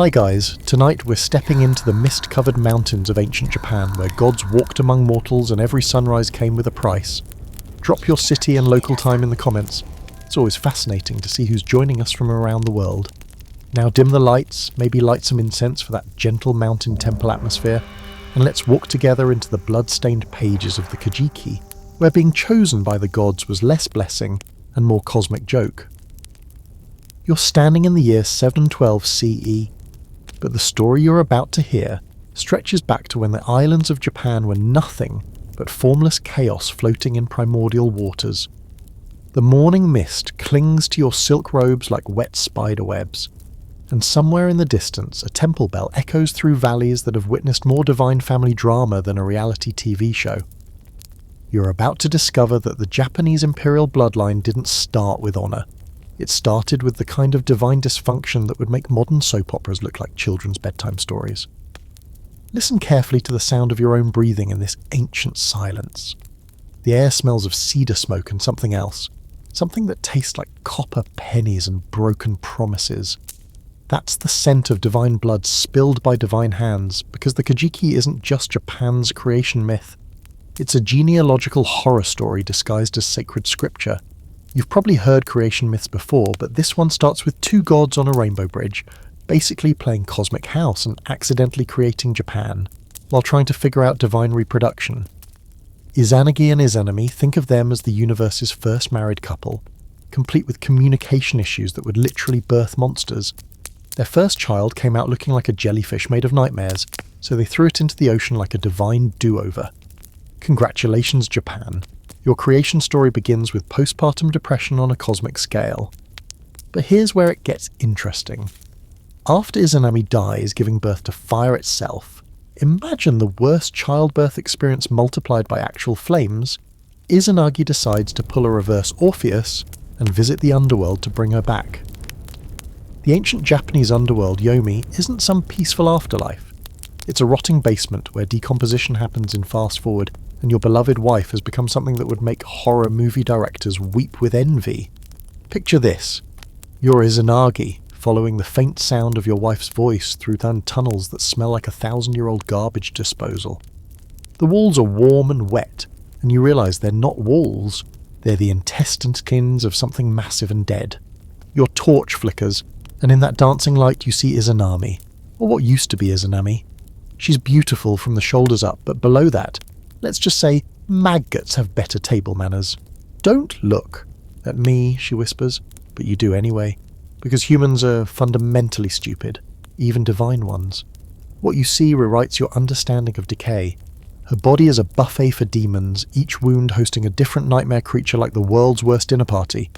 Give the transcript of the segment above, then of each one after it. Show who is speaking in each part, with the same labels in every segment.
Speaker 1: Hi guys, tonight we're stepping into the mist-covered mountains of ancient Japan where gods walked among mortals and every sunrise came with a price. Drop your city and local time in the comments. It's always fascinating to see who's joining us from around the world. Now dim the lights, maybe light some incense for that gentle mountain temple atmosphere, and let's walk together into the blood-stained pages of the Kojiki, where being chosen by the gods was less blessing and more cosmic joke. You're standing in the year 712 CE, but the story you're about to hear stretches back to when the islands of Japan were nothing but formless chaos floating in primordial waters. The morning mist clings to your silk robes like wet spider webs, and somewhere in the distance a temple bell echoes through valleys that have witnessed more divine family drama than a reality TV show. You're about to discover that the Japanese Imperial Bloodline didn't start with honour. It started with the kind of divine dysfunction that would make modern soap operas look like children's bedtime stories. Listen carefully to the sound of your own breathing in this ancient silence. The air smells of cedar smoke and something else, something that tastes like copper pennies and broken promises. That's the scent of divine blood spilled by divine hands, because the Kojiki isn't just Japan's creation myth. It's a genealogical horror story disguised as sacred scripture. You've probably heard creation myths before, but this one starts with two gods on a rainbow bridge, basically playing cosmic house and accidentally creating Japan, while trying to figure out divine reproduction. Izanagi and Izanami, think of them as the universe's first married couple, complete with communication issues that would literally birth monsters. Their first child came out looking like a jellyfish made of nightmares, so they threw it into the ocean like a divine do-over. Congratulations, Japan. Your creation story begins with postpartum depression on a cosmic scale. But here's where it gets interesting. After Izanami dies, giving birth to fire itself, imagine the worst childbirth experience multiplied by actual flames. Izanagi decides to pull a reverse Orpheus and visit the underworld to bring her back. The ancient Japanese underworld, Yomi, isn't some peaceful afterlife. It's a rotting basement where decomposition happens in fast forward, and your beloved wife has become something that would make horror movie directors weep with envy. Picture this. You're Izanagi, following the faint sound of your wife's voice through tunnels that smell like 1,000-year-old garbage disposal. The walls are warm and wet, and you realise they're not walls, they're the intestines of something massive and dead. Your torch flickers, and in that dancing light you see Izanami, or what used to be Izanami. She's beautiful from the shoulders up, but below that, let's just say maggots have better table manners. Don't look at me, she whispers, but you do anyway, because humans are fundamentally stupid, even divine ones. What you see rewrites your understanding of decay. Her body is a buffet for demons, each wound hosting a different nightmare creature like the world's worst dinner party.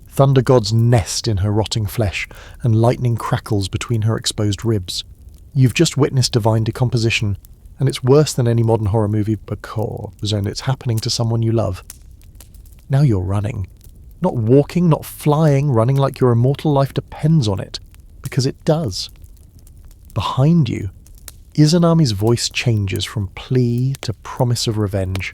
Speaker 1: Thunder gods nest in her rotting flesh, and lightning crackles between her exposed ribs. You've just witnessed divine decomposition, and it's worse than any modern horror movie because it's happening to someone you love. Now you're running. Not walking, not flying, running like your immortal life depends on it, because it does. Behind you, Izanami's voice changes from plea to promise of revenge.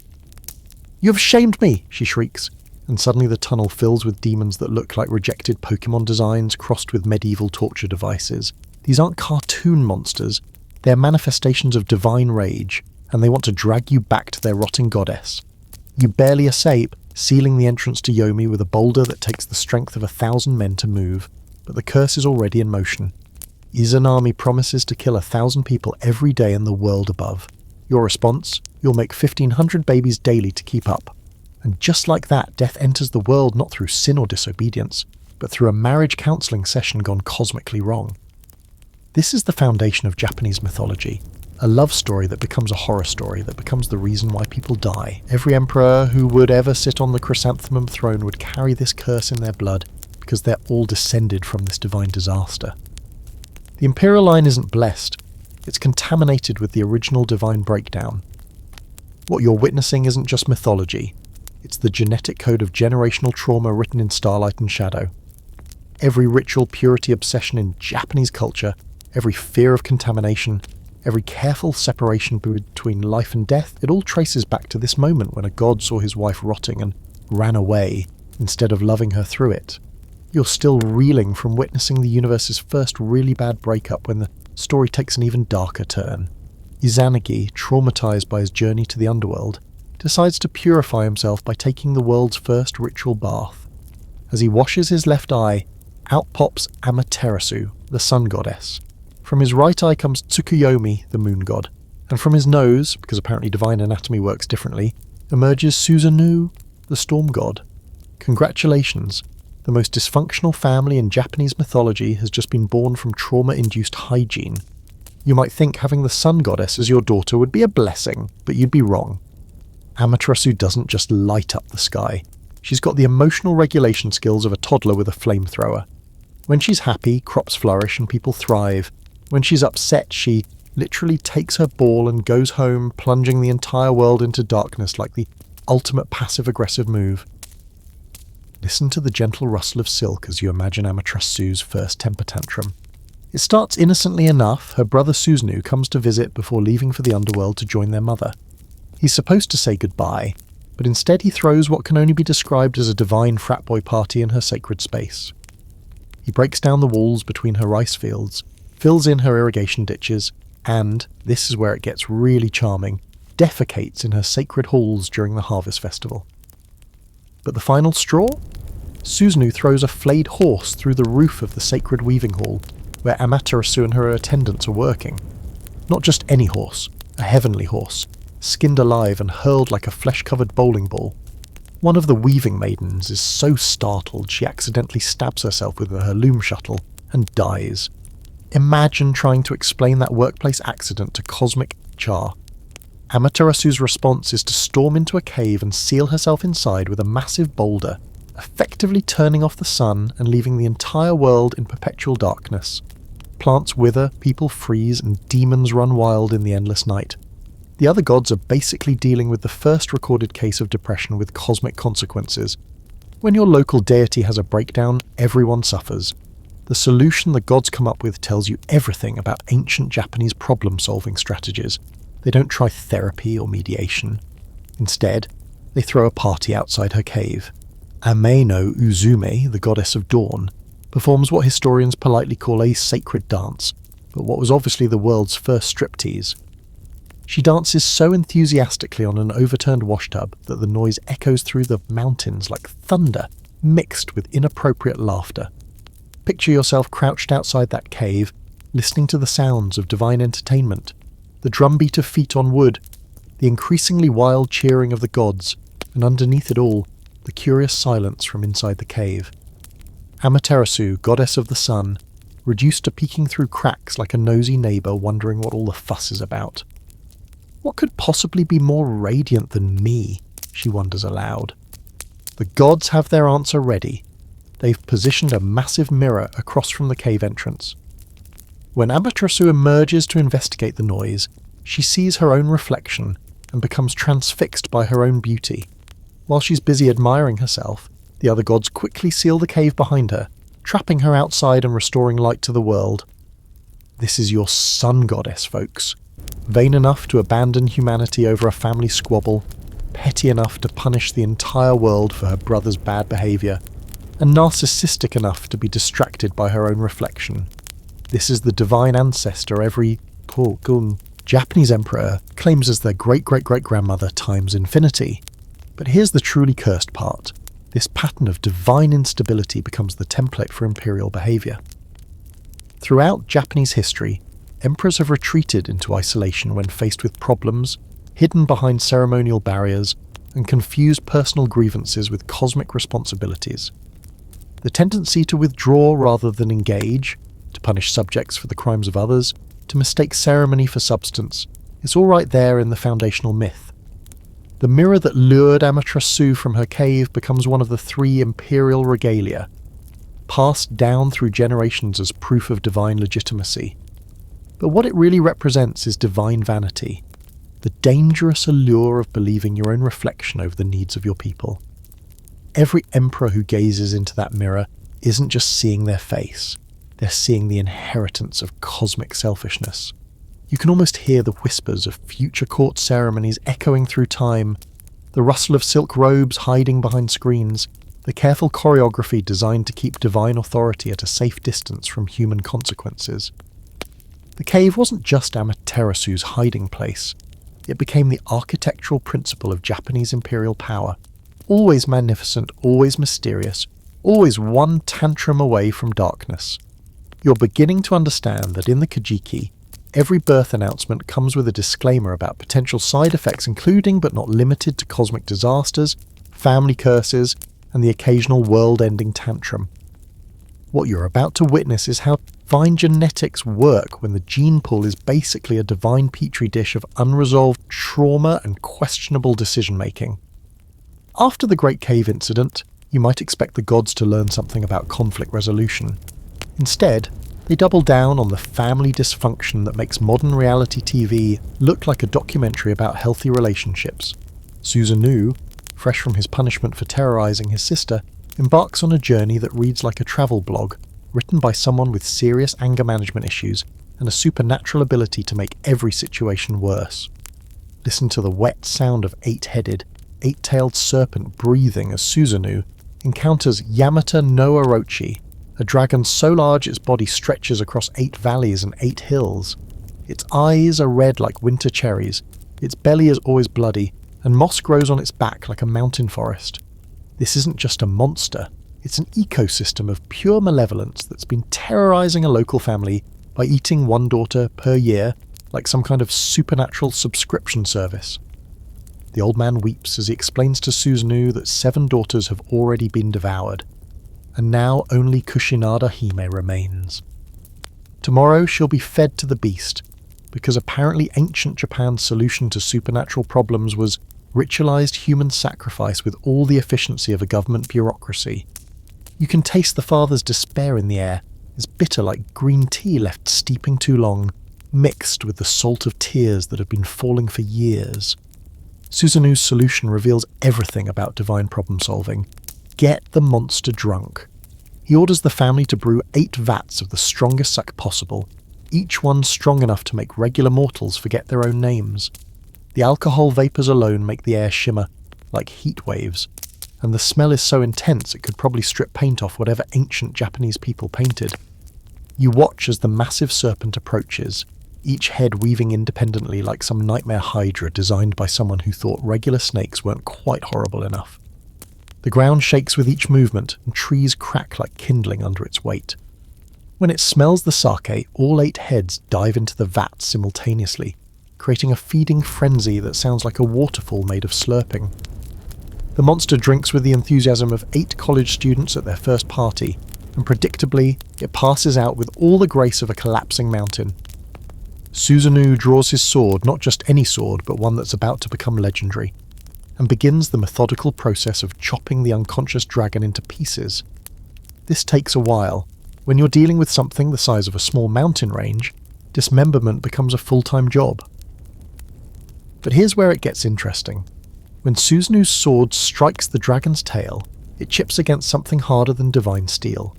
Speaker 1: "You have shamed me!" she shrieks, and suddenly the tunnel fills with demons that look like rejected Pokemon designs crossed with medieval torture devices. These aren't cartoon monsters. They're manifestations of divine rage, and they want to drag you back to their rotting goddess. You barely escape, sealing the entrance to Yomi with a boulder that takes the strength of 1,000 men to move, but the curse is already in motion. Izanami promises to kill 1,000 people every day in the world above. Your response? You'll make 1,500 babies daily to keep up. And just like that, death enters the world not through sin or disobedience, but through a marriage counselling session gone cosmically wrong. This is the foundation of Japanese mythology, a love story that becomes a horror story that becomes the reason why people die. Every emperor who would ever sit on the chrysanthemum throne would carry this curse in their blood, because they're all descended from this divine disaster. The imperial line isn't blessed, it's contaminated with the original divine breakdown. What you're witnessing isn't just mythology, it's the genetic code of generational trauma written in starlight and shadow. Every ritual purity obsession in Japanese culture, every fear of contamination, every careful separation between life and death, it all traces back to this moment when a god saw his wife rotting and ran away instead of loving her through it. You're still reeling from witnessing the universe's first really bad breakup when the story takes an even darker turn. Izanagi, traumatized by his journey to the underworld, decides to purify himself by taking the world's first ritual bath. As he washes his left eye, out pops Amaterasu, the sun goddess. From his right eye comes Tsukuyomi, the moon god, and from his nose, because apparently divine anatomy works differently, emerges Susanoo, the storm god. Congratulations, the most dysfunctional family in Japanese mythology has just been born from trauma-induced hygiene. You might think having the sun goddess as your daughter would be a blessing, but you'd be wrong. Amaterasu doesn't just light up the sky. She's got the emotional regulation skills of a toddler with a flamethrower. When she's happy, crops flourish and people thrive. When she's upset, she literally takes her ball and goes home, plunging the entire world into darkness like the ultimate passive-aggressive move. Listen to the gentle rustle of silk as you imagine Amaterasu's first temper tantrum. It starts innocently enough. Her brother Susanoo comes to visit before leaving for the underworld to join their mother. He's supposed to say goodbye, but instead he throws what can only be described as a divine frat boy party in her sacred space. He breaks down the walls between her rice fields, fills in her irrigation ditches, and, this is where it gets really charming, defecates in her sacred halls during the harvest festival. But the final straw? Susanoo throws a flayed horse through the roof of the sacred weaving hall, where Amaterasu and her attendants are working. Not just any horse, a heavenly horse, skinned alive and hurled like a flesh-covered bowling ball. One of the weaving maidens is so startled she accidentally stabs herself with her loom shuttle and dies. Imagine trying to explain that workplace accident to cosmic HR. Amaterasu's response is to storm into a cave and seal herself inside with a massive boulder, effectively turning off the sun and leaving the entire world in perpetual darkness. Plants wither, people freeze, and demons run wild in the endless night. The other gods are basically dealing with the first recorded case of depression with cosmic consequences. When your local deity has a breakdown, everyone suffers. The solution the gods come up with tells you everything about ancient Japanese problem-solving strategies. They don't try therapy or mediation. Instead, they throw a party outside her cave. Ame no Uzume, the goddess of dawn, performs what historians politely call a sacred dance, but what was obviously the world's first striptease. She dances so enthusiastically on an overturned washtub that the noise echoes through the mountains like thunder, mixed with inappropriate laughter. Picture yourself crouched outside that cave, listening to the sounds of divine entertainment, the drumbeat of feet on wood, the increasingly wild cheering of the gods, and underneath it all, the curious silence from inside the cave. Amaterasu, goddess of the sun, reduced to peeking through cracks like a nosy neighbour wondering what all the fuss is about. What could possibly be more radiant than me? She wonders aloud. The gods have their answer ready. They've positioned a massive mirror across from the cave entrance. When Amaterasu emerges to investigate the noise, she sees her own reflection and becomes transfixed by her own beauty. While she's busy admiring herself, the other gods quickly seal the cave behind her, trapping her outside and restoring light to the world. This is your sun goddess, folks. Vain enough to abandon humanity over a family squabble, petty enough to punish the entire world for her brother's bad behaviour, and narcissistic enough to be distracted by her own reflection. This is the divine ancestor every Japanese emperor claims as their great-great-great-grandmother times infinity. But here's the truly cursed part. This pattern of divine instability becomes the template for imperial behaviour. Throughout Japanese history, emperors have retreated into isolation when faced with problems, hidden behind ceremonial barriers, and confused personal grievances with cosmic responsibilities. The tendency to withdraw rather than engage, to punish subjects for the crimes of others, to mistake ceremony for substance, is all right there in the foundational myth. The mirror that lured Amaterasu from her cave becomes one of the 3 imperial regalia, passed down through generations as proof of divine legitimacy. But what it really represents is divine vanity, the dangerous allure of believing your own reflection over the needs of your people. Every emperor who gazes into that mirror isn't just seeing their face, they're seeing the inheritance of cosmic selfishness. You can almost hear the whispers of future court ceremonies echoing through time, the rustle of silk robes hiding behind screens, the careful choreography designed to keep divine authority at a safe distance from human consequences. The cave wasn't just Amaterasu's hiding place. It became the architectural principle of Japanese imperial power. Always magnificent, always mysterious, always one tantrum away from darkness. You're beginning to understand that in the Kojiki, every birth announcement comes with a disclaimer about potential side effects, including but not limited to cosmic disasters, family curses, and the occasional world-ending tantrum. What you're about to witness is how divine genetics work when the gene pool is basically a divine petri dish of unresolved trauma and questionable decision-making. After the Great Cave incident, you might expect the gods to learn something about conflict resolution. Instead, they double down on the family dysfunction that makes modern reality TV look like a documentary about healthy relationships. Susanoo, fresh from his punishment for terrorizing his sister, embarks on a journey that reads like a travel blog, written by someone with serious anger management issues and a supernatural ability to make every situation worse. Listen to the wet sound of eight-headed, eight-tailed serpent breathing as Susanoo encounters Yamata no Orochi, a dragon so large its body stretches across 8 valleys and 8 hills. Its eyes are red like winter cherries, its belly is always bloody, and moss grows on its back like a mountain forest. This isn't just a monster, it's an ecosystem of pure malevolence that's been terrorizing a local family by eating one daughter per year like some kind of supernatural subscription service. The old man weeps as he explains to Susanoo that 7 daughters have already been devoured, and now only Kushinada Hime remains. Tomorrow she'll be fed to the beast, because apparently ancient Japan's solution to supernatural problems was ritualized human sacrifice with all the efficiency of a government bureaucracy. You can taste the father's despair in the air, as bitter like green tea left steeping too long, mixed with the salt of tears that have been falling for years. Susanoo's solution reveals everything about divine problem-solving. Get the monster drunk. He orders the family to brew 8 vats of the strongest suck possible, each one strong enough to make regular mortals forget their own names. The alcohol vapours alone make the air shimmer, like heat waves, and the smell is so intense it could probably strip paint off whatever ancient Japanese people painted. You watch as the massive serpent approaches, each head weaving independently like some nightmare hydra designed by someone who thought regular snakes weren't quite horrible enough. The ground shakes with each movement, and trees crack like kindling under its weight. When it smells the sake, all 8 heads dive into the vat simultaneously, creating a feeding frenzy that sounds like a waterfall made of slurping. The monster drinks with the enthusiasm of 8 college students at their first party, and predictably, it passes out with all the grace of a collapsing mountain. Susanoo draws his sword, not just any sword, but one that's about to become legendary, and begins the methodical process of chopping the unconscious dragon into pieces. This takes a while. When you're dealing with something the size of a small mountain range, dismemberment becomes a full-time job. But here's where it gets interesting. When Susanoo's sword strikes the dragon's tail, it chips against something harder than divine steel.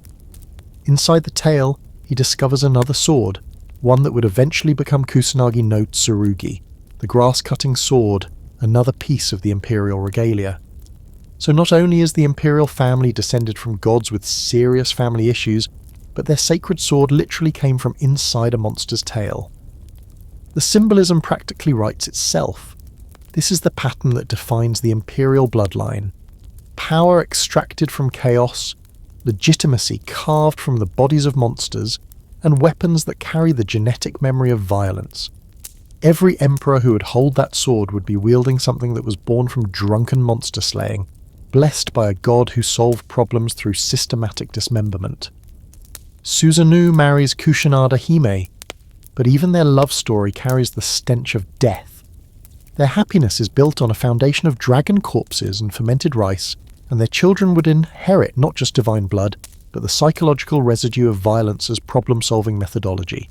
Speaker 1: Inside the tail, he discovers another sword, one that would eventually become Kusanagi no Tsurugi, the grass-cutting sword, another piece of the imperial regalia. So not only is the imperial family descended from gods with serious family issues, but their sacred sword literally came from inside a monster's tail. The symbolism practically writes itself. This is the pattern that defines the imperial bloodline. Power extracted from chaos, legitimacy carved from the bodies of monsters, and weapons that carry the genetic memory of violence. Every emperor who would hold that sword would be wielding something that was born from drunken monster slaying, blessed by a god who solved problems through systematic dismemberment. Susanoo marries Kushinada Hime, but even their love story carries the stench of death. Their happiness is built on a foundation of dragon corpses and fermented rice, and their children would inherit not just divine blood, but the psychological residue of violence as problem-solving methodology.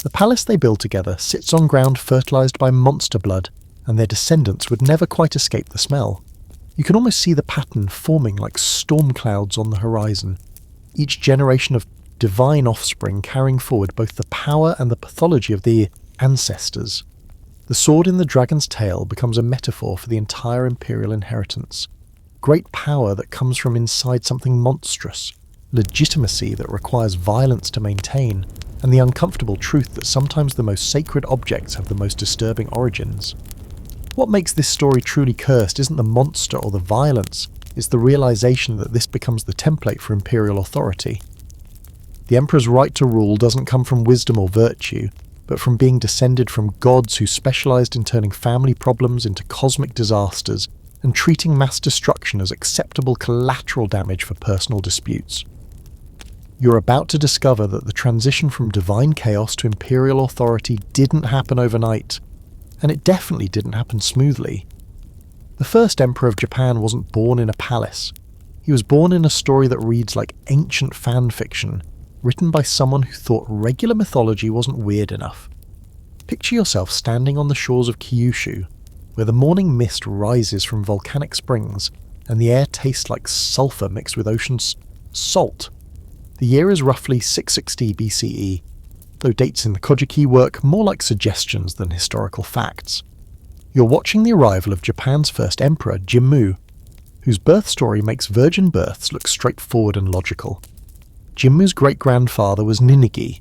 Speaker 1: The palace they build together sits on ground fertilized by monster blood, and their descendants would never quite escape the smell. You can almost see the pattern forming like storm clouds on the horizon, each generation of divine offspring carrying forward both the power and the pathology of the ancestors. The sword in the dragon's tail becomes a metaphor for the entire imperial inheritance. great power that comes from inside something monstrous, legitimacy that requires violence to maintain, and the uncomfortable truth that sometimes the most sacred objects have the most disturbing origins. What makes this story truly cursed isn't the monster or the violence, it's the realization that this becomes the template for imperial authority. The Emperor's right to rule doesn't come from wisdom or virtue, but from being descended from gods who specialized in turning family problems into cosmic disasters and treating mass destruction as acceptable collateral damage for personal disputes. You're about to discover that the transition from divine chaos to imperial authority didn't happen overnight, and it definitely didn't happen smoothly. The first emperor of Japan wasn't born in a palace. He was born in a story that reads like ancient fan fiction, written by someone who thought regular mythology wasn't weird enough. Picture yourself standing on the shores of Kyushu, where the morning mist rises from volcanic springs and the air tastes like sulfur mixed with ocean salt. The year is roughly 660 BCE, though dates in the Kojiki work more like suggestions than historical facts. You're watching the arrival of Japan's first emperor, Jimmu, whose birth story makes virgin births look straightforward and logical. Jimmu's great-grandfather was Ninigi,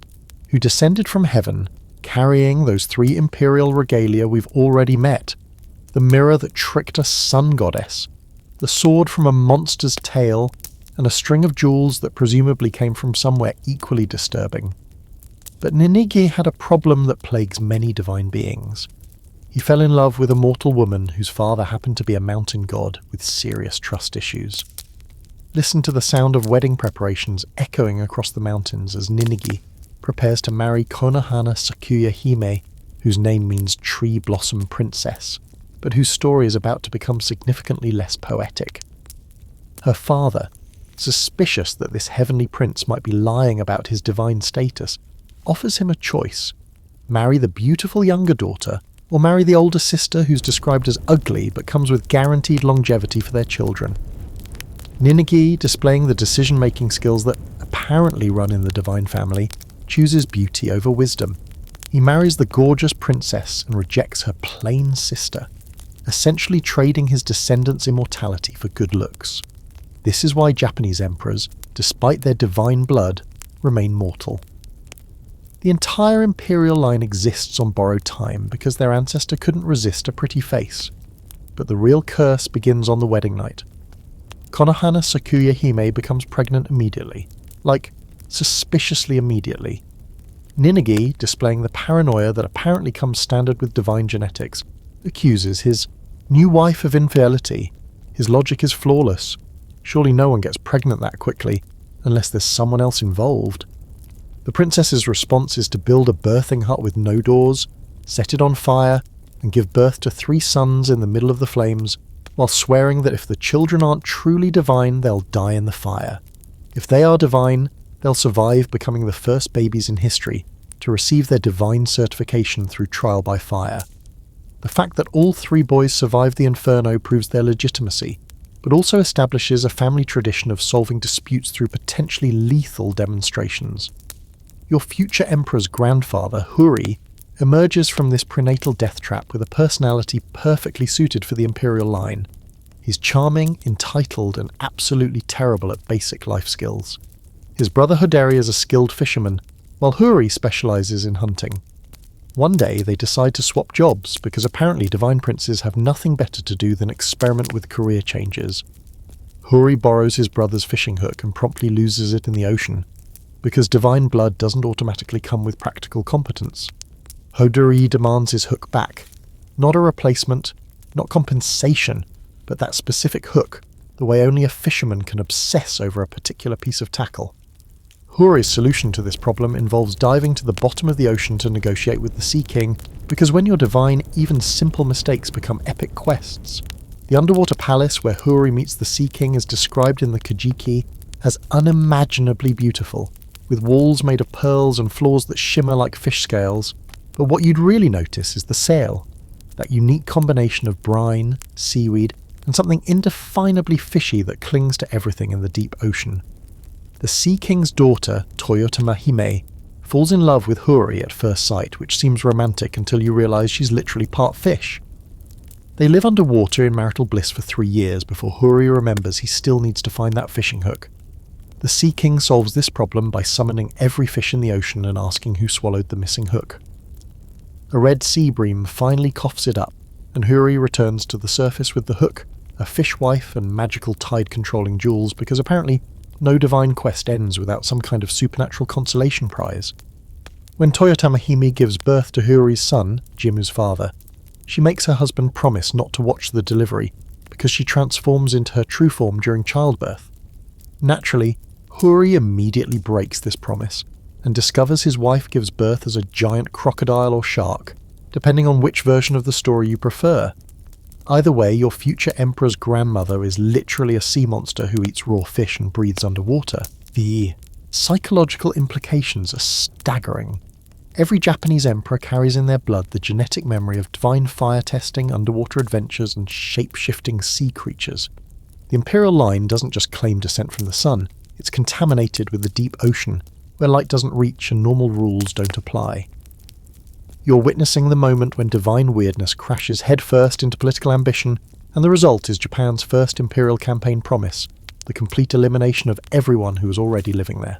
Speaker 1: who descended from heaven, carrying those 3 imperial regalia we've already met: the mirror that tricked a sun goddess, the sword from a monster's tail, and a string of jewels that presumably came from somewhere equally disturbing. But Ninigi had a problem that plagues many divine beings. He fell in love with a mortal woman whose father happened to be a mountain god with serious trust issues. Listen to the sound of wedding preparations echoing across the mountains as Ninigi prepares to marry Konohana Sakuya Hime, whose name means tree blossom princess, but whose story is about to become significantly less poetic. Her father, suspicious that this heavenly prince might be lying about his divine status, offers him a choice: marry the beautiful younger daughter, or marry the older sister who's described as ugly but comes with guaranteed longevity for their children. Ninigi, displaying the decision-making skills that apparently run in the divine family, chooses beauty over wisdom. He marries the gorgeous princess and rejects her plain sister, essentially trading his descendants' immortality for good looks. This is why Japanese emperors, despite their divine blood, remain mortal. The entire imperial line exists on borrowed time because their ancestor couldn't resist a pretty face. But the real curse begins on the wedding night. Konohana Sakuya Hime becomes pregnant immediately, like suspiciously immediately. Ninigi, displaying the paranoia that apparently comes standard with divine genetics, accuses his new wife of infidelity. His logic is flawless. Surely no one gets pregnant that quickly, unless there's someone else involved. The princess's response is to build a birthing hut with no doors, set it on fire, and give birth to 3 sons in the middle of the flames, while swearing that if the children aren't truly divine, they'll die in the fire. If they are divine, they'll survive becoming the first babies in history to receive their divine certification through trial by fire. The fact that all 3 boys survived the inferno proves their legitimacy, but also establishes a family tradition of solving disputes through potentially lethal demonstrations. Your future emperor's grandfather, Huri, emerges from this prenatal death trap with a personality perfectly suited for the imperial line. He's charming, entitled, and absolutely terrible at basic life skills. His brother Hoderi is a skilled fisherman, while Huri specializes in hunting. One day they decide to swap jobs because apparently divine princes have nothing better to do than experiment with career changes. Huri borrows his brother's fishing hook and promptly loses it in the ocean, because divine blood doesn't automatically come with practical competence. Hoderi demands his hook back. Not a replacement, not compensation, but that specific hook, the way only a fisherman can obsess over a particular piece of tackle. Huri's solution to this problem involves diving to the bottom of the ocean to negotiate with the Sea King, because when you're divine, even simple mistakes become epic quests. The underwater palace where Huri meets the Sea King is described in the Kojiki as unimaginably beautiful, with walls made of pearls and floors that shimmer like fish scales. But what you'd really notice is the sail, that unique combination of brine, seaweed, and something indefinably fishy that clings to everything in the deep ocean. The Sea King's daughter, Toyotama Hime, falls in love with Huri at first sight, which seems romantic until you realise she's literally part fish. They live underwater in marital bliss for 3 years before Huri remembers he still needs to find that fishing hook. The Sea King solves this problem by summoning every fish in the ocean and asking who swallowed the missing hook. A red sea bream finally coughs it up, and Huri returns to the surface with the hook, a fishwife and magical tide-controlling jewels, because apparently no divine quest ends without some kind of supernatural consolation prize. When Toyota Mahimi gives birth to Huri's son, Jimu's father, she makes her husband promise not to watch the delivery, because she transforms into her true form during childbirth. Naturally, Huri immediately breaks this promise, and discovers his wife gives birth as a giant crocodile or shark, depending on which version of the story you prefer. Either way, your future emperor's grandmother is literally a sea monster who eats raw fish and breathes underwater. The psychological implications are staggering. Every Japanese emperor carries in their blood the genetic memory of divine fire testing, underwater adventures, and shape-shifting sea creatures. The imperial line doesn't just claim descent from the sun, it's contaminated with the deep ocean, where light doesn't reach and normal rules don't apply. You're witnessing the moment when divine weirdness crashes headfirst into political ambition, and the result is Japan's first imperial campaign promise, the complete elimination of everyone who is already living there.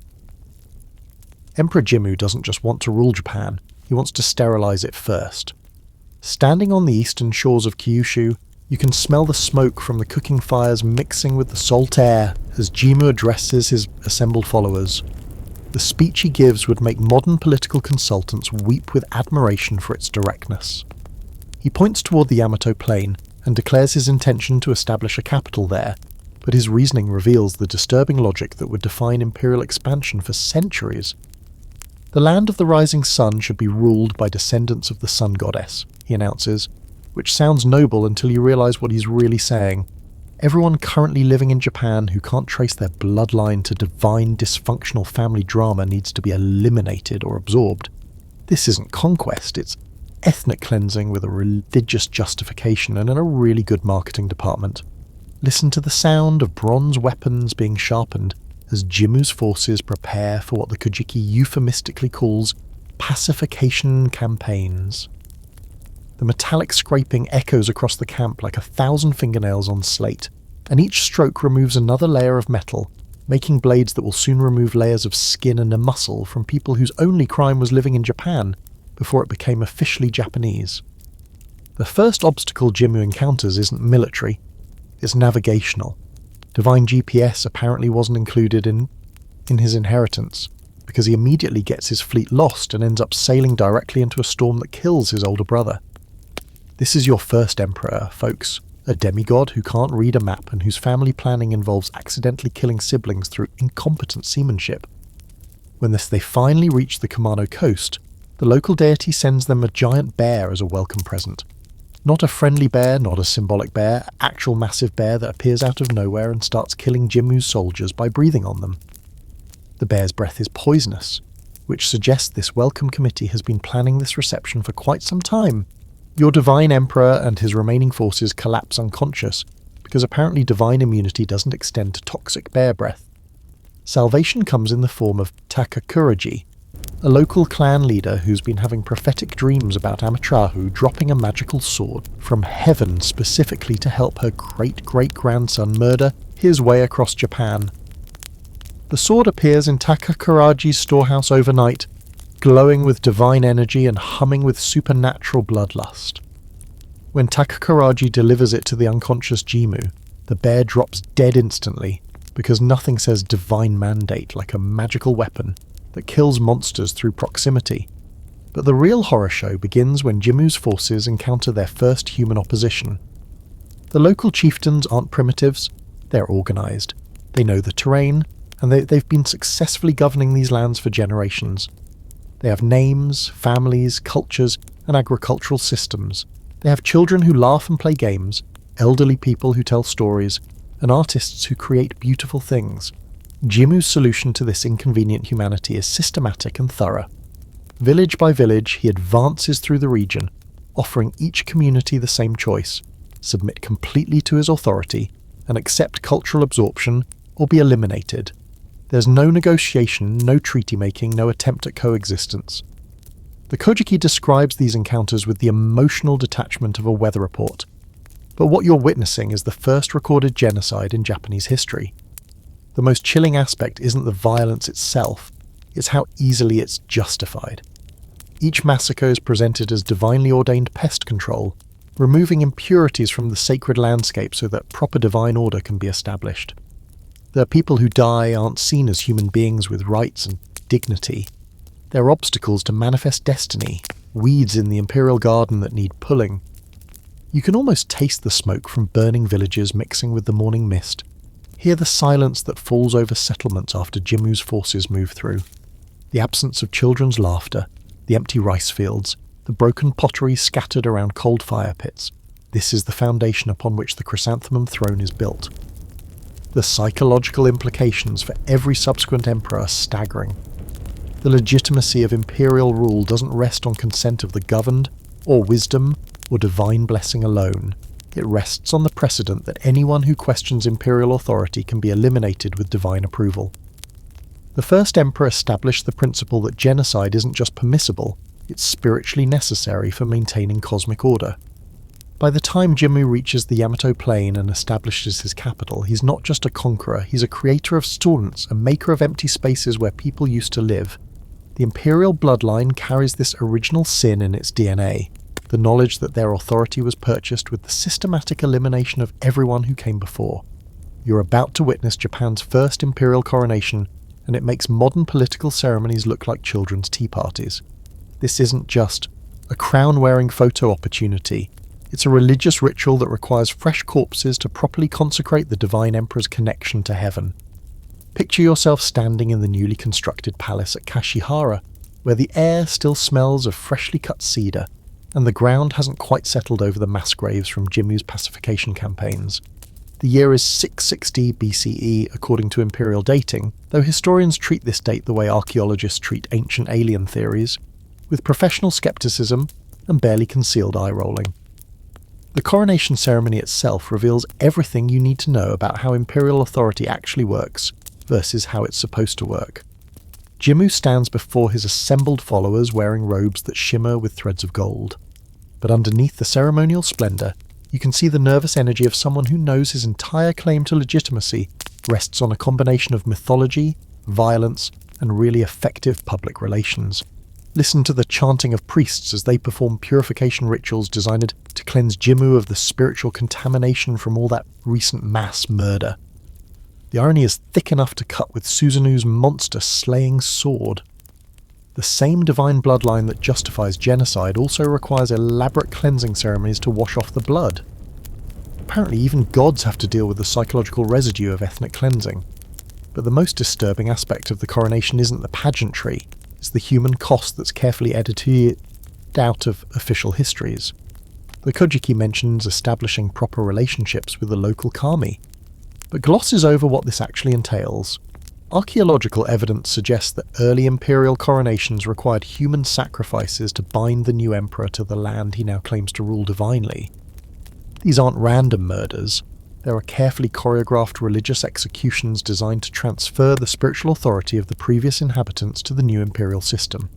Speaker 1: Emperor Jimmu doesn't just want to rule Japan, he wants to sterilize it first. Standing on the eastern shores of Kyushu, you can smell the smoke from the cooking fires mixing with the salt air as Jimmu addresses his assembled followers. The speech he gives would make modern political consultants weep with admiration for its directness. He points toward the Yamato Plain and declares his intention to establish a capital there, but his reasoning reveals the disturbing logic that would define imperial expansion for centuries. The land of the rising sun should be ruled by descendants of the sun goddess, he announces, which sounds noble until you realize what he's really saying. Everyone currently living in Japan who can't trace their bloodline to divine dysfunctional family drama needs to be eliminated or absorbed. This isn't conquest, it's ethnic cleansing with a religious justification and in a really good marketing department. Listen to the sound of bronze weapons being sharpened as Jimmu's forces prepare for what the Kojiki euphemistically calls pacification campaigns. The metallic scraping echoes across the camp like 1,000 fingernails on slate, and each stroke removes another layer of metal, making blades that will soon remove layers of skin and muscle from people whose only crime was living in Japan before it became officially Japanese. The first obstacle Jimmu encounters isn't military, it's navigational. Divine GPS apparently wasn't included in his inheritance, because he immediately gets his fleet lost and ends up sailing directly into a storm that kills his older brother. This is your first emperor, folks, a demigod who can't read a map and whose family planning involves accidentally killing siblings through incompetent seamanship. When they finally reach the Kumano coast, the local deity sends them a giant bear as a welcome present. Not a friendly bear, not a symbolic bear, actual massive bear that appears out of nowhere and starts killing Jimmu's soldiers by breathing on them. The bear's breath is poisonous, which suggests this welcome committee has been planning this reception for quite some time. Your divine emperor and his remaining forces collapse unconscious, because apparently divine immunity doesn't extend to toxic bear breath. Salvation comes in the form of Takakuraji, a local clan leader who's been having prophetic dreams about Amaterasu dropping a magical sword from heaven specifically to help her great-great-grandson murder his way across Japan. The sword appears in Takakuraji's storehouse overnight, glowing with divine energy and humming with supernatural bloodlust. When Takakuraji delivers it to the unconscious Jimmu, the bear drops dead instantly, because nothing says divine mandate like a magical weapon that kills monsters through proximity. But the real horror show begins when Jimmu's forces encounter their first human opposition. The local chieftains aren't primitives, they're organised. They know the terrain, and they've been successfully governing these lands for generations. They have names, families, cultures, and agricultural systems. They have children who laugh and play games, elderly people who tell stories, and artists who create beautiful things. Jimmu's solution to this inconvenient humanity is systematic and thorough. Village by village, he advances through the region, offering each community the same choice: submit completely to his authority and accept cultural absorption, or be eliminated. There's no negotiation, no treaty-making, no attempt at coexistence. The Kojiki describes these encounters with the emotional detachment of a weather report. But what you're witnessing is the first recorded genocide in Japanese history. The most chilling aspect isn't the violence itself, it's how easily it's justified. Each massacre is presented as divinely ordained pest control, removing impurities from the sacred landscape so that proper divine order can be established. The people who die aren't seen as human beings with rights and dignity. They're obstacles to manifest destiny, weeds in the imperial garden that need pulling. You can almost taste the smoke from burning villages mixing with the morning mist. Hear the silence that falls over settlements after Jimmu's forces move through. The absence of children's laughter, the empty rice fields, the broken pottery scattered around cold fire pits. This is the foundation upon which the chrysanthemum throne is built. The psychological implications for every subsequent emperor are staggering. The legitimacy of imperial rule doesn't rest on consent of the governed, or wisdom, or divine blessing alone. It rests on the precedent that anyone who questions imperial authority can be eliminated with divine approval. The first emperor established the principle that genocide isn't just permissible, it's spiritually necessary for maintaining cosmic order. By the time Jimmu reaches the Yamato Plain and establishes his capital, he's not just a conqueror, he's a creator of storms, a maker of empty spaces where people used to live. The imperial bloodline carries this original sin in its DNA, the knowledge that their authority was purchased with the systematic elimination of everyone who came before. You're about to witness Japan's first imperial coronation, and it makes modern political ceremonies look like children's tea parties. This isn't just a crown-wearing photo opportunity. It's a religious ritual that requires fresh corpses to properly consecrate the divine emperor's connection to heaven. Picture yourself standing in the newly constructed palace at Kashihara, where the air still smells of freshly cut cedar, and the ground hasn't quite settled over the mass graves from Jimmu's pacification campaigns. The year is 660 BCE according to imperial dating, though historians treat this date the way archaeologists treat ancient alien theories, with professional skepticism and barely concealed eye-rolling. The coronation ceremony itself reveals everything you need to know about how imperial authority actually works versus how it's supposed to work. Jimmu stands before his assembled followers wearing robes that shimmer with threads of gold. But underneath the ceremonial splendour, you can see the nervous energy of someone who knows his entire claim to legitimacy rests on a combination of mythology, violence, and really effective public relations. Listen to the chanting of priests as they perform purification rituals designed to cleanse Jimmu of the spiritual contamination from all that recent mass murder. The irony is thick enough to cut with Susanu's monster-slaying sword. The same divine bloodline that justifies genocide also requires elaborate cleansing ceremonies to wash off the blood. Apparently even gods have to deal with the psychological residue of ethnic cleansing. But the most disturbing aspect of the coronation isn't the pageantry, it's the human cost that's carefully edited out of official histories. The Kojiki mentions establishing proper relationships with the local kami, but glosses over what this actually entails. Archaeological evidence suggests that early imperial coronations required human sacrifices to bind the new emperor to the land he now claims to rule divinely. These aren't random murders. There are carefully choreographed religious executions designed to transfer the spiritual authority of the previous inhabitants to the new imperial system.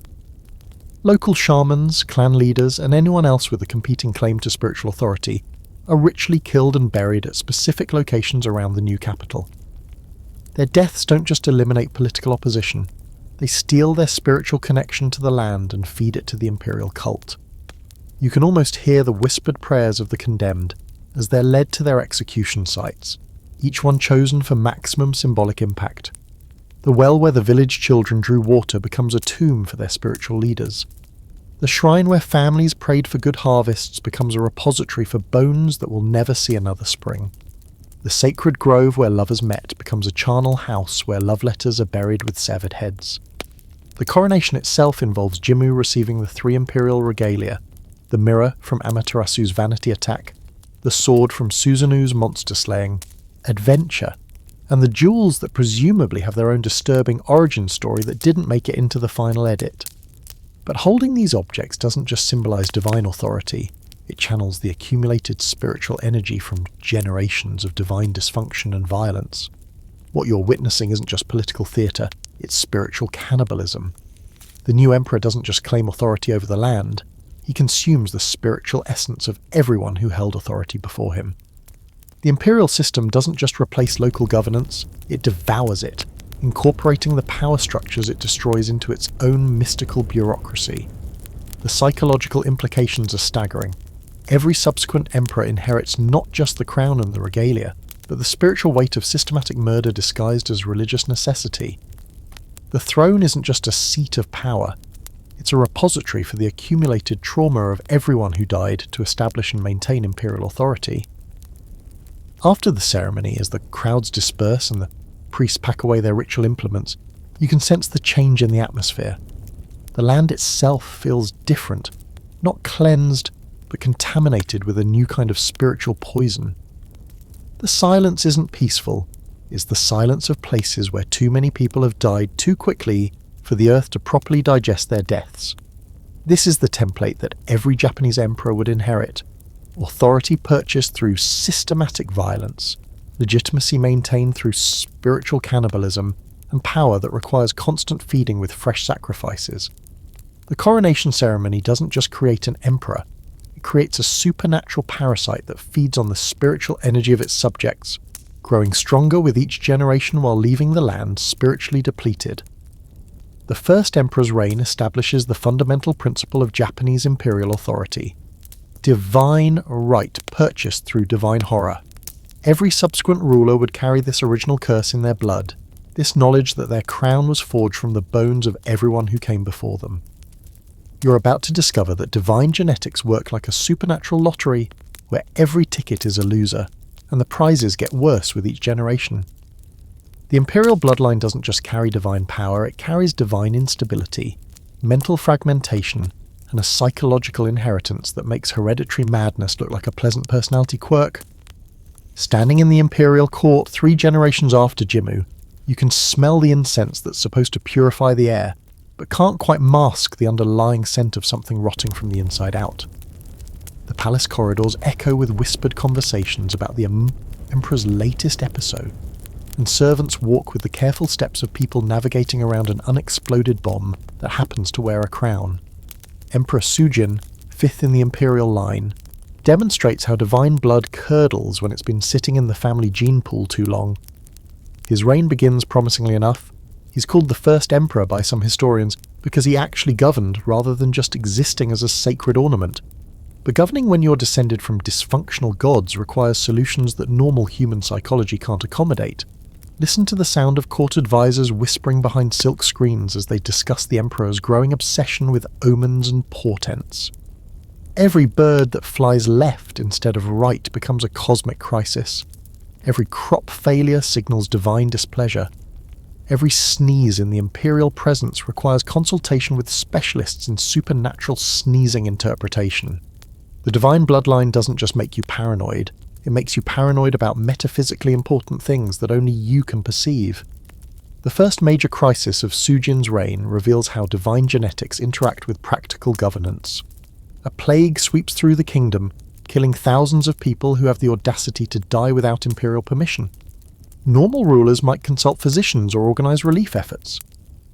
Speaker 1: Local shamans, clan leaders, and anyone else with a competing claim to spiritual authority are ritually killed and buried at specific locations around the new capital. Their deaths don't just eliminate political opposition, they steal their spiritual connection to the land and feed it to the imperial cult. You can almost hear the whispered prayers of the condemned as they're led to their execution sites, each one chosen for maximum symbolic impact. The well where the village children drew water becomes a tomb for their spiritual leaders. The shrine where families prayed for good harvests becomes a repository for bones that will never see another spring. The sacred grove where lovers met becomes a charnel house where love letters are buried with severed heads. The coronation itself involves Jimmu receiving the 3 imperial regalia, the mirror from Amaterasu's vanity attack, the sword from Susanu's monster slaying, adventure, and the jewels that presumably have their own disturbing origin story that didn't make it into the final edit. But holding these objects doesn't just symbolise divine authority, it channels the accumulated spiritual energy from generations of divine dysfunction and violence. What you're witnessing isn't just political theatre, it's spiritual cannibalism. The new emperor doesn't just claim authority over the land, He consumes the spiritual essence of everyone who held authority before him. The imperial system doesn't just replace local governance, it devours it, incorporating the power structures it destroys into its own mystical bureaucracy. The psychological implications are staggering. Every subsequent emperor inherits not just the crown and the regalia, but the spiritual weight of systematic murder disguised as religious necessity. The throne isn't just a seat of power, it's a repository for the accumulated trauma of everyone who died to establish and maintain imperial authority. After the ceremony, as the crowds disperse and the priests pack away their ritual implements, you can sense the change in the atmosphere. The land itself feels different, not cleansed, but contaminated with a new kind of spiritual poison. The silence isn't peaceful, it's the silence of places where too many people have died too quickly for the earth to properly digest their deaths. This is the template that every Japanese emperor would inherit: authority purchased through systematic violence, legitimacy maintained through spiritual cannibalism, and power that requires constant feeding with fresh sacrifices. The coronation ceremony doesn't just create an emperor, it creates a supernatural parasite that feeds on the spiritual energy of its subjects, growing stronger with each generation while leaving the land spiritually depleted. The first emperor's reign establishes the fundamental principle of Japanese imperial authority: divine right purchased through divine horror. Every subsequent ruler would carry this original curse in their blood, this knowledge that their crown was forged from the bones of everyone who came before them. You're about to discover that divine genetics work like a supernatural lottery where every ticket is a loser, and the prizes get worse with each generation. The imperial bloodline doesn't just carry divine power, it carries divine instability, mental fragmentation, and a psychological inheritance that makes hereditary madness look like a pleasant personality quirk. Standing in the imperial court 3 generations after Jimmu, you can smell the incense that's supposed to purify the air, but can't quite mask the underlying scent of something rotting from the inside out. The palace corridors echo with whispered conversations about the emperor's latest episode, and servants walk with the careful steps of people navigating around an unexploded bomb that happens to wear a crown. Emperor Sujin, 5th in the imperial line, demonstrates how divine blood curdles when it's been sitting in the family gene pool too long. His reign begins promisingly enough. He's called the first emperor by some historians because he actually governed rather than just existing as a sacred ornament. But governing when you're descended from dysfunctional gods requires solutions that normal human psychology can't accommodate. Listen to the sound of court advisors whispering behind silk screens as they discuss the emperor's growing obsession with omens and portents. Every bird that flies left instead of right becomes a cosmic crisis. Every crop failure signals divine displeasure. Every sneeze in the imperial presence requires consultation with specialists in supernatural sneezing interpretation. The divine bloodline doesn't just make you paranoid, it makes you paranoid about metaphysically important things that only you can perceive. The first major crisis of Sujin's reign reveals how divine genetics interact with practical governance. A plague sweeps through the kingdom, killing thousands of people who have the audacity to die without imperial permission. Normal rulers might consult physicians or organize relief efforts.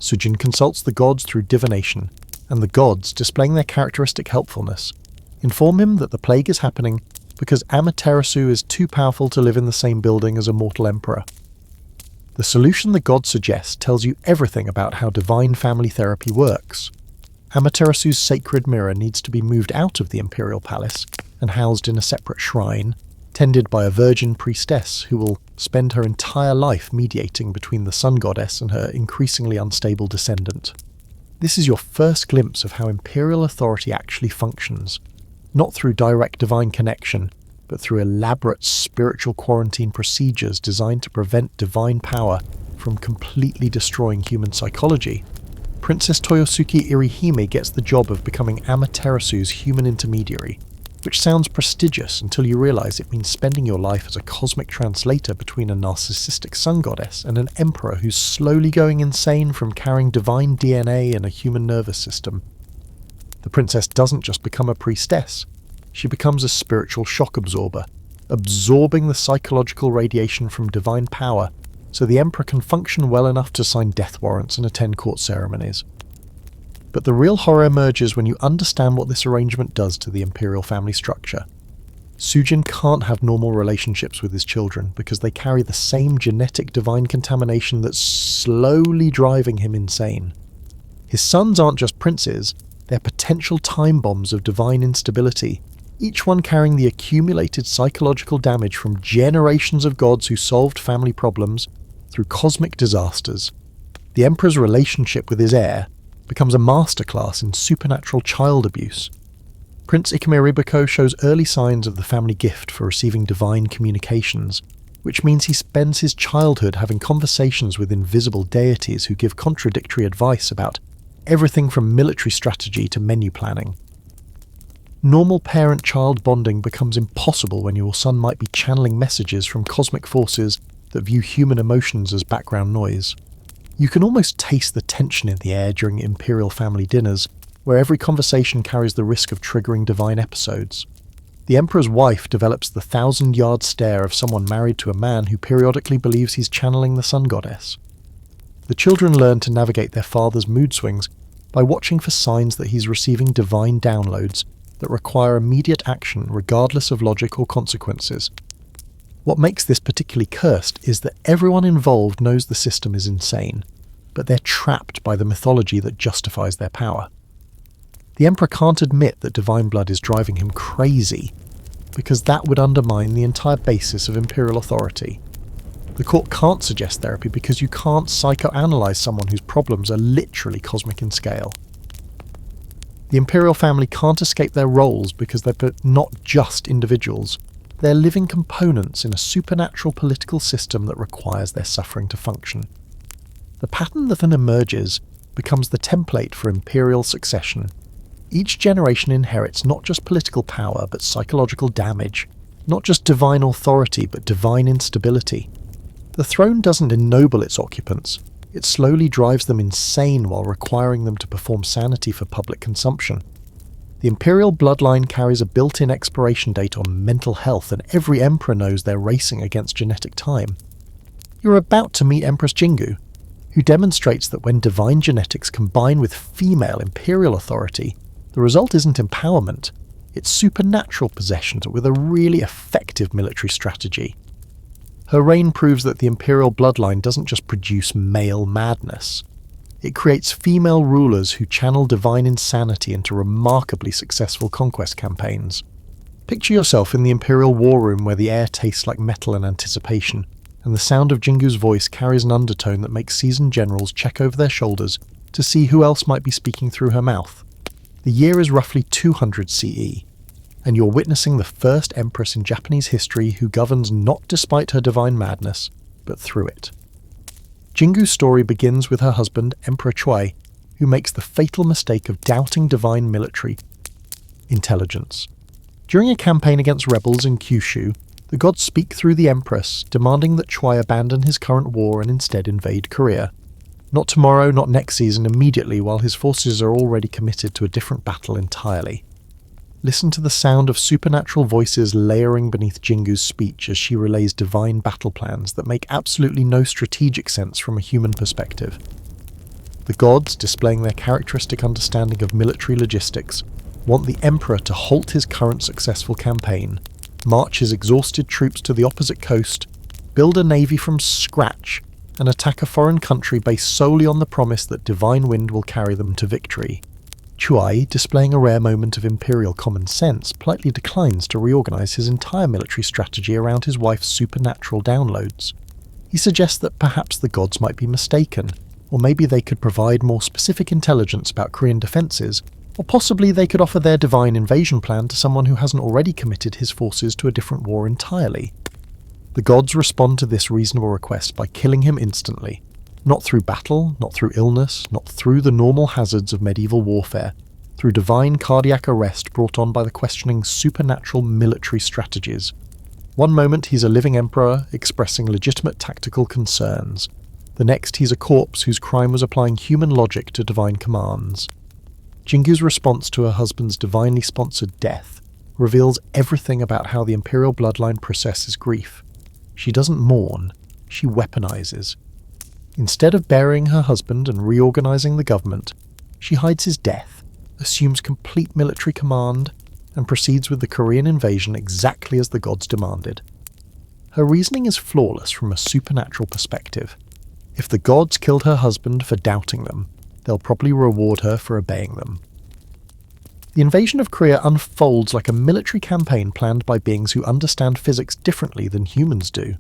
Speaker 1: Sujin consults the gods through divination, and the gods, displaying their characteristic helpfulness, inform him that the plague is happening because Amaterasu is too powerful to live in the same building as a mortal emperor. The solution the gods suggest tells you everything about how divine family therapy works. Amaterasu's sacred mirror needs to be moved out of the imperial palace and housed in a separate shrine, tended by a virgin priestess who will spend her entire life mediating between the sun goddess and her increasingly unstable descendant. This is your first glimpse of how imperial authority actually functions, not through direct divine connection, but through elaborate spiritual quarantine procedures designed to prevent divine power from completely destroying human psychology. Princess Toyosuke Irihime gets the job of becoming Amaterasu's human intermediary, which sounds prestigious until you realize it means spending your life as a cosmic translator between a narcissistic sun goddess and an emperor who's slowly going insane from carrying divine DNA in a human nervous system. The princess doesn't just become a priestess, she becomes a spiritual shock absorber, absorbing the psychological radiation from divine power so the emperor can function well enough to sign death warrants and attend court ceremonies. But the real horror emerges when you understand what this arrangement does to the imperial family structure. Sujin can't have normal relationships with his children because they carry the same genetic divine contamination that's slowly driving him insane. His sons aren't just princes, they're potential time bombs of divine instability, each one carrying the accumulated psychological damage from generations of gods who solved family problems through cosmic disasters. The Emperor's relationship with his heir becomes a masterclass in supernatural child abuse. Prince Ikemiribiko shows early signs of the family gift for receiving divine communications, which means he spends his childhood having conversations with invisible deities who give contradictory advice about everything from military strategy to menu planning. Normal parent-child bonding becomes impossible when your son might be channeling messages from cosmic forces that view human emotions as background noise. You can almost taste the tension in the air during imperial family dinners, where every conversation carries the risk of triggering divine episodes. The Emperor's wife develops the 1,000-yard stare of someone married to a man who periodically believes he's channeling the sun goddess. The children learn to navigate their father's mood swings by watching for signs that he's receiving divine downloads that require immediate action regardless of logic or consequences. What makes this particularly cursed is that everyone involved knows the system is insane, but they're trapped by the mythology that justifies their power. The Emperor can't admit that divine blood is driving him crazy, because that would undermine the entire basis of imperial authority. The court can't suggest therapy because you can't psychoanalyze someone whose problems are literally cosmic in scale. The imperial family can't escape their roles because they're not just individuals. They're living components in a supernatural political system that requires their suffering to function. The pattern that then emerges becomes the template for imperial succession. Each generation inherits not just political power but psychological damage, not just divine authority but divine instability. The throne doesn't ennoble its occupants, it slowly drives them insane while requiring them to perform sanity for public consumption. The imperial bloodline carries a built-in expiration date on mental health, and every emperor knows they're racing against genetic time. You're about to meet Empress Jingu, who demonstrates that when divine genetics combine with female imperial authority, the result isn't empowerment, it's supernatural possession with a really effective military strategy. Her reign proves that the imperial bloodline doesn't just produce male madness. It creates female rulers who channel divine insanity into remarkably successful conquest campaigns. Picture yourself in the imperial war room where the air tastes like metal and anticipation, and the sound of Jingu's voice carries an undertone that makes seasoned generals check over their shoulders to see who else might be speaking through her mouth. The year is roughly 200 CE, and you're witnessing the first empress in Japanese history who governs not despite her divine madness, but through it. Jingu's story begins with her husband, Emperor Choi, who makes the fatal mistake of doubting divine military intelligence. During a campaign against rebels in Kyushu, the gods speak through the Empress, demanding that Choi abandon his current war and instead invade Korea. Not tomorrow, not next season, immediately, while his forces are already committed to a different battle entirely. Listen to the sound of supernatural voices layering beneath Jingu's speech as she relays divine battle plans that make absolutely no strategic sense from a human perspective. The gods, displaying their characteristic understanding of military logistics, want the Emperor to halt his current successful campaign, march his exhausted troops to the opposite coast, build a navy from scratch, and attack a foreign country based solely on the promise that divine wind will carry them to victory. Chuai, displaying a rare moment of imperial common sense, politely declines to reorganize his entire military strategy around his wife's supernatural downloads. He suggests that perhaps the gods might be mistaken, or maybe they could provide more specific intelligence about Korean defenses, or possibly they could offer their divine invasion plan to someone who hasn't already committed his forces to a different war entirely. The gods respond to this reasonable request by killing him instantly. Not through battle, not through illness, not through the normal hazards of medieval warfare, through divine cardiac arrest brought on by the questioning supernatural military strategies. One moment he's a living emperor expressing legitimate tactical concerns. The next he's a corpse whose crime was applying human logic to divine commands. Jingu's response to her husband's divinely sponsored death reveals everything about how the imperial bloodline processes grief. She doesn't mourn, she weaponizes. Instead of burying her husband and reorganizing the government, She hides his death, assumes complete military command, and proceeds with the Korean invasion exactly as the gods demanded. Her reasoning is flawless from a supernatural perspective. If the gods killed her husband for doubting them, they'll probably reward her for obeying them. The invasion of Korea unfolds like a military campaign planned by beings who understand physics differently than humans do.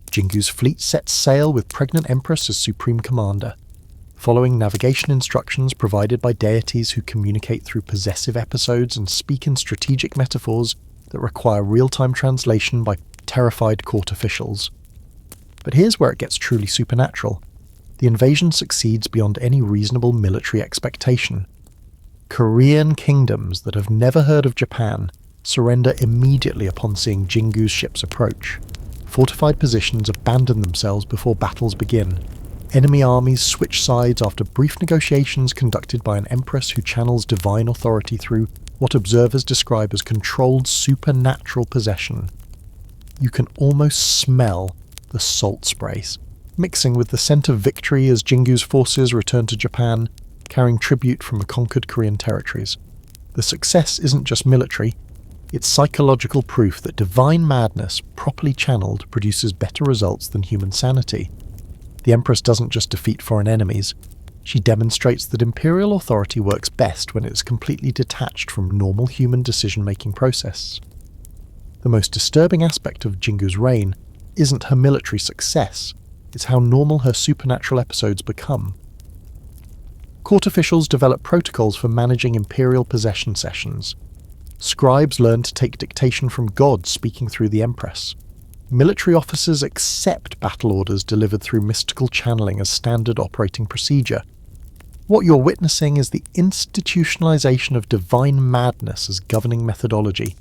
Speaker 1: Jingu's fleet sets sail with pregnant Empress as supreme commander, following navigation instructions provided by deities who communicate through possessive episodes and speak in strategic metaphors that require real-time translation by terrified court officials. But here's where it gets truly supernatural. The invasion succeeds beyond any reasonable military expectation. Korean kingdoms that have never heard of Japan surrender immediately upon seeing Jingu's ships approach. Fortified positions abandon themselves before battles begin. Enemy armies switch sides after brief negotiations conducted by an empress who channels divine authority through what observers describe as controlled supernatural possession. You can almost smell the salt sprays, mixing with the scent of victory as Jingu's forces return to Japan, carrying tribute from the conquered Korean territories. The success isn't just military, it's psychological proof that divine madness, properly channeled, produces better results than human sanity. The Empress doesn't just defeat foreign enemies, she demonstrates that imperial authority works best when it is completely detached from normal human decision-making process. The most disturbing aspect of Jingu's reign isn't her military success, it's how normal her supernatural episodes become. Court officials develop protocols for managing imperial possession sessions. Scribes learn to take dictation from gods speaking through the Empress. Military officers accept battle orders delivered through mystical channeling as standard operating procedure. What you're witnessing is the institutionalization of divine madness as governing methodology.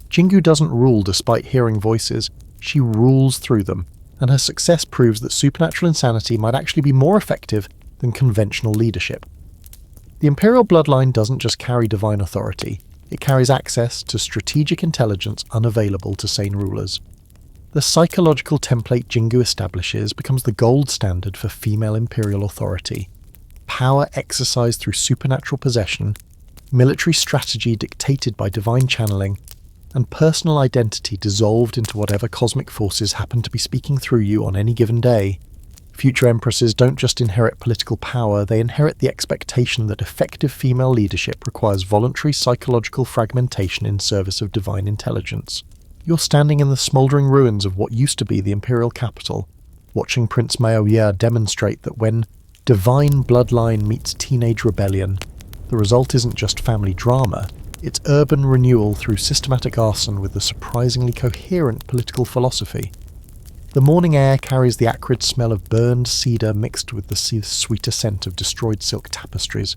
Speaker 1: Jingu doesn't rule despite hearing voices, she rules through them, and her success proves that supernatural insanity might actually be more effective than conventional leadership. The Imperial Bloodline doesn't just carry divine authority, it carries access to strategic intelligence unavailable to sane rulers. The psychological template Jingu establishes becomes the gold standard for female imperial authority. Power exercised through supernatural possession, military strategy dictated by divine channeling, and personal identity dissolved into whatever cosmic forces happen to be speaking through you on any given day. Future empresses don't just inherit political power, they inherit the expectation that effective female leadership requires voluntary psychological fragmentation in service of divine intelligence. You're standing in the smouldering ruins of what used to be the imperial capital, watching Prince Maoya demonstrate that when divine bloodline meets teenage rebellion, the result isn't just family drama, it's urban renewal through systematic arson with a surprisingly coherent political philosophy. The morning air carries the acrid smell of burned cedar mixed with the sweeter scent of destroyed silk tapestries,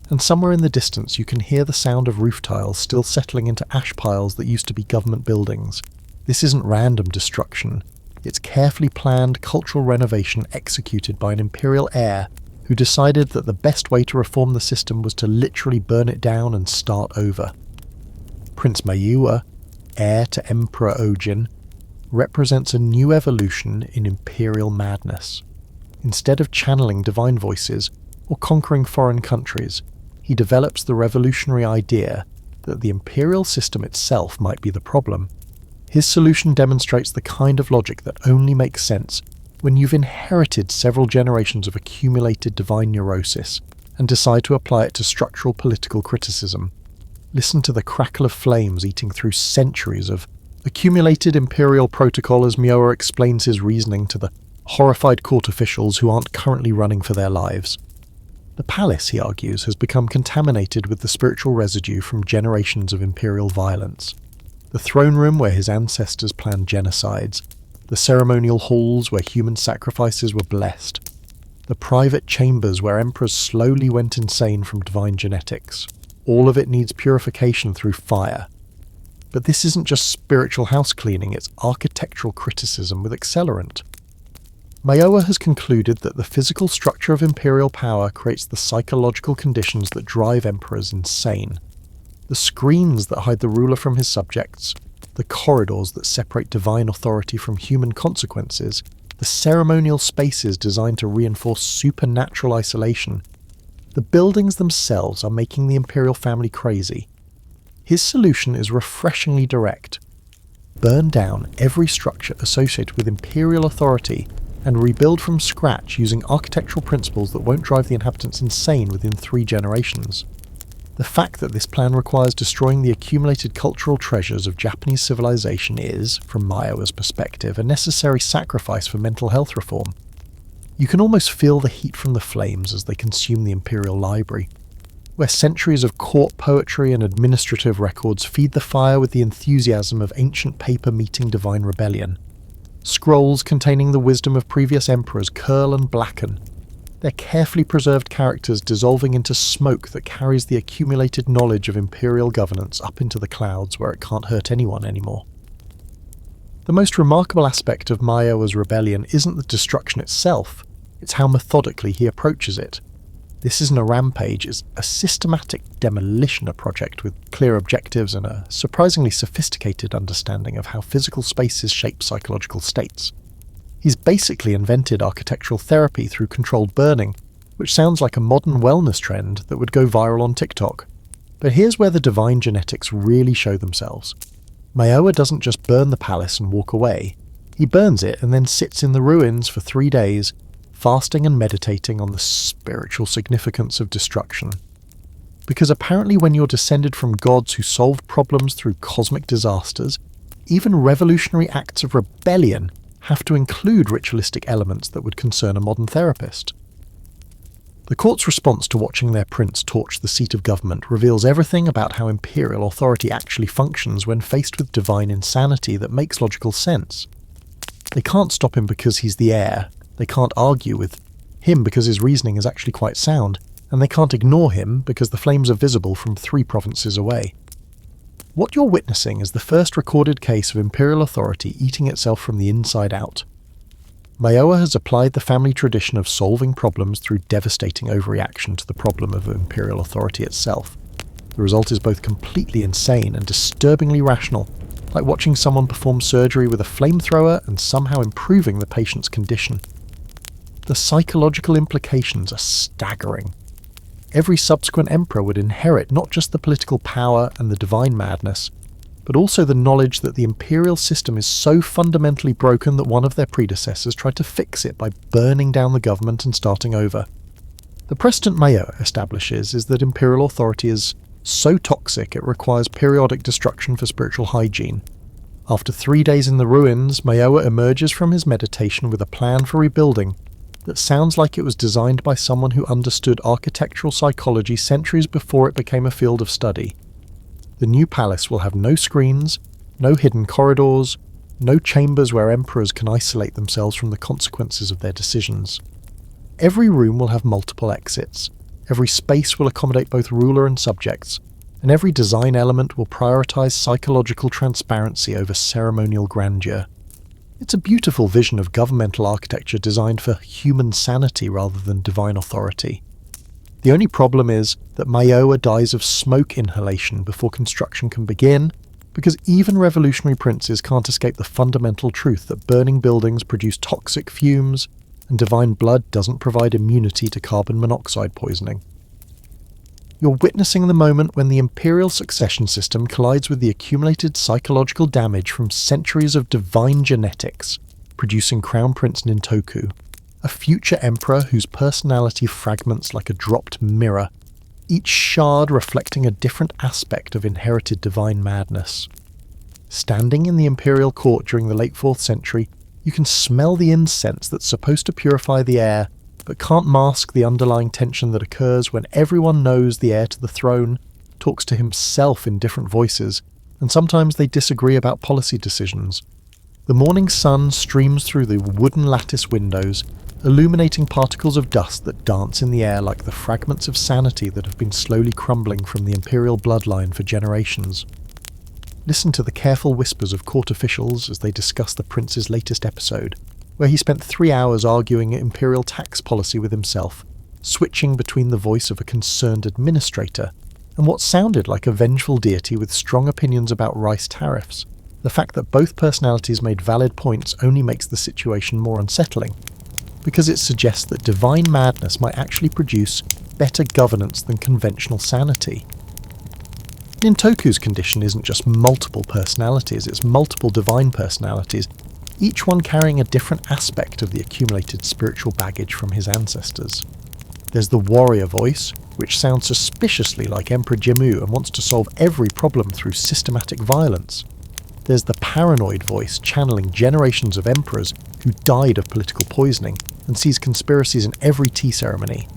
Speaker 1: and somewhere in the distance you can hear the sound of roof tiles still settling into ash piles that used to be government buildings. This isn't random destruction, it's carefully planned cultural renovation executed by an imperial heir who decided that the best way to reform the system was to literally burn it down and start over. Prince Mayua, heir to Emperor Ojin, represents a new evolution in imperial madness. Instead of channeling divine voices or conquering foreign countries, he develops the revolutionary idea that the imperial system itself might be the problem. His solution demonstrates the kind of logic that only makes sense when you've inherited several generations of accumulated divine neurosis and decide to apply it to structural political criticism. Listen to the crackle of flames eating through centuries of accumulated imperial protocol as Myoa explains his reasoning to the horrified court officials who aren't currently running for their lives. The palace, he argues, has become contaminated with the spiritual residue from generations of imperial violence. The throne room where his ancestors planned genocides, the ceremonial halls where human sacrifices were blessed, the private chambers where emperors slowly went insane from divine genetics. All of it needs purification through fire. But this isn't just spiritual house cleaning, it's architectural criticism with accelerant. Mayowa has concluded that the physical structure of imperial power creates the psychological conditions that drive emperors insane. The screens that hide the ruler from his subjects, the corridors that separate divine authority from human consequences, the ceremonial spaces designed to reinforce supernatural isolation. The buildings themselves are making the imperial family crazy. His solution is refreshingly direct. Burn down every structure associated with imperial authority and rebuild from scratch using architectural principles that won't drive the inhabitants insane within 3 generations. The fact that this plan requires destroying the accumulated cultural treasures of Japanese civilization is, from Mayowa's perspective, a necessary sacrifice for mental health reform. You can almost feel the heat from the flames as they consume the imperial library, where centuries of court poetry and administrative records feed the fire with the enthusiasm of ancient paper meeting divine rebellion. Scrolls containing the wisdom of previous emperors curl and blacken, their carefully preserved characters dissolving into smoke that carries the accumulated knowledge of imperial governance up into the clouds where it can't hurt anyone anymore. The most remarkable aspect of Mayowa's rebellion isn't the destruction itself, it's how methodically he approaches it. This isn't a rampage, it's a systematic demolition project with clear objectives and a surprisingly sophisticated understanding of how physical spaces shape psychological states. He's basically invented architectural therapy through controlled burning, which sounds like a modern wellness trend that would go viral on TikTok. But here's where the divine genetics really show themselves. Mayowa doesn't just burn the palace and walk away. He burns it and then sits in the ruins for 3 days, fasting and meditating on the spiritual significance of destruction. Because apparently when you're descended from gods who solved problems through cosmic disasters, even revolutionary acts of rebellion have to include ritualistic elements that would concern a modern therapist. The court's response to watching their prince torch the seat of government reveals everything about how imperial authority actually functions when faced with divine insanity that makes logical sense. They can't stop him because he's the heir, they can't argue with him because his reasoning is actually quite sound, and they can't ignore him because the flames are visible from 3 provinces away. What you're witnessing is the first recorded case of imperial authority eating itself from the inside out. Mayowa has applied the family tradition of solving problems through devastating overreaction to the problem of imperial authority itself. The result is both completely insane and disturbingly rational, like watching someone perform surgery with a flamethrower and somehow improving the patient's condition. The psychological implications are staggering. Every subsequent emperor would inherit not just the political power and the divine madness, but also the knowledge that the imperial system is so fundamentally broken that one of their predecessors tried to fix it by burning down the government and starting over. The precedent Mayowa establishes is that imperial authority is so toxic it requires periodic destruction for spiritual hygiene. After 3 days in the ruins, Mayowa emerges from his meditation with a plan for rebuilding that sounds like it was designed by someone who understood architectural psychology centuries before it became a field of study. The new palace will have no screens, no hidden corridors, no chambers where emperors can isolate themselves from the consequences of their decisions. Every room will have multiple exits, every space will accommodate both ruler and subjects, and every design element will prioritize psychological transparency over ceremonial grandeur. It's a beautiful vision of governmental architecture designed for human sanity rather than divine authority. The only problem is that Mayowa dies of smoke inhalation before construction can begin, because even revolutionary princes can't escape the fundamental truth that burning buildings produce toxic fumes, and divine blood doesn't provide immunity to carbon monoxide poisoning. You're witnessing the moment when the imperial succession system collides with the accumulated psychological damage from centuries of divine genetics, producing Crown Prince Nintoku, a future emperor whose personality fragments like a dropped mirror, each shard reflecting a different aspect of inherited divine madness. Standing in the imperial court during the late 4th century, you can smell the incense that's supposed to purify the air, but can't mask the underlying tension that occurs when everyone knows the heir to the throne talks to himself in different voices, and sometimes they disagree about policy decisions. The morning sun streams through the wooden lattice windows, illuminating particles of dust that dance in the air like the fragments of sanity that have been slowly crumbling from the imperial bloodline for generations. Listen to the careful whispers of court officials as they discuss the prince's latest episode, where he spent 3 hours arguing imperial tax policy with himself, switching between the voice of a concerned administrator and what sounded like a vengeful deity with strong opinions about rice tariffs. The fact that both personalities made valid points only makes the situation more unsettling, because it suggests that divine madness might actually produce better governance than conventional sanity. Nintoku's condition isn't just multiple personalities, it's multiple divine personalities, each one carrying a different aspect of the accumulated spiritual baggage from his ancestors. There's the warrior voice, which sounds suspiciously like Emperor Jimmu and wants to solve every problem through systematic violence. There's the paranoid voice channeling generations of emperors who died of political poisoning and sees conspiracies in every tea ceremony.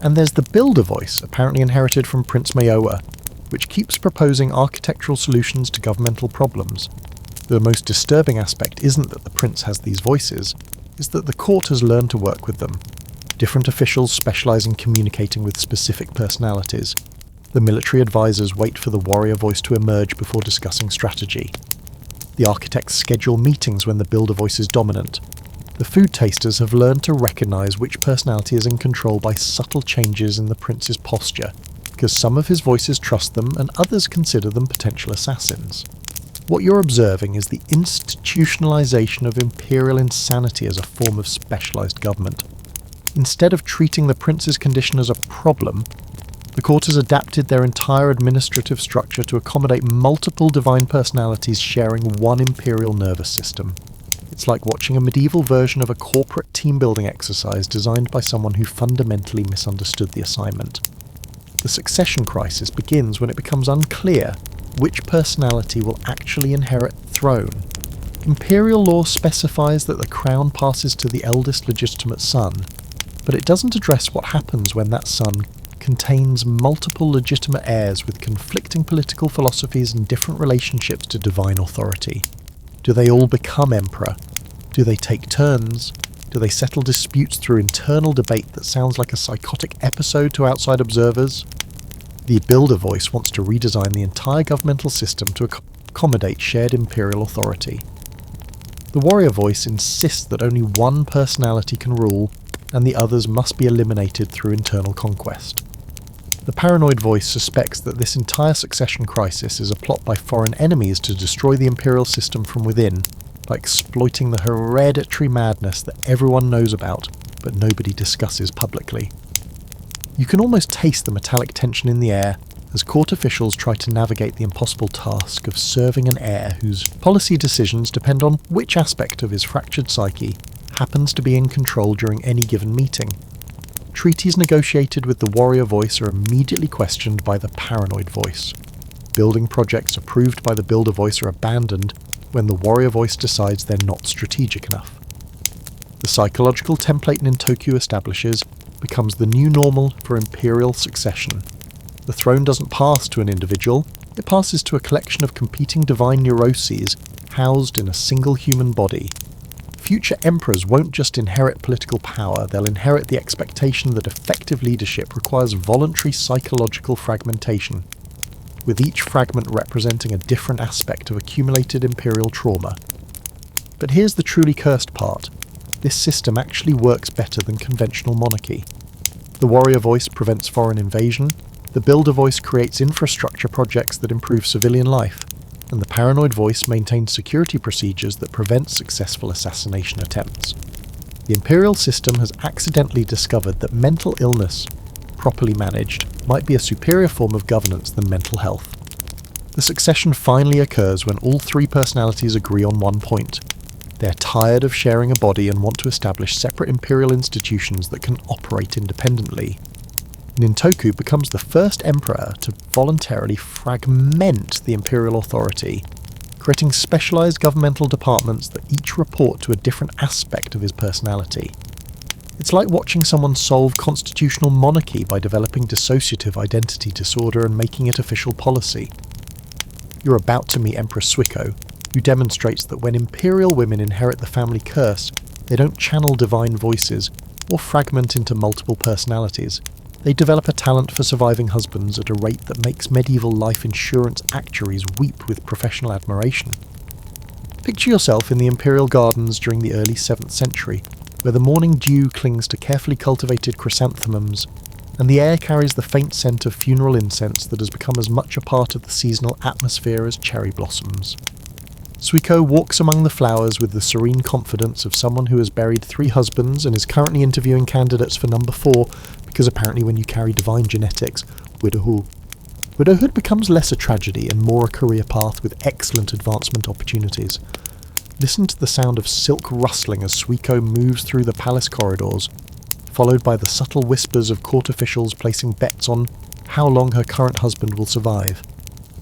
Speaker 1: And there's the builder voice, apparently inherited from Prince Mayowa, which keeps proposing architectural solutions to governmental problems. The most disturbing aspect isn't that the prince has these voices, it's that the court has learned to work with them. Different officials specialise in communicating with specific personalities. The military advisors wait for the warrior voice to emerge before discussing strategy. The architects schedule meetings when the builder voice is dominant. The food tasters have learned to recognise which personality is in control by subtle changes in the prince's posture, because some of his voices trust them and others consider them potential assassins. What you're observing is the institutionalisation of imperial insanity as a form of specialised government. Instead of treating the prince's condition as a problem, the court has adapted their entire administrative structure to accommodate multiple divine personalities sharing one imperial nervous system. It's like watching a medieval version of a corporate team-building exercise designed by someone who fundamentally misunderstood the assignment. The succession crisis begins when it becomes unclear which personality will actually inherit the throne. Imperial law specifies that the crown passes to the eldest legitimate son, but it doesn't address what happens when that son contains multiple legitimate heirs with conflicting political philosophies and different relationships to divine authority. Do they all become emperor? Do they take turns? Do they settle disputes through internal debate that sounds like a psychotic episode to outside observers? The builder voice wants to redesign the entire governmental system to accommodate shared imperial authority. The warrior voice insists that only one personality can rule, and the others must be eliminated through internal conquest. The paranoid voice suspects that this entire succession crisis is a plot by foreign enemies to destroy the imperial system from within, by exploiting the hereditary madness that everyone knows about, but nobody discusses publicly. You can almost taste the metallic tension in the air as court officials try to navigate the impossible task of serving an heir whose policy decisions depend on which aspect of his fractured psyche happens to be in control during any given meeting. Treaties negotiated with the warrior voice are immediately questioned by the paranoid voice. Building projects approved by the builder voice are abandoned when the warrior voice decides they're not strategic enough. The psychological template Nintoku establishes becomes the new normal for imperial succession. The throne doesn't pass to an individual, it passes to a collection of competing divine neuroses housed in a single human body. Future emperors won't just inherit political power, they'll inherit the expectation that effective leadership requires voluntary psychological fragmentation, with each fragment representing a different aspect of accumulated imperial trauma. But here's the truly cursed part. This system actually works better than conventional monarchy. The warrior voice prevents foreign invasion, the builder voice creates infrastructure projects that improve civilian life, and the paranoid voice maintains security procedures that prevent successful assassination attempts. The imperial system has accidentally discovered that mental illness, properly managed, might be a superior form of governance than mental health. The succession finally occurs when all three personalities agree on one point. They're tired of sharing a body and want to establish separate imperial institutions that can operate independently. Nintoku becomes the first emperor to voluntarily fragment the imperial authority, creating specialised governmental departments that each report to a different aspect of his personality. It's like watching someone solve constitutional monarchy by developing dissociative identity disorder and making it official policy. You're about to meet Empress Suiko, who demonstrates that when imperial women inherit the family curse, they don't channel divine voices or fragment into multiple personalities. They develop a talent for surviving husbands at a rate that makes medieval life insurance actuaries weep with professional admiration. Picture yourself in the imperial gardens during the early 7th century, where the morning dew clings to carefully cultivated chrysanthemums, and the air carries the faint scent of funeral incense that has become as much a part of the seasonal atmosphere as cherry blossoms. Suiko walks among the flowers with the serene confidence of someone who has buried 3 husbands and is currently interviewing candidates for number 4, because apparently when you carry divine genetics, widowhood becomes less a tragedy and more a career path with excellent advancement opportunities. Listen to the sound of silk rustling as Suiko moves through the palace corridors, followed by the subtle whispers of court officials placing bets on how long her current husband will survive.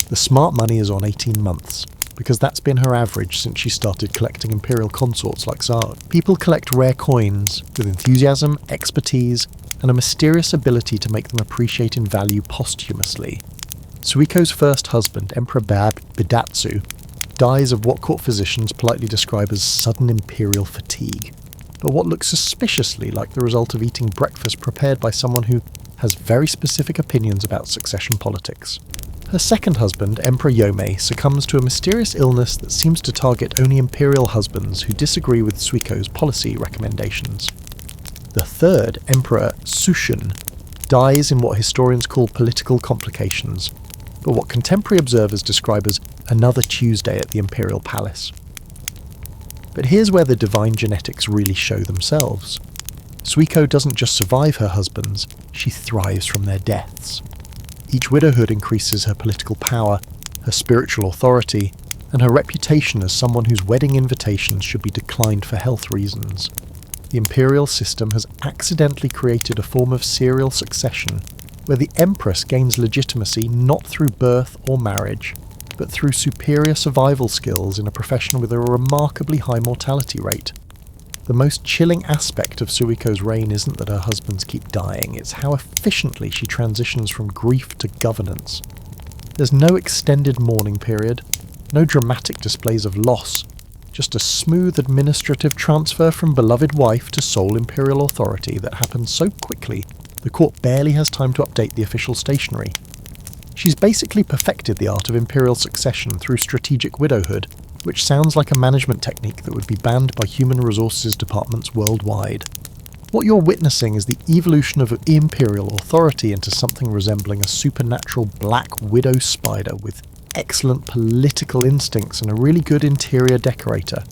Speaker 1: The smart money is on 18 months, because that's been her average since she started collecting imperial consorts like Zard. People collect rare coins with enthusiasm, expertise, and a mysterious ability to make them appreciate in value posthumously. Suiko's first husband, Emperor Bidatsu, dies of what court physicians politely describe as sudden imperial fatigue, or what looks suspiciously like the result of eating breakfast prepared by someone who has very specific opinions about succession politics. Her second husband, Emperor Yomei, succumbs to a mysterious illness that seems to target only imperial husbands who disagree with Suiko's policy recommendations. The third, Emperor Sushin, dies in what historians call political complications, but what contemporary observers describe as another Tuesday at the imperial palace. But here's where the divine genetics really show themselves. Suiko doesn't just survive her husbands, she thrives from their deaths. Each widowhood increases her political power, her spiritual authority, and her reputation as someone whose wedding invitations should be declined for health reasons. The imperial system has accidentally created a form of serial succession, where the empress gains legitimacy not through birth or marriage, but through superior survival skills in a profession with a remarkably high mortality rate. The most chilling aspect of Suiko's reign isn't that her husbands keep dying, it's how efficiently she transitions from grief to governance. There's no extended mourning period, no dramatic displays of loss, just a smooth administrative transfer from beloved wife to sole imperial authority that happens so quickly the court barely has time to update the official stationery. She's basically perfected the art of imperial succession through strategic widowhood, which sounds like a management technique that would be banned by human resources departments worldwide. What you're witnessing is the evolution of imperial authority into something resembling a supernatural black widow spider with excellent political instincts and a really good interior decorator.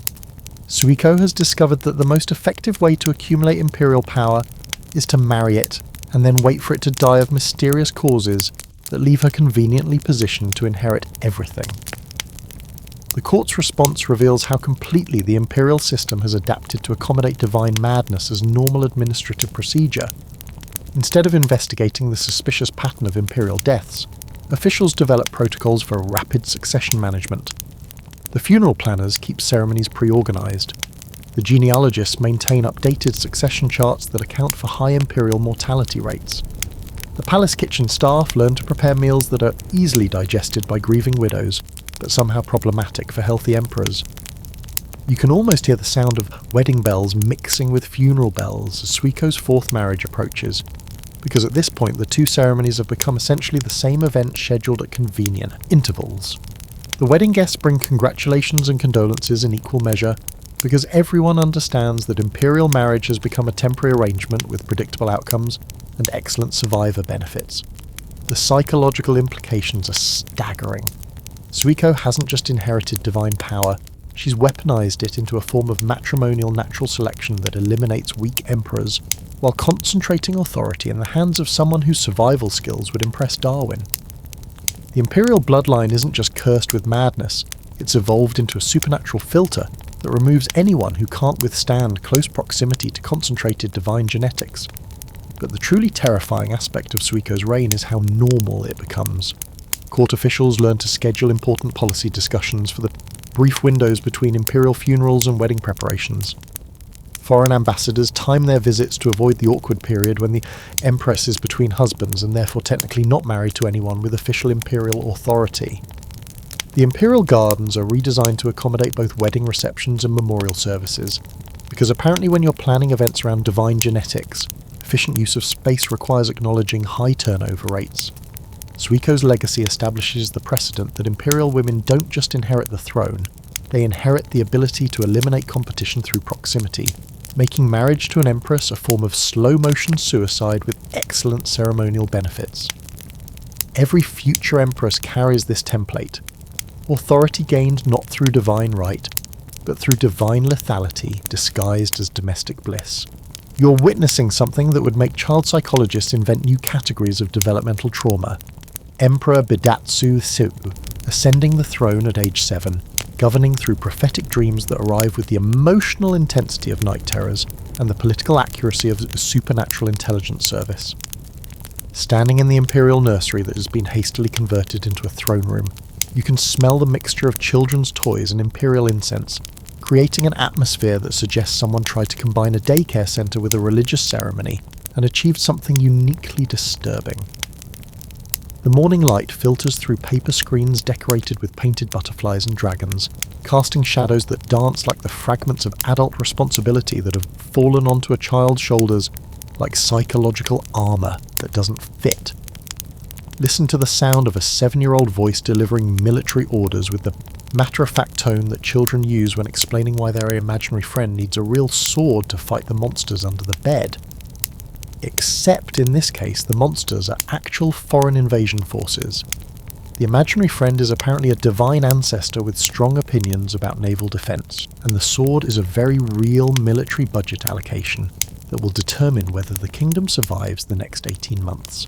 Speaker 1: Suiko has discovered that the most effective way to accumulate imperial power is to marry it, and then wait for it to die of mysterious causes that leave her conveniently positioned to inherit everything. The court's response reveals how completely the imperial system has adapted to accommodate divine madness as normal administrative procedure. Instead of investigating the suspicious pattern of imperial deaths, officials develop protocols for rapid succession management. The funeral planners keep ceremonies pre-organised. The genealogists maintain updated succession charts that account for high imperial mortality rates. The palace kitchen staff learn to prepare meals that are easily digested by grieving widows, but somehow problematic for healthy emperors. You can almost hear the sound of wedding bells mixing with funeral bells as Suiko's fourth marriage approaches, because at this point the two ceremonies have become essentially the same event scheduled at convenient intervals. The wedding guests bring congratulations and condolences in equal measure, because everyone understands that imperial marriage has become a temporary arrangement with predictable outcomes and excellent survivor benefits. The psychological implications are staggering. Suiko hasn't just inherited divine power, she's weaponized it into a form of matrimonial natural selection that eliminates weak emperors, while concentrating authority in the hands of someone whose survival skills would impress Darwin. The imperial bloodline isn't just cursed with madness, it's evolved into a supernatural filter that removes anyone who can't withstand close proximity to concentrated divine genetics. But the truly terrifying aspect of Suiko's reign is how normal it becomes. Court officials learn to schedule important policy discussions for the brief windows between imperial funerals and wedding preparations. Foreign ambassadors time their visits to avoid the awkward period when the empress is between husbands and therefore technically not married to anyone with official imperial authority. The imperial gardens are redesigned to accommodate both wedding receptions and memorial services, because apparently when you're planning events around divine genetics, efficient use of space requires acknowledging high turnover rates. Suiko's legacy establishes the precedent that imperial women don't just inherit the throne, they inherit the ability to eliminate competition through proximity, making marriage to an empress a form of slow-motion suicide with excellent ceremonial benefits. Every future empress carries this template. Authority gained not through divine right, but through divine lethality disguised as domestic bliss. You're witnessing something that would make child psychologists invent new categories of developmental trauma. Emperor Bidatsu Su, ascending the throne at age 7, governing through prophetic dreams that arrive with the emotional intensity of night terrors and the political accuracy of a supernatural intelligence service. Standing in the imperial nursery that has been hastily converted into a throne room, you can smell the mixture of children's toys and imperial incense, creating an atmosphere that suggests someone tried to combine a daycare centre with a religious ceremony and achieved something uniquely disturbing. The morning light filters through paper screens decorated with painted butterflies and dragons, casting shadows that dance like the fragments of adult responsibility that have fallen onto a child's shoulders like psychological armour that doesn't fit. Listen to the sound of a 7-year-old voice delivering military orders with the matter-of-fact tone that children use when explaining why their imaginary friend needs a real sword to fight the monsters under the bed. Except in this case, the monsters are actual foreign invasion forces. The imaginary friend is apparently a divine ancestor with strong opinions about naval defence, and the sword is a very real military budget allocation that will determine whether the kingdom survives the next 18 months.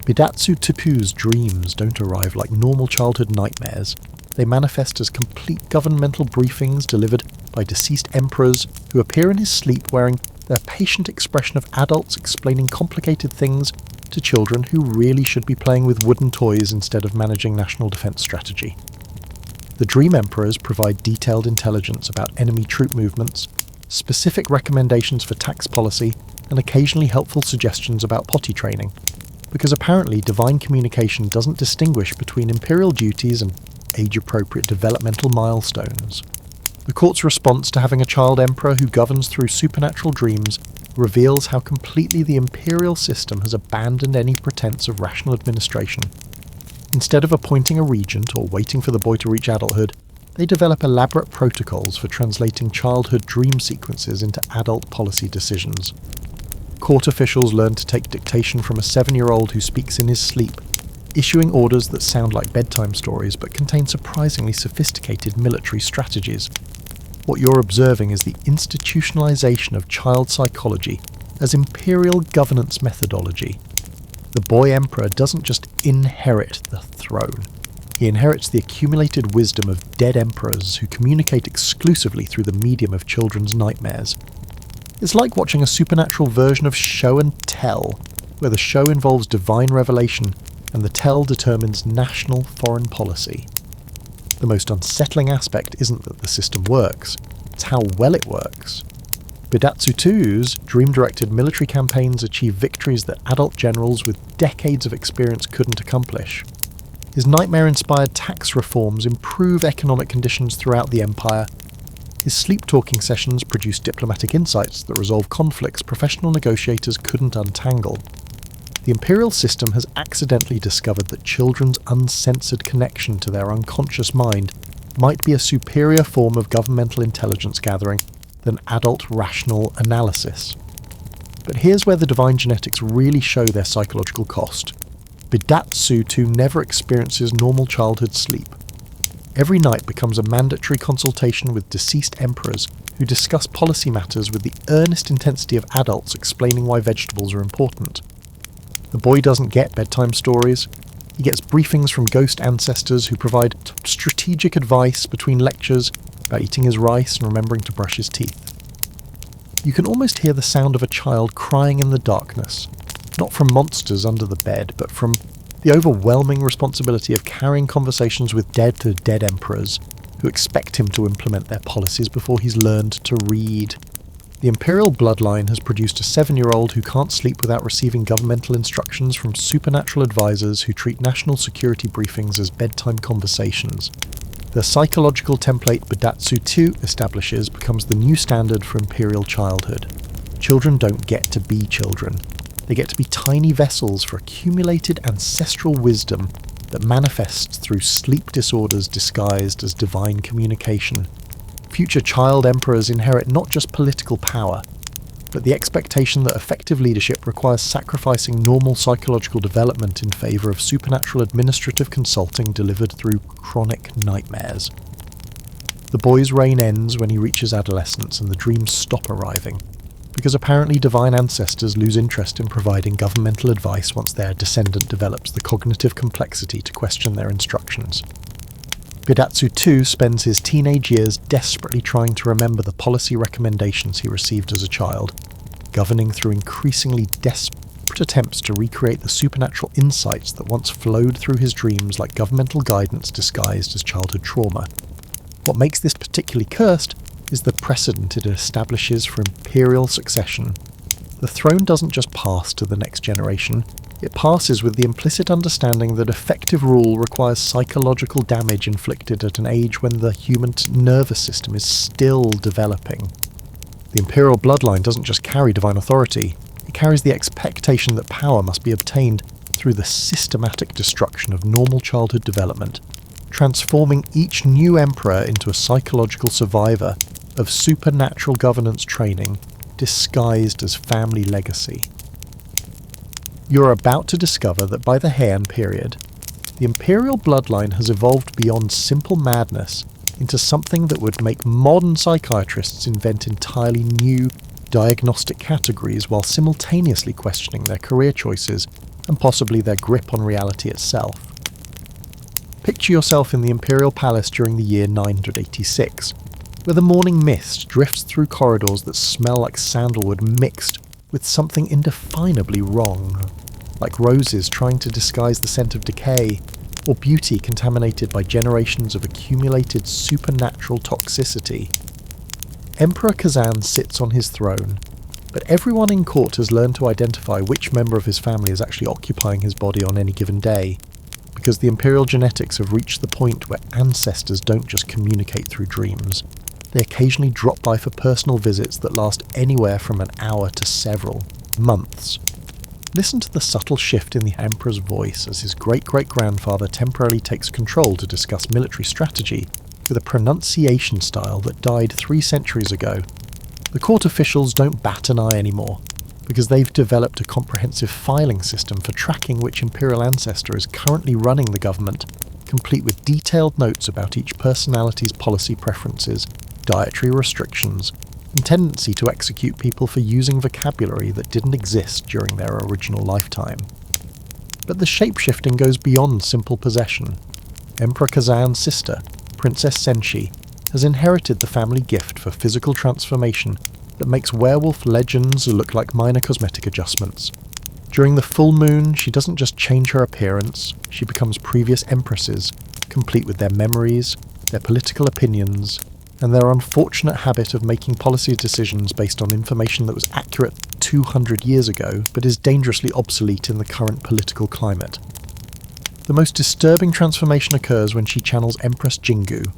Speaker 1: Bidatsu Tipu's dreams don't arrive like normal childhood nightmares. They manifest as complete governmental briefings delivered by deceased emperors who appear in his sleep wearing their patient expression of adults explaining complicated things to children who really should be playing with wooden toys instead of managing national defence strategy. The Dream Emperors provide detailed intelligence about enemy troop movements, specific recommendations for tax policy, and occasionally helpful suggestions about potty training, because apparently divine communication doesn't distinguish between imperial duties and age-appropriate developmental milestones. The court's response to having a child emperor who governs through supernatural dreams reveals how completely the imperial system has abandoned any pretense of rational administration. Instead of appointing a regent or waiting for the boy to reach adulthood, they develop elaborate protocols for translating childhood dream sequences into adult policy decisions. Court officials learn to take dictation from a 7-year-old who speaks in his sleep, issuing orders that sound like bedtime stories but contain surprisingly sophisticated military strategies. What you're observing is the institutionalization of child psychology as imperial governance methodology. The boy emperor doesn't just inherit the throne. He inherits the accumulated wisdom of dead emperors who communicate exclusively through the medium of children's nightmares. It's like watching a supernatural version of show and tell, where the show involves divine revelation and the tell determines national foreign policy. The most unsettling aspect isn't that the system works, it's how well it works. Bidatsu II's dream-directed military campaigns achieve victories that adult generals with decades of experience couldn't accomplish. His nightmare-inspired tax reforms improve economic conditions throughout the empire. His sleep-talking sessions produce diplomatic insights that resolve conflicts professional negotiators couldn't untangle. The imperial system has accidentally discovered that children's uncensored connection to their unconscious mind might be a superior form of governmental intelligence gathering than adult rational analysis. But here's where the divine genetics really show their psychological cost. Bidatsu II never experiences normal childhood sleep. Every night becomes a mandatory consultation with deceased emperors who discuss policy matters with the earnest intensity of adults explaining why vegetables are important. The boy doesn't get bedtime stories. He gets briefings from ghost ancestors who provide strategic advice between lectures about eating his rice and remembering to brush his teeth. You can almost hear the sound of a child crying in the darkness, not from monsters under the bed, but from the overwhelming responsibility of carrying conversations with dead emperors who expect him to implement their policies before he's learned to read. The Imperial Bloodline has produced a 7-year-old who can't sleep without receiving governmental instructions from supernatural advisors who treat national security briefings as bedtime conversations. The psychological template Bidatsu II establishes becomes the new standard for Imperial childhood. Children don't get to be children. They get to be tiny vessels for accumulated ancestral wisdom that manifests through sleep disorders disguised as divine communication. Future child emperors inherit not just political power, but the expectation that effective leadership requires sacrificing normal psychological development in favour of supernatural administrative consulting delivered through chronic nightmares. The boy's reign ends when he reaches adolescence and the dreams stop arriving, because apparently divine ancestors lose interest in providing governmental advice once their descendant develops the cognitive complexity to question their instructions. Bidatsu too spends his teenage years desperately trying to remember the policy recommendations he received as a child, governing through increasingly desperate attempts to recreate the supernatural insights that once flowed through his dreams like governmental guidance disguised as childhood trauma. What makes this particularly cursed is the precedent it establishes for imperial succession. The throne doesn't just pass to the next generation, it passes with the implicit understanding that effective rule requires psychological damage inflicted at an age when the human nervous system is still developing. The imperial bloodline doesn't just carry divine authority, it carries the expectation that power must be obtained through the systematic destruction of normal childhood development, transforming each new emperor into a psychological survivor of supernatural governance training disguised as family legacy. You're about to discover that by the Heian period, the imperial bloodline has evolved beyond simple madness into something that would make modern psychiatrists invent entirely new diagnostic categories while simultaneously questioning their career choices and possibly their grip on reality itself. Picture yourself in the imperial palace during the year 986, where the morning mist drifts through corridors that smell like sandalwood mixed with something indefinably wrong, like roses trying to disguise the scent of decay, or beauty contaminated by generations of accumulated supernatural toxicity. Emperor Kazan sits on his throne, but everyone in court has learned to identify which member of his family is actually occupying his body on any given day, because the imperial genetics have reached the point where ancestors don't just communicate through dreams. They occasionally drop by for personal visits that last anywhere from an hour to several months. Listen to the subtle shift in the Emperor's voice as his great-great-grandfather temporarily takes control to discuss military strategy with a pronunciation style that died 3 centuries ago. The court officials don't bat an eye anymore, because they've developed a comprehensive filing system for tracking which imperial ancestor is currently running the government, complete with detailed notes about each personality's policy preferences, dietary restrictions, and tendency to execute people for using vocabulary that didn't exist during their original lifetime. But the shape-shifting goes beyond simple possession. Emperor Kazan's sister, Princess Senshi, has inherited the family gift for physical transformation that makes werewolf legends look like minor cosmetic adjustments. During the full moon, she doesn't just change her appearance, she becomes previous empresses, complete with their memories, their political opinions, and their unfortunate habit of making policy decisions based on information that was accurate 200 years ago, but is dangerously obsolete in the current political climate. The most disturbing transformation occurs when she channels Empress Jingu,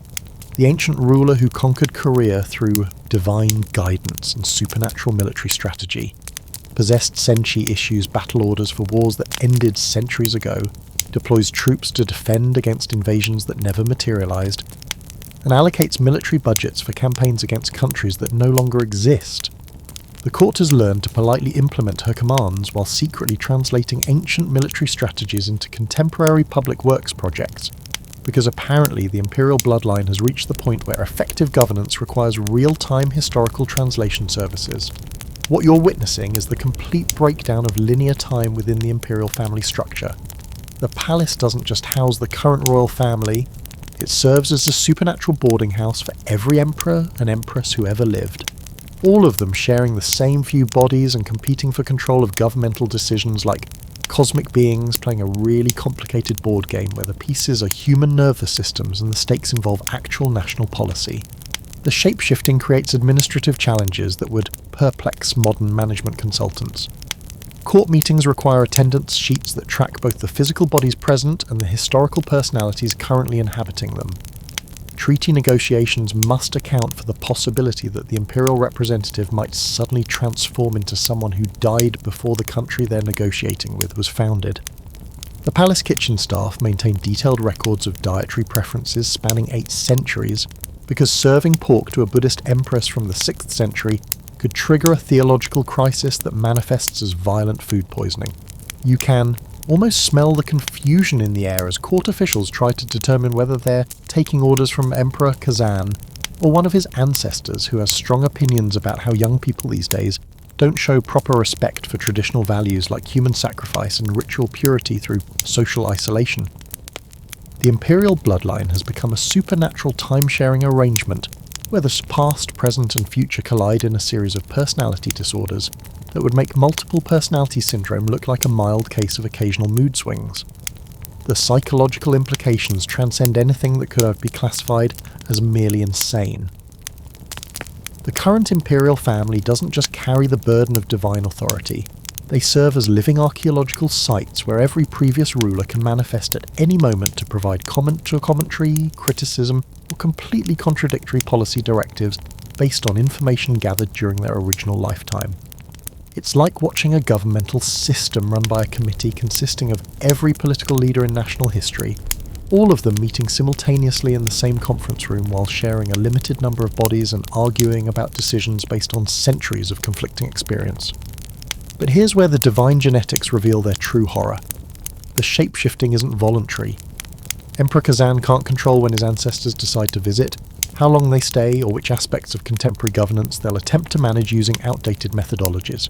Speaker 1: the ancient ruler who conquered Korea through divine guidance and supernatural military strategy. Possessed Senshi issues battle orders for wars that ended centuries ago, deploys troops to defend against invasions that never materialized, and allocates military budgets for campaigns against countries that no longer exist. The court has learned to politely implement her commands while secretly translating ancient military strategies into contemporary public works projects, because apparently the imperial bloodline has reached the point where effective governance requires real-time historical translation services. What you're witnessing is the complete breakdown of linear time within the imperial family structure. The palace doesn't just house the current royal family, it serves as a supernatural boarding house for every emperor and empress who ever lived. All of them sharing the same few bodies and competing for control of governmental decisions like cosmic beings playing a really complicated board game where the pieces are human nervous systems and the stakes involve actual national policy. The shape-shifting creates administrative challenges that would perplex modern management consultants. Court meetings require attendance sheets that track both the physical bodies present and the historical personalities currently inhabiting them. Treaty negotiations must account for the possibility that the imperial representative might suddenly transform into someone who died before the country they're negotiating with was founded. The palace kitchen staff maintain detailed records of dietary preferences spanning 8 centuries, because serving pork to a Buddhist empress from the 6th century could trigger a theological crisis that manifests as violent food poisoning. You can almost smell the confusion in the air as court officials try to determine whether they're taking orders from Emperor Kazan or one of his ancestors who has strong opinions about how young people these days don't show proper respect for traditional values like human sacrifice and ritual purity through social isolation. The Imperial Bloodline has become a supernatural time-sharing arrangement where the past, present and future collide in a series of personality disorders that would make multiple personality syndrome look like a mild case of occasional mood swings. The psychological implications transcend anything that could be classified as merely insane. The current Imperial family doesn't just carry the burden of divine authority, they serve as living archaeological sites where every previous ruler can manifest at any moment to provide commentary, criticism, or completely contradictory policy directives based on information gathered during their original lifetime. It's like watching a governmental system run by a committee consisting of every political leader in national history, all of them meeting simultaneously in the same conference room while sharing a limited number of bodies and arguing about decisions based on centuries of conflicting experience. But here's where the divine genetics reveal their true horror. The shape-shifting isn't voluntary. Emperor Kazan can't control when his ancestors decide to visit, how long they stay, or which aspects of contemporary governance they'll attempt to manage using outdated methodologies.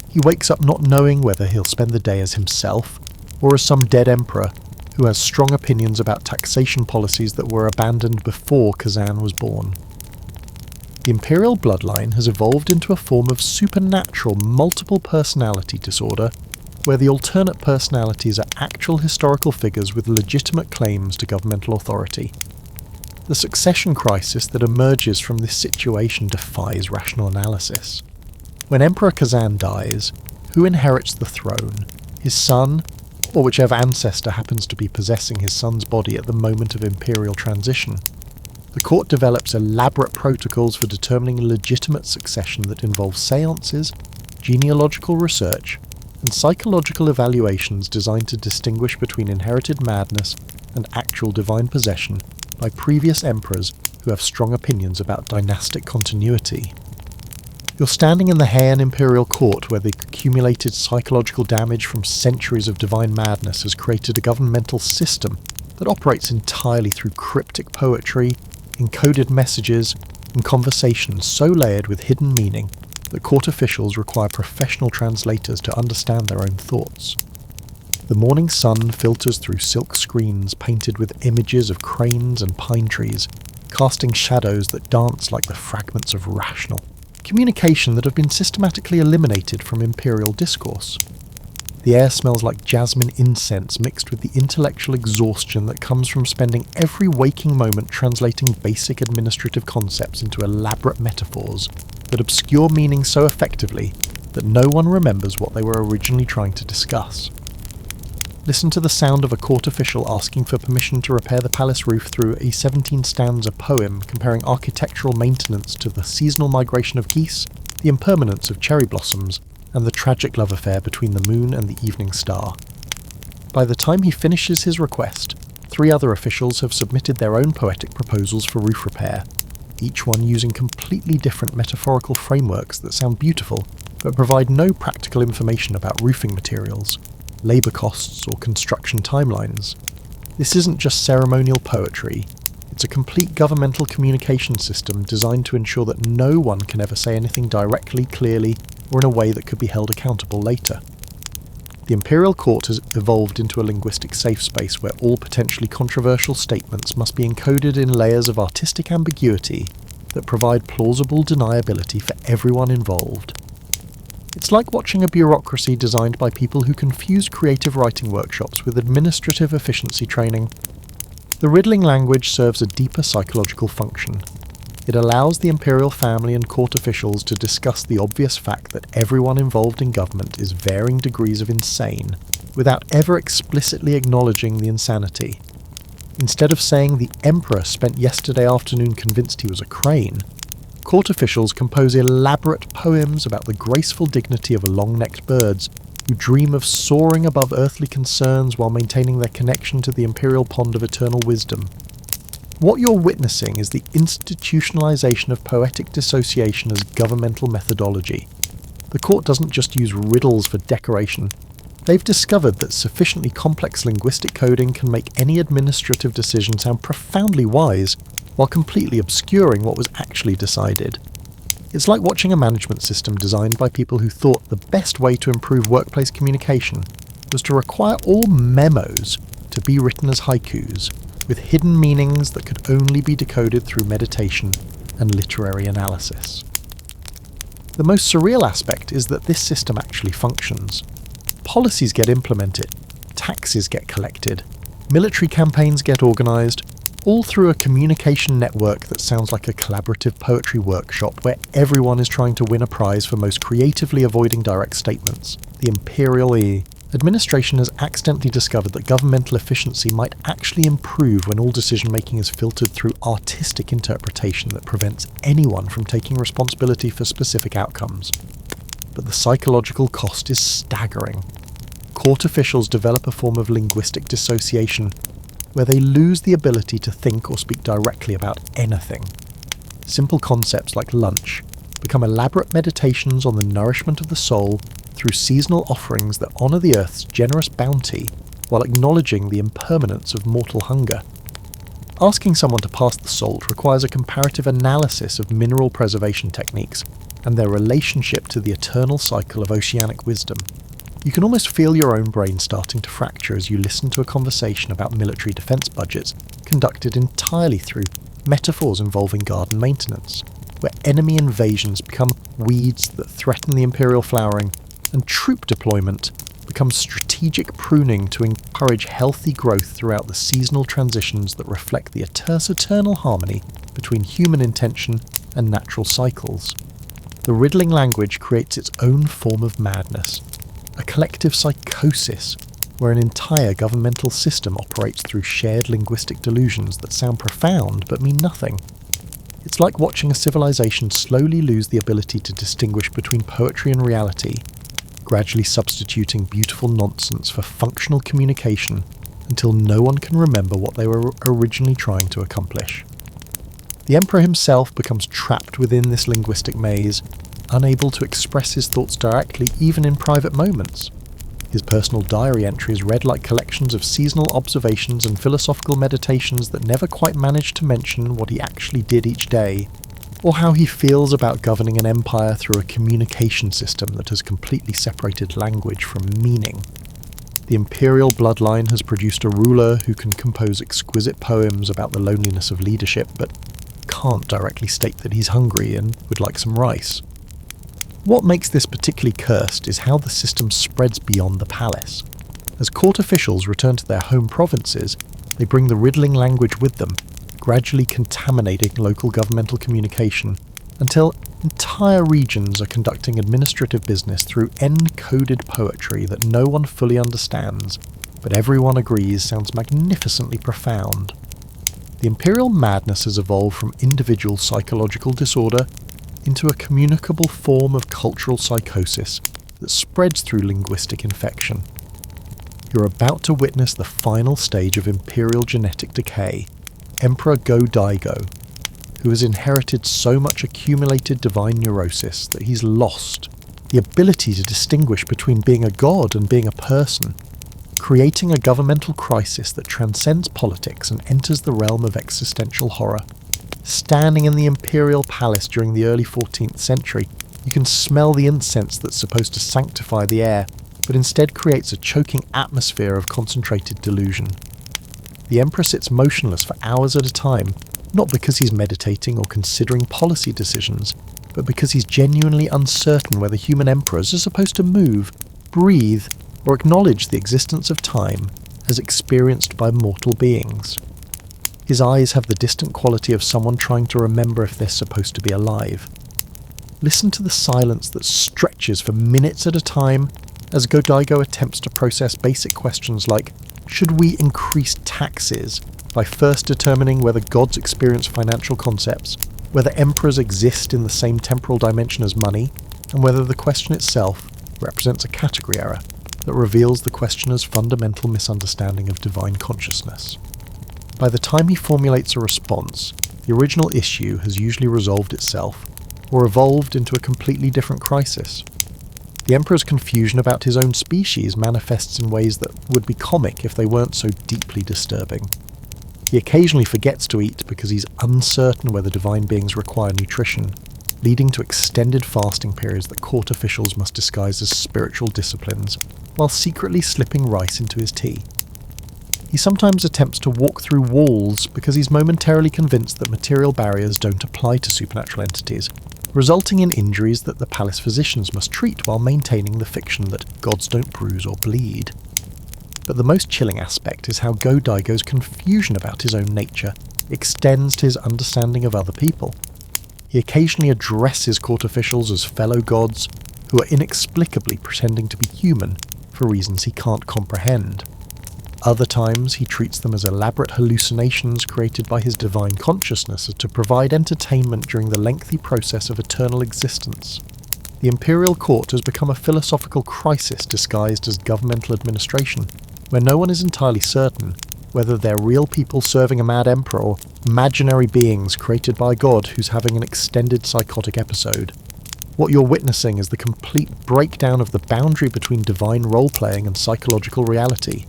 Speaker 1: He wakes up not knowing whether he'll spend the day as himself, or as some dead emperor who has strong opinions about taxation policies that were abandoned before Kazan was born. The Imperial Bloodline has evolved into a form of supernatural multiple personality disorder where the alternate personalities are actual historical figures with legitimate claims to governmental authority. The succession crisis that emerges from this situation defies rational analysis. When Emperor Kazan dies, who inherits the throne? His son, or whichever ancestor happens to be possessing his son's body at the moment of imperial transition? The court develops elaborate protocols for determining legitimate succession that involve seances, genealogical research, and psychological evaluations designed to distinguish between inherited madness and actual divine possession by previous emperors who have strong opinions about dynastic continuity. You're standing in the Heian Imperial Court where the accumulated psychological damage from centuries of divine madness has created a governmental system that operates entirely through cryptic poetry, encoded messages, and conversations so layered with hidden meaning that court officials require professional translators to understand their own thoughts. The morning sun filters through silk screens painted with images of cranes and pine trees, casting shadows that dance like the fragments of rational communication that have been systematically eliminated from imperial discourse. The air smells like jasmine incense mixed with the intellectual exhaustion that comes from spending every waking moment translating basic administrative concepts into elaborate metaphors that obscure meaning so effectively that no one remembers what they were originally trying to discuss. Listen to the sound of a court official asking for permission to repair the palace roof through a 17-stanza poem comparing architectural maintenance to the seasonal migration of geese, the impermanence of cherry blossoms, and the tragic love affair between the moon and the evening star. By the time he finishes his request, 3 other officials have submitted their own poetic proposals for roof repair, each one using completely different metaphorical frameworks that sound beautiful but provide no practical information about roofing materials, labour costs, or construction timelines. This isn't just ceremonial poetry, it's a complete governmental communication system designed to ensure that no one can ever say anything directly, clearly, or in a way that could be held accountable later. The Imperial Court has evolved into a linguistic safe space where all potentially controversial statements must be encoded in layers of artistic ambiguity that provide plausible deniability for everyone involved. It's like watching a bureaucracy designed by people who confuse creative writing workshops with administrative efficiency training. The riddling language serves a deeper psychological function. It allows the imperial family and court officials to discuss the obvious fact that everyone involved in government is varying degrees of insane, without ever explicitly acknowledging the insanity. Instead of saying the emperor spent yesterday afternoon convinced he was a crane, court officials compose elaborate poems about the graceful dignity of long-necked birds who dream of soaring above earthly concerns while maintaining their connection to the imperial pond of eternal wisdom. What you're witnessing is the institutionalization of poetic dissociation as governmental methodology. The court doesn't just use riddles for decoration. They've discovered that sufficiently complex linguistic coding can make any administrative decision sound profoundly wise, while completely obscuring what was actually decided. It's like watching a management system designed by people who thought the best way to improve workplace communication was to require all memos to be written as haikus, with hidden meanings that could only be decoded through meditation and literary analysis. The most surreal aspect is that this system actually functions. Policies get implemented, taxes get collected, military campaigns get organised, all through a communication network that sounds like a collaborative poetry workshop where everyone is trying to win a prize for most creatively avoiding direct statements. The Imperial E. Administration has accidentally discovered that governmental efficiency might actually improve when all decision-making is filtered through artistic interpretation that prevents anyone from taking responsibility for specific outcomes. But the psychological cost is staggering. Court officials develop a form of linguistic dissociation where they lose the ability to think or speak directly about anything. Simple concepts like lunch become elaborate meditations on the nourishment of the soul through seasonal offerings that honour the earth's generous bounty while acknowledging the impermanence of mortal hunger. Asking someone to pass the salt requires a comparative analysis of mineral preservation techniques and their relationship to the eternal cycle of oceanic wisdom. You can almost feel your own brain starting to fracture as you listen to a conversation about military defence budgets conducted entirely through metaphors involving garden maintenance, where enemy invasions become weeds that threaten the imperial flowering, and troop deployment becomes strategic pruning to encourage healthy growth throughout the seasonal transitions that reflect the eternal harmony between human intention and natural cycles. The riddling language creates its own form of madness, a collective psychosis where an entire governmental system operates through shared linguistic delusions that sound profound but mean nothing. It's like watching a civilization slowly lose the ability to distinguish between poetry and reality, gradually substituting beautiful nonsense for functional communication until no one can remember what they were originally trying to accomplish. The Emperor himself becomes trapped within this linguistic maze, unable to express his thoughts directly even in private moments. His personal diary entries read like collections of seasonal observations and philosophical meditations that never quite manage to mention what he actually did each day, or how he feels about governing an empire through a communication system that has completely separated language from meaning. The Imperial Bloodline has produced a ruler who can compose exquisite poems about the loneliness of leadership, but can't directly state that he's hungry and would like some rice. What makes this particularly cursed is how the system spreads beyond the palace. As court officials return to their home provinces, they bring the riddling language with them, gradually contaminating local governmental communication, until entire regions are conducting administrative business through encoded poetry that no one fully understands, but everyone agrees sounds magnificently profound. The imperial madness has evolved from individual psychological disorder into a communicable form of cultural psychosis that spreads through linguistic infection. You're about to witness the final stage of imperial genetic decay, Emperor Go-Daigo, who has inherited so much accumulated divine neurosis that he's lost the ability to distinguish between being a god and being a person, creating a governmental crisis that transcends politics and enters the realm of existential horror. Standing in the imperial palace during the early 14th century, you can smell the incense that's supposed to sanctify the air, but instead creates a choking atmosphere of concentrated delusion. The emperor sits motionless for hours at a time, not because he's meditating or considering policy decisions, but because he's genuinely uncertain whether human emperors are supposed to move, breathe, or acknowledge the existence of time as experienced by mortal beings. His eyes have the distant quality of someone trying to remember if they're supposed to be alive. Listen to the silence that stretches for minutes at a time as Go-Daigo attempts to process basic questions like, should we increase taxes by first determining whether gods experience financial concepts, whether emperors exist in the same temporal dimension as money, and whether the question itself represents a category error that reveals the questioner's fundamental misunderstanding of divine consciousness. By the time he formulates a response, the original issue has usually resolved itself, or evolved into a completely different crisis. The Emperor's confusion about his own species manifests in ways that would be comic if they weren't so deeply disturbing. He occasionally forgets to eat because he's uncertain whether divine beings require nutrition, leading to extended fasting periods that court officials must disguise as spiritual disciplines, while secretly slipping rice into his tea. He sometimes attempts to walk through walls because he's momentarily convinced that material barriers don't apply to supernatural entities, resulting in injuries that the palace physicians must treat while maintaining the fiction that gods don't bruise or bleed. But the most chilling aspect is how Go-Daigo's confusion about his own nature extends to his understanding of other people. He occasionally addresses court officials as fellow gods who are inexplicably pretending to be human for reasons he can't comprehend. Other times he treats them as elaborate hallucinations created by his divine consciousness to provide entertainment during the lengthy process of eternal existence. The imperial court has become a philosophical crisis disguised as governmental administration, where no one is entirely certain whether they're real people serving a mad emperor or imaginary beings created by God who's having an extended psychotic episode. What you're witnessing is the complete breakdown of the boundary between divine role-playing and psychological reality.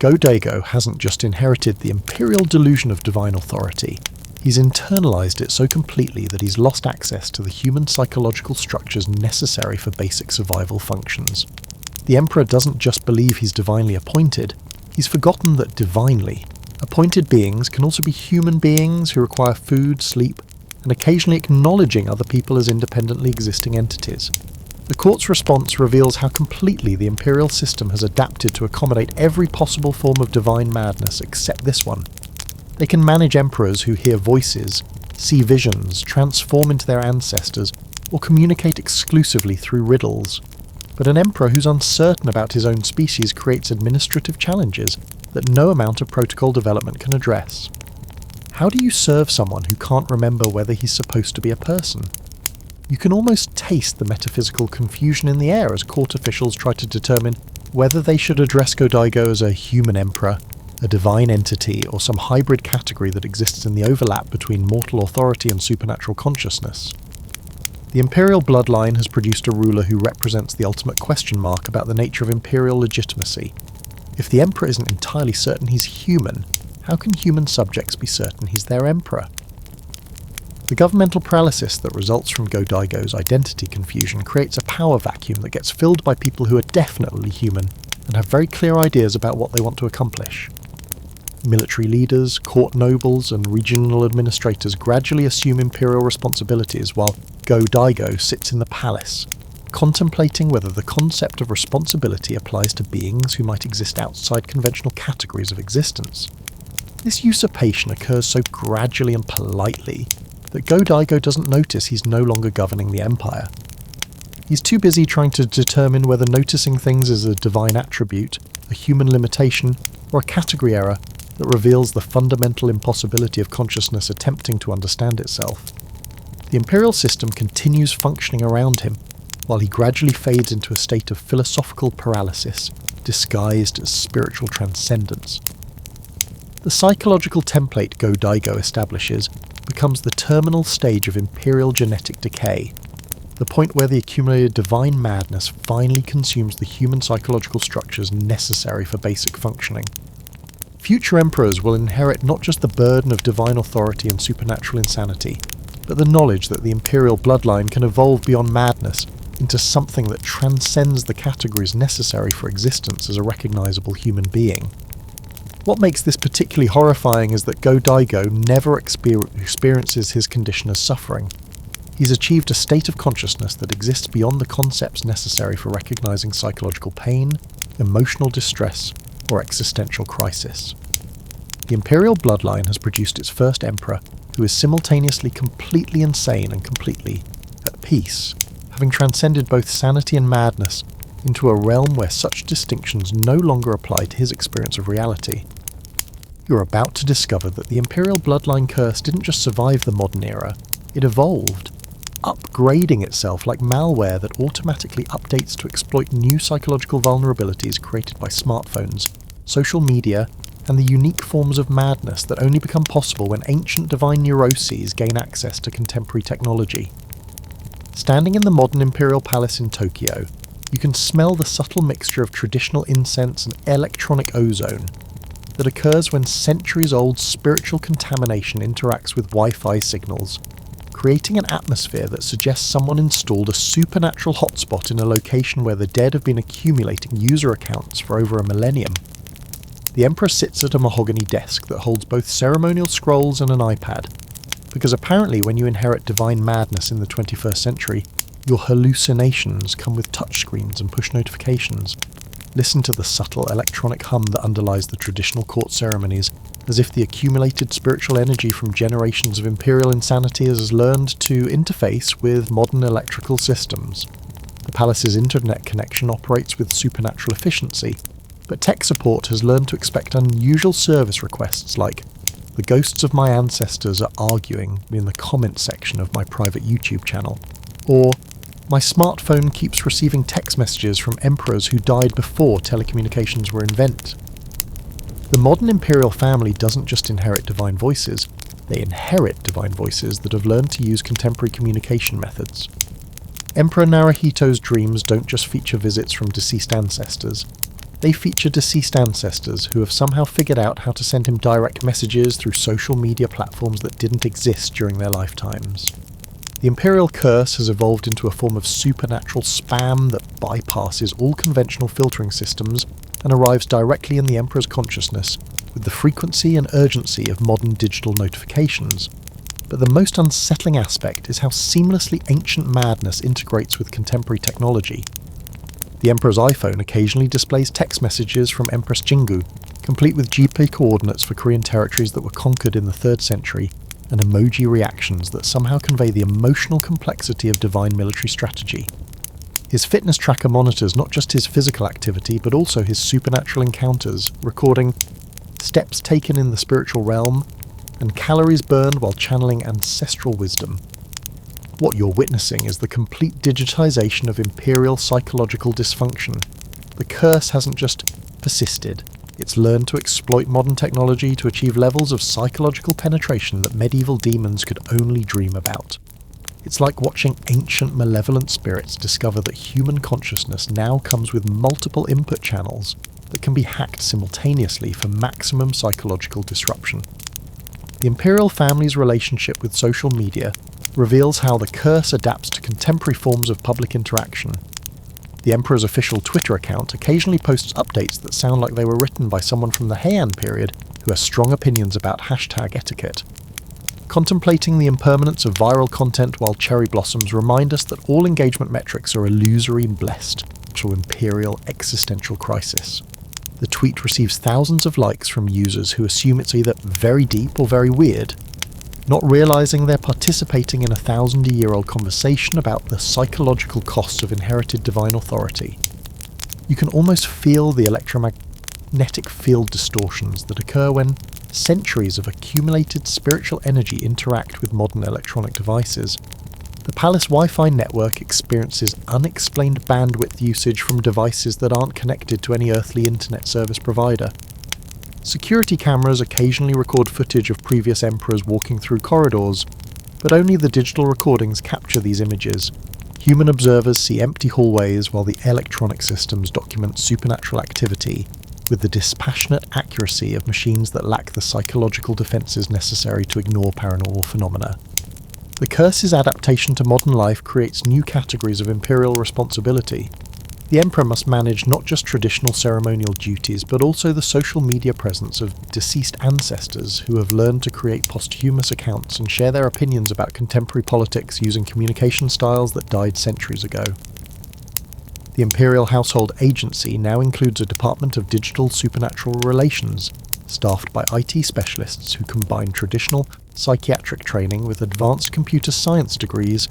Speaker 1: Go-Daigo hasn't just inherited the imperial delusion of divine authority, he's internalized it so completely that he's lost access to the human psychological structures necessary for basic survival functions. The Emperor doesn't just believe he's divinely appointed, he's forgotten that divinely appointed beings can also be human beings who require food, sleep, and occasionally acknowledging other people as independently existing entities. The court's response reveals how completely the imperial system has adapted to accommodate every possible form of divine madness except this one. They can manage emperors who hear voices, see visions, transform into their ancestors, or communicate exclusively through riddles. But an emperor who's uncertain about his own species creates administrative challenges that no amount of protocol development can address. How do you serve someone who can't remember whether he's supposed to be a person? You can almost taste the metaphysical confusion in the air as court officials try to determine whether they should address Go-Daigo as a human emperor, a divine entity, or some hybrid category that exists in the overlap between mortal authority and supernatural consciousness. The imperial bloodline has produced a ruler who represents the ultimate question mark about the nature of imperial legitimacy. If the emperor isn't entirely certain he's human, how can human subjects be certain he's their emperor? The governmental paralysis that results from Go-Daigo's identity confusion creates a power vacuum that gets filled by people who are definitely human and have very clear ideas about what they want to accomplish. Military leaders, court nobles, and regional administrators gradually assume imperial responsibilities while Go-Daigo sits in the palace, contemplating whether the concept of responsibility applies to beings who might exist outside conventional categories of existence. This usurpation occurs so gradually and politely that Go-Daigo doesn't notice he's no longer governing the empire. He's too busy trying to determine whether noticing things is a divine attribute, a human limitation, or a category error that reveals the fundamental impossibility of consciousness attempting to understand itself. The imperial system continues functioning around him, while he gradually fades into a state of philosophical paralysis, disguised as spiritual transcendence. The psychological template Go-Daigo establishes becomes the terminal stage of imperial genetic decay, the point where the accumulated divine madness finally consumes the human psychological structures necessary for basic functioning. Future emperors will inherit not just the burden of divine authority and supernatural insanity, but the knowledge that the imperial bloodline can evolve beyond madness into something that transcends the categories necessary for existence as a recognizable human being. What makes this particularly horrifying is that Go-Daigo never experiences his condition as suffering. He's achieved a state of consciousness that exists beyond the concepts necessary for recognizing psychological pain, emotional distress, or existential crisis. The imperial bloodline has produced its first emperor who is simultaneously completely insane and completely at peace, having transcended both sanity and madness into a realm where such distinctions no longer apply to his experience of reality. You're about to discover that the imperial bloodline curse didn't just survive the modern era, it evolved, upgrading itself like malware that automatically updates to exploit new psychological vulnerabilities created by smartphones, social media, and the unique forms of madness that only become possible when ancient divine neuroses gain access to contemporary technology. Standing in the modern Imperial Palace in Tokyo, you can smell the subtle mixture of traditional incense and electronic ozone that occurs when centuries-old spiritual contamination interacts with Wi-Fi signals, creating an atmosphere that suggests someone installed a supernatural hotspot in a location where the dead have been accumulating user accounts for over a millennium. The Emperor sits at a mahogany desk that holds both ceremonial scrolls and an iPad, because apparently when you inherit divine madness in the 21st century, your hallucinations come with touchscreens and push notifications. Listen to the subtle electronic hum that underlies the traditional court ceremonies, as if the accumulated spiritual energy from generations of imperial insanity has learned to interface with modern electrical systems. The palace's internet connection operates with supernatural efficiency, but tech support has learned to expect unusual service requests like, "The ghosts of my ancestors are arguing in the comments section of my private YouTube channel," or "My smartphone keeps receiving text messages from emperors who died before telecommunications were invented." The modern imperial family doesn't just inherit divine voices, they inherit divine voices that have learned to use contemporary communication methods. Emperor Naruhito's dreams don't just feature visits from deceased ancestors. They feature deceased ancestors who have somehow figured out how to send him direct messages through social media platforms that didn't exist during their lifetimes. The Imperial Curse has evolved into a form of supernatural spam that bypasses all conventional filtering systems and arrives directly in the Emperor's consciousness with the frequency and urgency of modern digital notifications. But the most unsettling aspect is how seamlessly ancient madness integrates with contemporary technology. The Emperor's iPhone occasionally displays text messages from Empress Jingu, complete with GP coordinates for Korean territories that were conquered in the 3rd century, and emoji reactions that somehow convey the emotional complexity of divine military strategy. His fitness tracker monitors not just his physical activity, but also his supernatural encounters, recording steps taken in the spiritual realm and calories burned while channeling ancestral wisdom. What you're witnessing is the complete digitization of imperial psychological dysfunction. The curse hasn't just persisted, it's learned to exploit modern technology to achieve levels of psychological penetration that medieval demons could only dream about. It's like watching ancient malevolent spirits discover that human consciousness now comes with multiple input channels that can be hacked simultaneously for maximum psychological disruption. The imperial family's relationship with social media reveals how the curse adapts to contemporary forms of public interaction. The Emperor's official Twitter account occasionally posts updates that sound like they were written by someone from the Heian period who has strong opinions about hashtag etiquette. Contemplating the impermanence of viral content while cherry blossoms remind us that all engagement metrics are illusory and blessed to imperial existential crisis. The tweet receives thousands of likes from users who assume it's either very deep or very weird, not realizing they're participating in a 1,000-year-old conversation about the psychological costs of inherited divine authority. You can almost feel the electromagnetic field distortions that occur when centuries of accumulated spiritual energy interact with modern electronic devices. The Palace Wi-Fi network experiences unexplained bandwidth usage from devices that aren't connected to any earthly internet service provider. Security cameras occasionally record footage of previous emperors walking through corridors, but only the digital recordings capture these images. Human observers see empty hallways while the electronic systems document supernatural activity with the dispassionate accuracy of machines that lack the psychological defenses necessary to ignore paranormal phenomena. The curse's adaptation to modern life creates new categories of imperial responsibility. The Emperor must manage not just traditional ceremonial duties, but also the social media presence of deceased ancestors who have learned to create posthumous accounts and share their opinions about contemporary politics using communication styles that died centuries ago. The Imperial Household Agency now includes a Department of Digital Supernatural Relations, staffed by IT specialists who combine traditional psychiatric training with advanced computer science degrees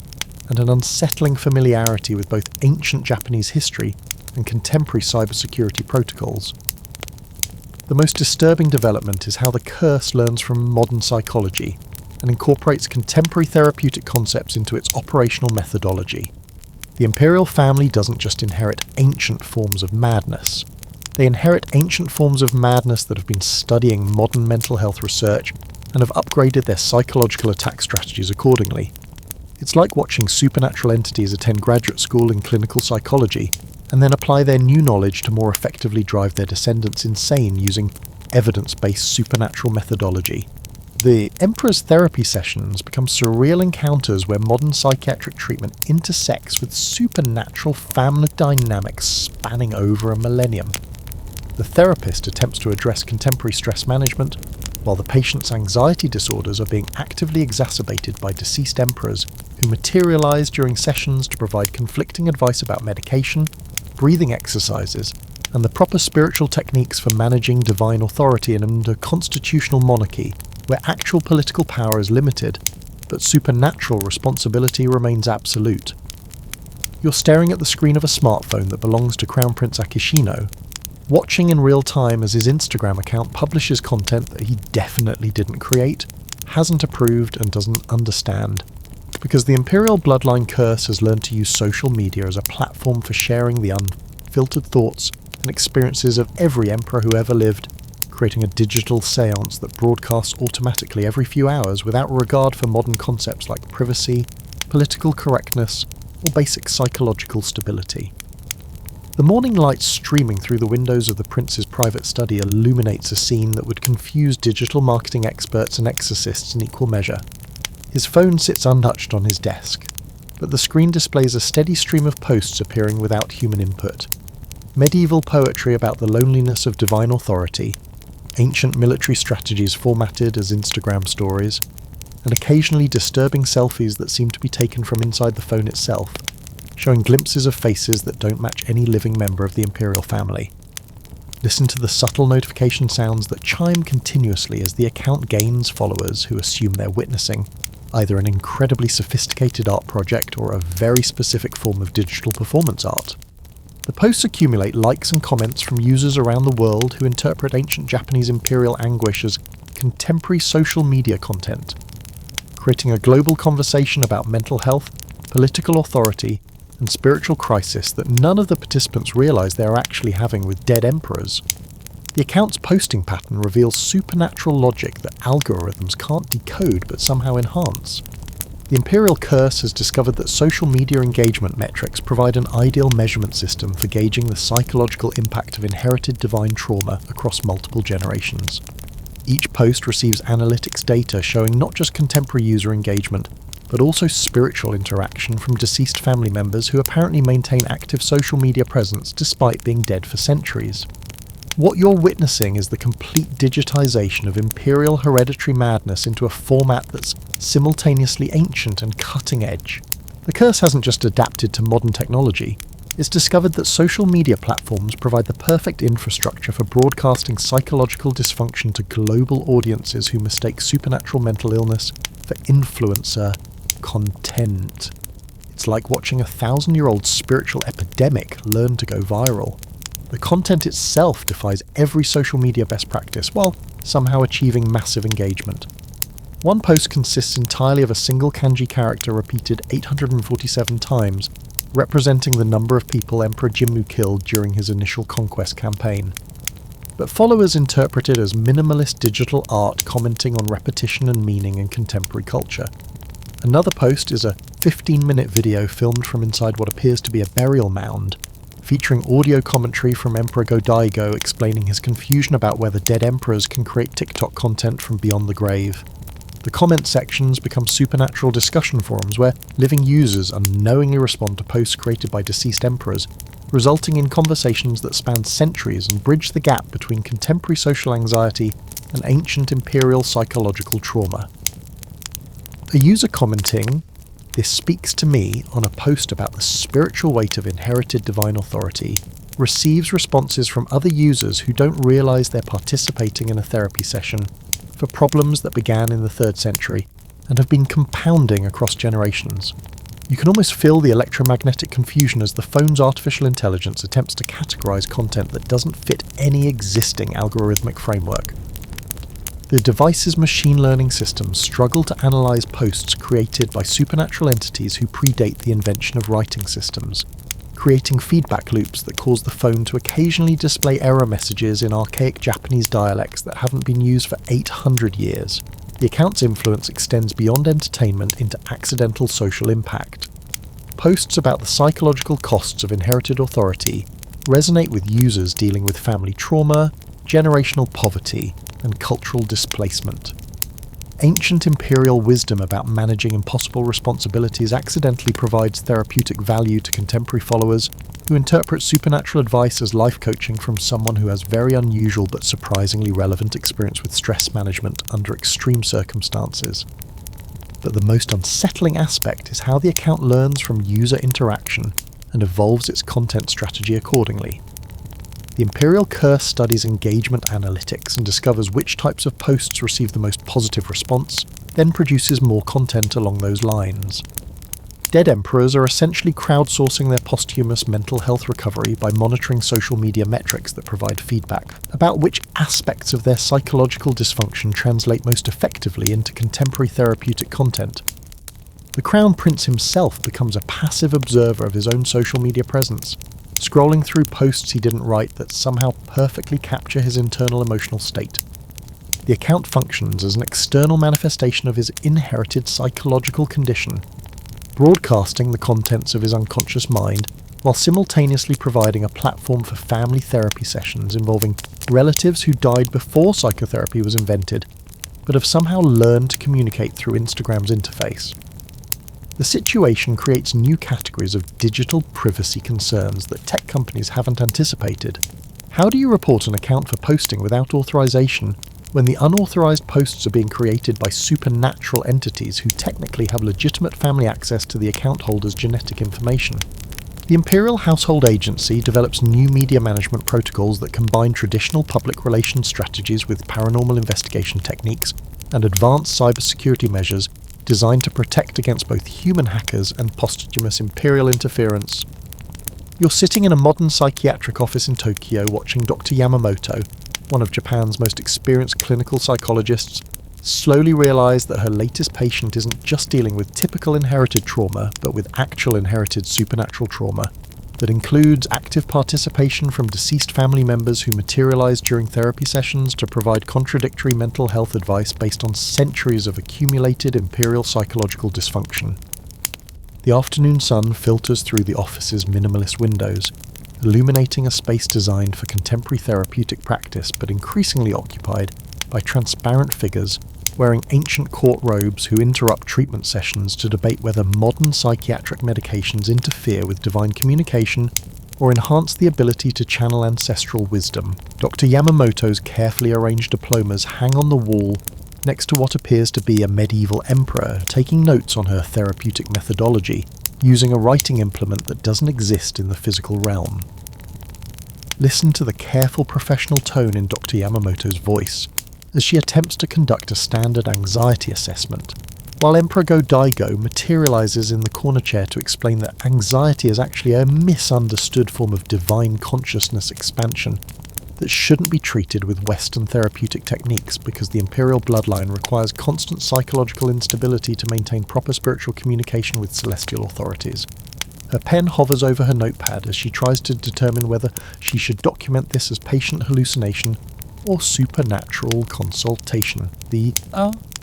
Speaker 1: and an unsettling familiarity with both ancient Japanese history and contemporary cybersecurity protocols. The most disturbing development is how the curse learns from modern psychology and incorporates contemporary therapeutic concepts into its operational methodology. The imperial family doesn't just inherit ancient forms of madness, They inherit ancient forms of madness that have been studying modern mental health research and have upgraded their psychological attack strategies accordingly. It's like watching supernatural entities attend graduate school in clinical psychology and then apply their new knowledge to more effectively drive their descendants insane using evidence-based supernatural methodology. The Emperor's therapy sessions become surreal encounters where modern psychiatric treatment intersects with supernatural family dynamics spanning over a millennium. The therapist attempts to address contemporary stress management, while the patient's anxiety disorders are being actively exacerbated by deceased emperors who materialize during sessions to provide conflicting advice about medication, breathing exercises, and the proper spiritual techniques for managing divine authority in a constitutional monarchy where actual political power is limited, but supernatural responsibility remains absolute. You're staring at the screen of a smartphone that belongs to Crown Prince Akishino, watching in real time as his Instagram account publishes content that he definitely didn't create, hasn't approved, and doesn't understand. Because the Imperial Bloodline curse has learned to use social media as a platform for sharing the unfiltered thoughts and experiences of every emperor who ever lived, creating a digital seance that broadcasts automatically every few hours without regard for modern concepts like privacy, political correctness, or basic psychological stability. The morning light streaming through the windows of the prince's private study illuminates a scene that would confuse digital marketing experts and exorcists in equal measure. His phone sits untouched on his desk, but the screen displays a steady stream of posts appearing without human input. Medieval poetry about the loneliness of divine authority, ancient military strategies formatted as Instagram stories, and occasionally disturbing selfies that seem to be taken from inside the phone itself, showing glimpses of faces that don't match any living member of the imperial family. Listen to the subtle notification sounds that chime continuously as the account gains followers who assume they're witnessing either an incredibly sophisticated art project or a very specific form of digital performance art. The posts accumulate likes and comments from users around the world who interpret ancient Japanese imperial anguish as contemporary social media content, creating a global conversation about mental health, political authority, and spiritual crisis that none of the participants realize they are actually having with dead emperors. The account's posting pattern reveals supernatural logic that algorithms can't decode but somehow enhance. The Imperial Curse has discovered that social media engagement metrics provide an ideal measurement system for gauging the psychological impact of inherited divine trauma across multiple generations. Each post receives analytics data showing not just contemporary user engagement, but also spiritual interaction from deceased family members who apparently maintain active social media presence despite being dead for centuries. What you're witnessing is the complete digitization of imperial hereditary madness into a format that's simultaneously ancient and cutting edge. The curse hasn't just adapted to modern technology, it's discovered that social media platforms provide the perfect infrastructure for broadcasting psychological dysfunction to global audiences who mistake supernatural mental illness for influencer content. It's like watching a 1,000-year-old spiritual epidemic learn to go viral. The content itself defies every social media best practice, while somehow achieving massive engagement. One post consists entirely of a single kanji character repeated 847 times, representing the number of people Emperor Jimmu killed during his initial conquest campaign. But followers interpret it as minimalist digital art commenting on repetition and meaning in contemporary culture. Another post is a 15-minute video filmed from inside what appears to be a burial mound, featuring audio commentary from Emperor Go-Daigo explaining his confusion about whether dead emperors can create TikTok content from beyond the grave. The comment sections become supernatural discussion forums where living users unknowingly respond to posts created by deceased emperors, resulting in conversations that span centuries and bridge the gap between contemporary social anxiety and ancient imperial psychological trauma. A user commenting, "This speaks to me," on a post about the spiritual weight of inherited divine authority, receives responses from other users who don't realize they're participating in a therapy session for problems that began in the 3rd century and have been compounding across generations. You can almost feel the electromagnetic confusion as the phone's artificial intelligence attempts to categorize content that doesn't fit any existing algorithmic framework. The device's machine learning systems struggle to analyze posts created by supernatural entities who predate the invention of writing systems, creating feedback loops that cause the phone to occasionally display error messages in archaic Japanese dialects that haven't been used for 800 years. The account's influence extends beyond entertainment into accidental social impact. Posts about the psychological costs of inherited authority resonate with users dealing with family trauma, generational poverty, and cultural displacement. Ancient imperial wisdom about managing impossible responsibilities accidentally provides therapeutic value to contemporary followers who interpret supernatural advice as life coaching from someone who has very unusual but surprisingly relevant experience with stress management under extreme circumstances. But the most unsettling aspect is how the account learns from user interaction and evolves its content strategy accordingly. The Imperial Curse studies engagement analytics and discovers which types of posts receive the most positive response, then produces more content along those lines. Dead emperors are essentially crowdsourcing their posthumous mental health recovery by monitoring social media metrics that provide feedback about which aspects of their psychological dysfunction translate most effectively into contemporary therapeutic content. The Crown Prince himself becomes a passive observer of his own social media presence, scrolling through posts he didn't write that somehow perfectly capture his internal emotional state. The account functions as an external manifestation of his inherited psychological condition, broadcasting the contents of his unconscious mind while simultaneously providing a platform for family therapy sessions involving relatives who died before psychotherapy was invented, but have somehow learned to communicate through Instagram's interface. The situation creates new categories of digital privacy concerns that tech companies haven't anticipated. How do you report an account for posting without authorization when the unauthorized posts are being created by supernatural entities who technically have legitimate family access to the account holder's genetic information? The Imperial Household Agency develops new media management protocols that combine traditional public relations strategies with paranormal investigation techniques and advanced cybersecurity measures designed to protect against both human hackers and posthumous imperial interference. You're sitting in a modern psychiatric office in Tokyo watching Dr. Yamamoto, one of Japan's most experienced clinical psychologists, slowly realise that her latest patient isn't just dealing with typical inherited trauma, but with actual inherited supernatural trauma that includes active participation from deceased family members who materialise during therapy sessions to provide contradictory mental health advice based on centuries of accumulated imperial psychological dysfunction. The afternoon sun filters through the office's minimalist windows, illuminating a space designed for contemporary therapeutic practice but increasingly occupied by transparent figures wearing ancient court robes who interrupt treatment sessions to debate whether modern psychiatric medications interfere with divine communication or enhance the ability to channel ancestral wisdom. Dr. Yamamoto's carefully arranged diplomas hang on the wall next to what appears to be a medieval emperor taking notes on her therapeutic methodology, using a writing implement that doesn't exist in the physical realm. Listen to the careful professional tone in Dr. Yamamoto's voice as she attempts to conduct a standard anxiety assessment, while Emperor Go-Daigo materializes in the corner chair to explain that anxiety is actually a misunderstood form of divine consciousness expansion that shouldn't be treated with Western therapeutic techniques because the Imperial Bloodline requires constant psychological instability to maintain proper spiritual communication with celestial authorities. Her pen hovers over her notepad as she tries to determine whether she should document this as patient hallucination or supernatural consultation. The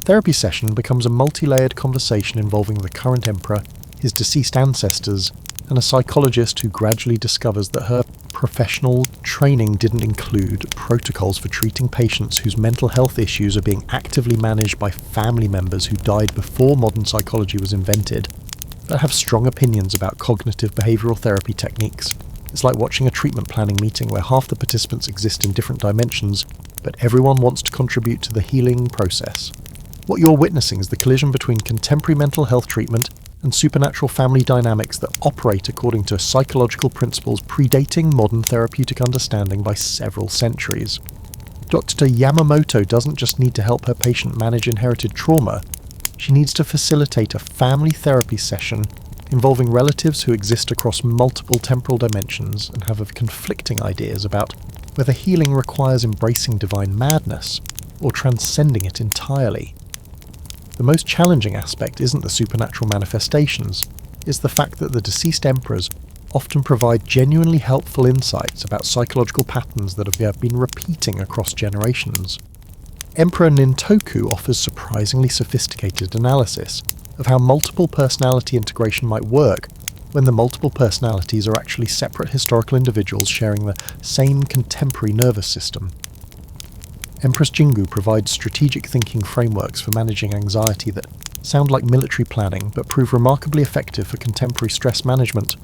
Speaker 1: therapy session becomes a multi-layered conversation involving the current emperor, his deceased ancestors, and a psychologist who gradually discovers that her professional training didn't include protocols for treating patients whose mental health issues are being actively managed by family members who died before modern psychology was invented, but have strong opinions about cognitive behavioral therapy techniques. It's like watching a treatment planning meeting where half the participants exist in different dimensions, but everyone wants to contribute to the healing process. What you're witnessing is the collision between contemporary mental health treatment and supernatural family dynamics that operate according to psychological principles predating modern therapeutic understanding by several centuries. Dr. Yamamoto doesn't just need to help her patient manage inherited trauma, she needs to facilitate a family therapy session involving relatives who exist across multiple temporal dimensions and have conflicting ideas about whether healing requires embracing divine madness or transcending it entirely. The most challenging aspect isn't the supernatural manifestations, it's the fact that the deceased emperors often provide genuinely helpful insights about psychological patterns that have been repeating across generations. Emperor Nintoku offers surprisingly sophisticated analysis of how multiple personality integration might work when the multiple personalities are actually separate historical individuals sharing the same contemporary nervous system. Empress Jingu provides strategic thinking frameworks for managing anxiety that sound like military planning but prove remarkably effective for contemporary stress management.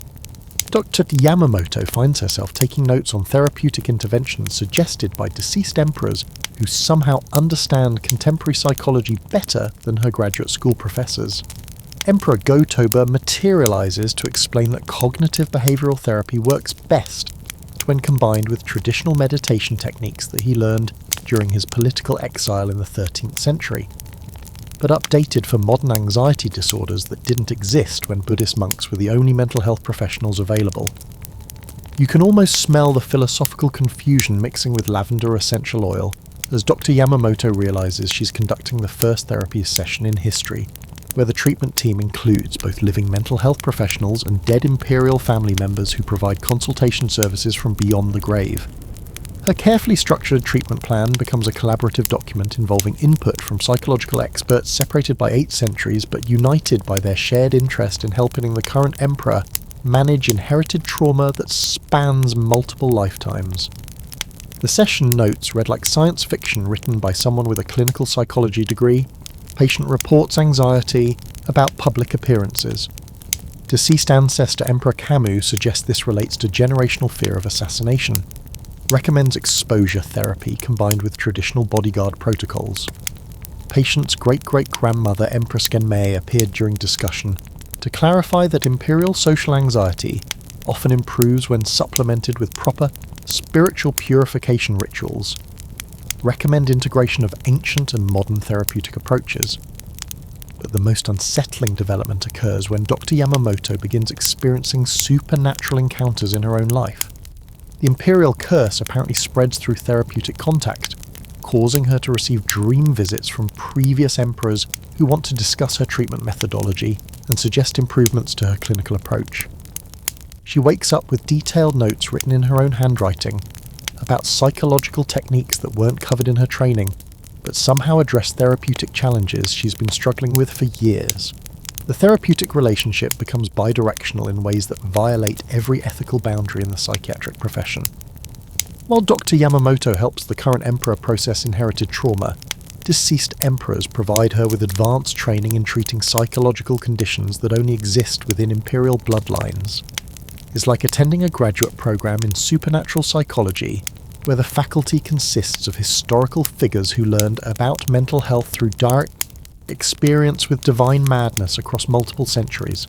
Speaker 1: Dr. Yamamoto finds herself taking notes on therapeutic interventions suggested by deceased emperors who somehow understand contemporary psychology better than her graduate school professors. Emperor Go-Toba materializes to explain that cognitive behavioral therapy works best when combined with traditional meditation techniques that he learned during his political exile in the 13th century, but updated for modern anxiety disorders that didn't exist when Buddhist monks were the only mental health professionals available. You can almost smell the philosophical confusion mixing with lavender essential oil as Dr. Yamamoto realizes she's conducting the first therapy session in history, where the treatment team includes both living mental health professionals and dead imperial family members who provide consultation services from beyond the grave. Her carefully structured treatment plan becomes a collaborative document involving input from psychological experts separated by 8 centuries but united by their shared interest in helping the current emperor manage inherited trauma that spans multiple lifetimes. The session notes read like science fiction written by someone with a clinical psychology degree. Patient reports anxiety about public appearances. Deceased ancestor Emperor Camus suggests this relates to generational fear of assassination. Recommends exposure therapy combined with traditional bodyguard protocols. Patient's great-great-grandmother Empress Genmei appeared during discussion to clarify that imperial social anxiety often improves when supplemented with proper spiritual purification rituals. Recommend integration of ancient and modern therapeutic approaches. But the most unsettling development occurs when Dr. Yamamoto begins experiencing supernatural encounters in her own life. The imperial curse apparently spreads through therapeutic contact, causing her to receive dream visits from previous emperors who want to discuss her treatment methodology and suggest improvements to her clinical approach. She wakes up with detailed notes written in her own handwriting about psychological techniques that weren't covered in her training, but somehow address therapeutic challenges she's been struggling with for years. The therapeutic relationship becomes bidirectional in ways that violate every ethical boundary in the psychiatric profession. While Dr. Yamamoto helps the current emperor process inherited trauma, deceased emperors provide her with advanced training in treating psychological conditions that only exist within imperial bloodlines. It's like attending a graduate program in supernatural psychology, where the faculty consists of historical figures who learned about mental health through direct experience with divine madness across multiple centuries.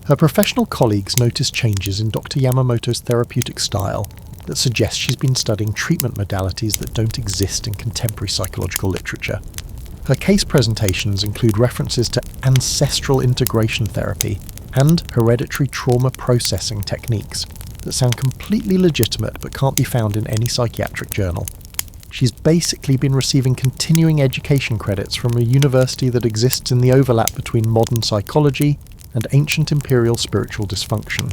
Speaker 1: Her professional colleagues notice changes in Dr. Yamamoto's therapeutic style that suggest she's been studying treatment modalities that don't exist in contemporary psychological literature. Her case presentations include references to ancestral integration therapy and hereditary trauma processing techniques that sound completely legitimate but can't be found in any psychiatric journal. She's basically been receiving continuing education credits from a university that exists in the overlap between modern psychology and ancient imperial spiritual dysfunction.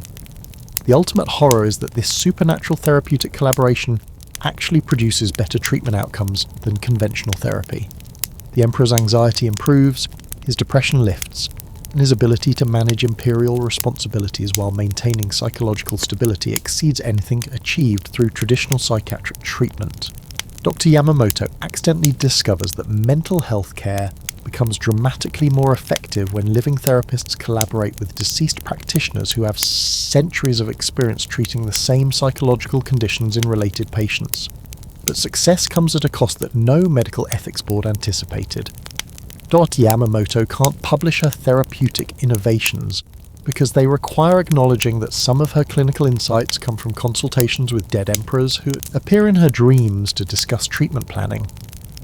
Speaker 1: The ultimate horror is that this supernatural therapeutic collaboration actually produces better treatment outcomes than conventional therapy. The Emperor's anxiety improves, his depression lifts, and his ability to manage imperial responsibilities while maintaining psychological stability exceeds anything achieved through traditional psychiatric treatment. Dr. Yamamoto accidentally discovers that mental health care becomes dramatically more effective when living therapists collaborate with deceased practitioners who have centuries of experience treating the same psychological conditions in related patients. But success comes at a cost that no medical ethics board anticipated. Dr. Yamamoto can't publish her therapeutic innovations because they require acknowledging that some of her clinical insights come from consultations with dead emperors who appear in her dreams to discuss treatment planning.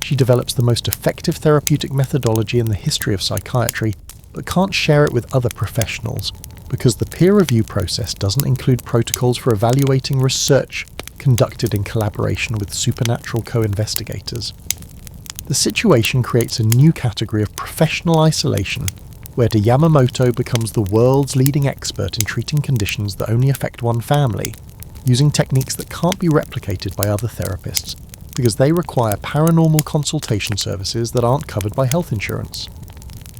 Speaker 1: She develops the most effective therapeutic methodology in the history of psychiatry, but can't share it with other professionals because the peer review process doesn't include protocols for evaluating research conducted in collaboration with supernatural co-investigators. The situation creates a new category of professional isolation where Yamamoto becomes the world's leading expert in treating conditions that only affect one family, using techniques that can't be replicated by other therapists because they require paranormal consultation services that aren't covered by health insurance.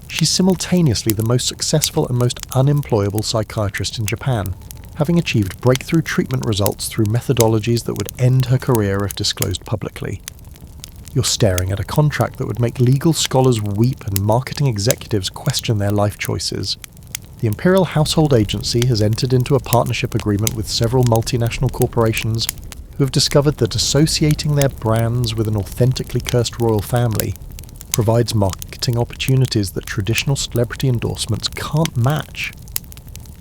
Speaker 1: She's simultaneously the most successful and most unemployable psychiatrist in Japan, having achieved breakthrough treatment results through methodologies that would end her career if disclosed publicly. You're staring at a contract that would make legal scholars weep and marketing executives question their life choices. The Imperial Household Agency has entered into a partnership agreement with several multinational corporations who have discovered that associating their brands with an authentically cursed royal family provides marketing opportunities that traditional celebrity endorsements can't match.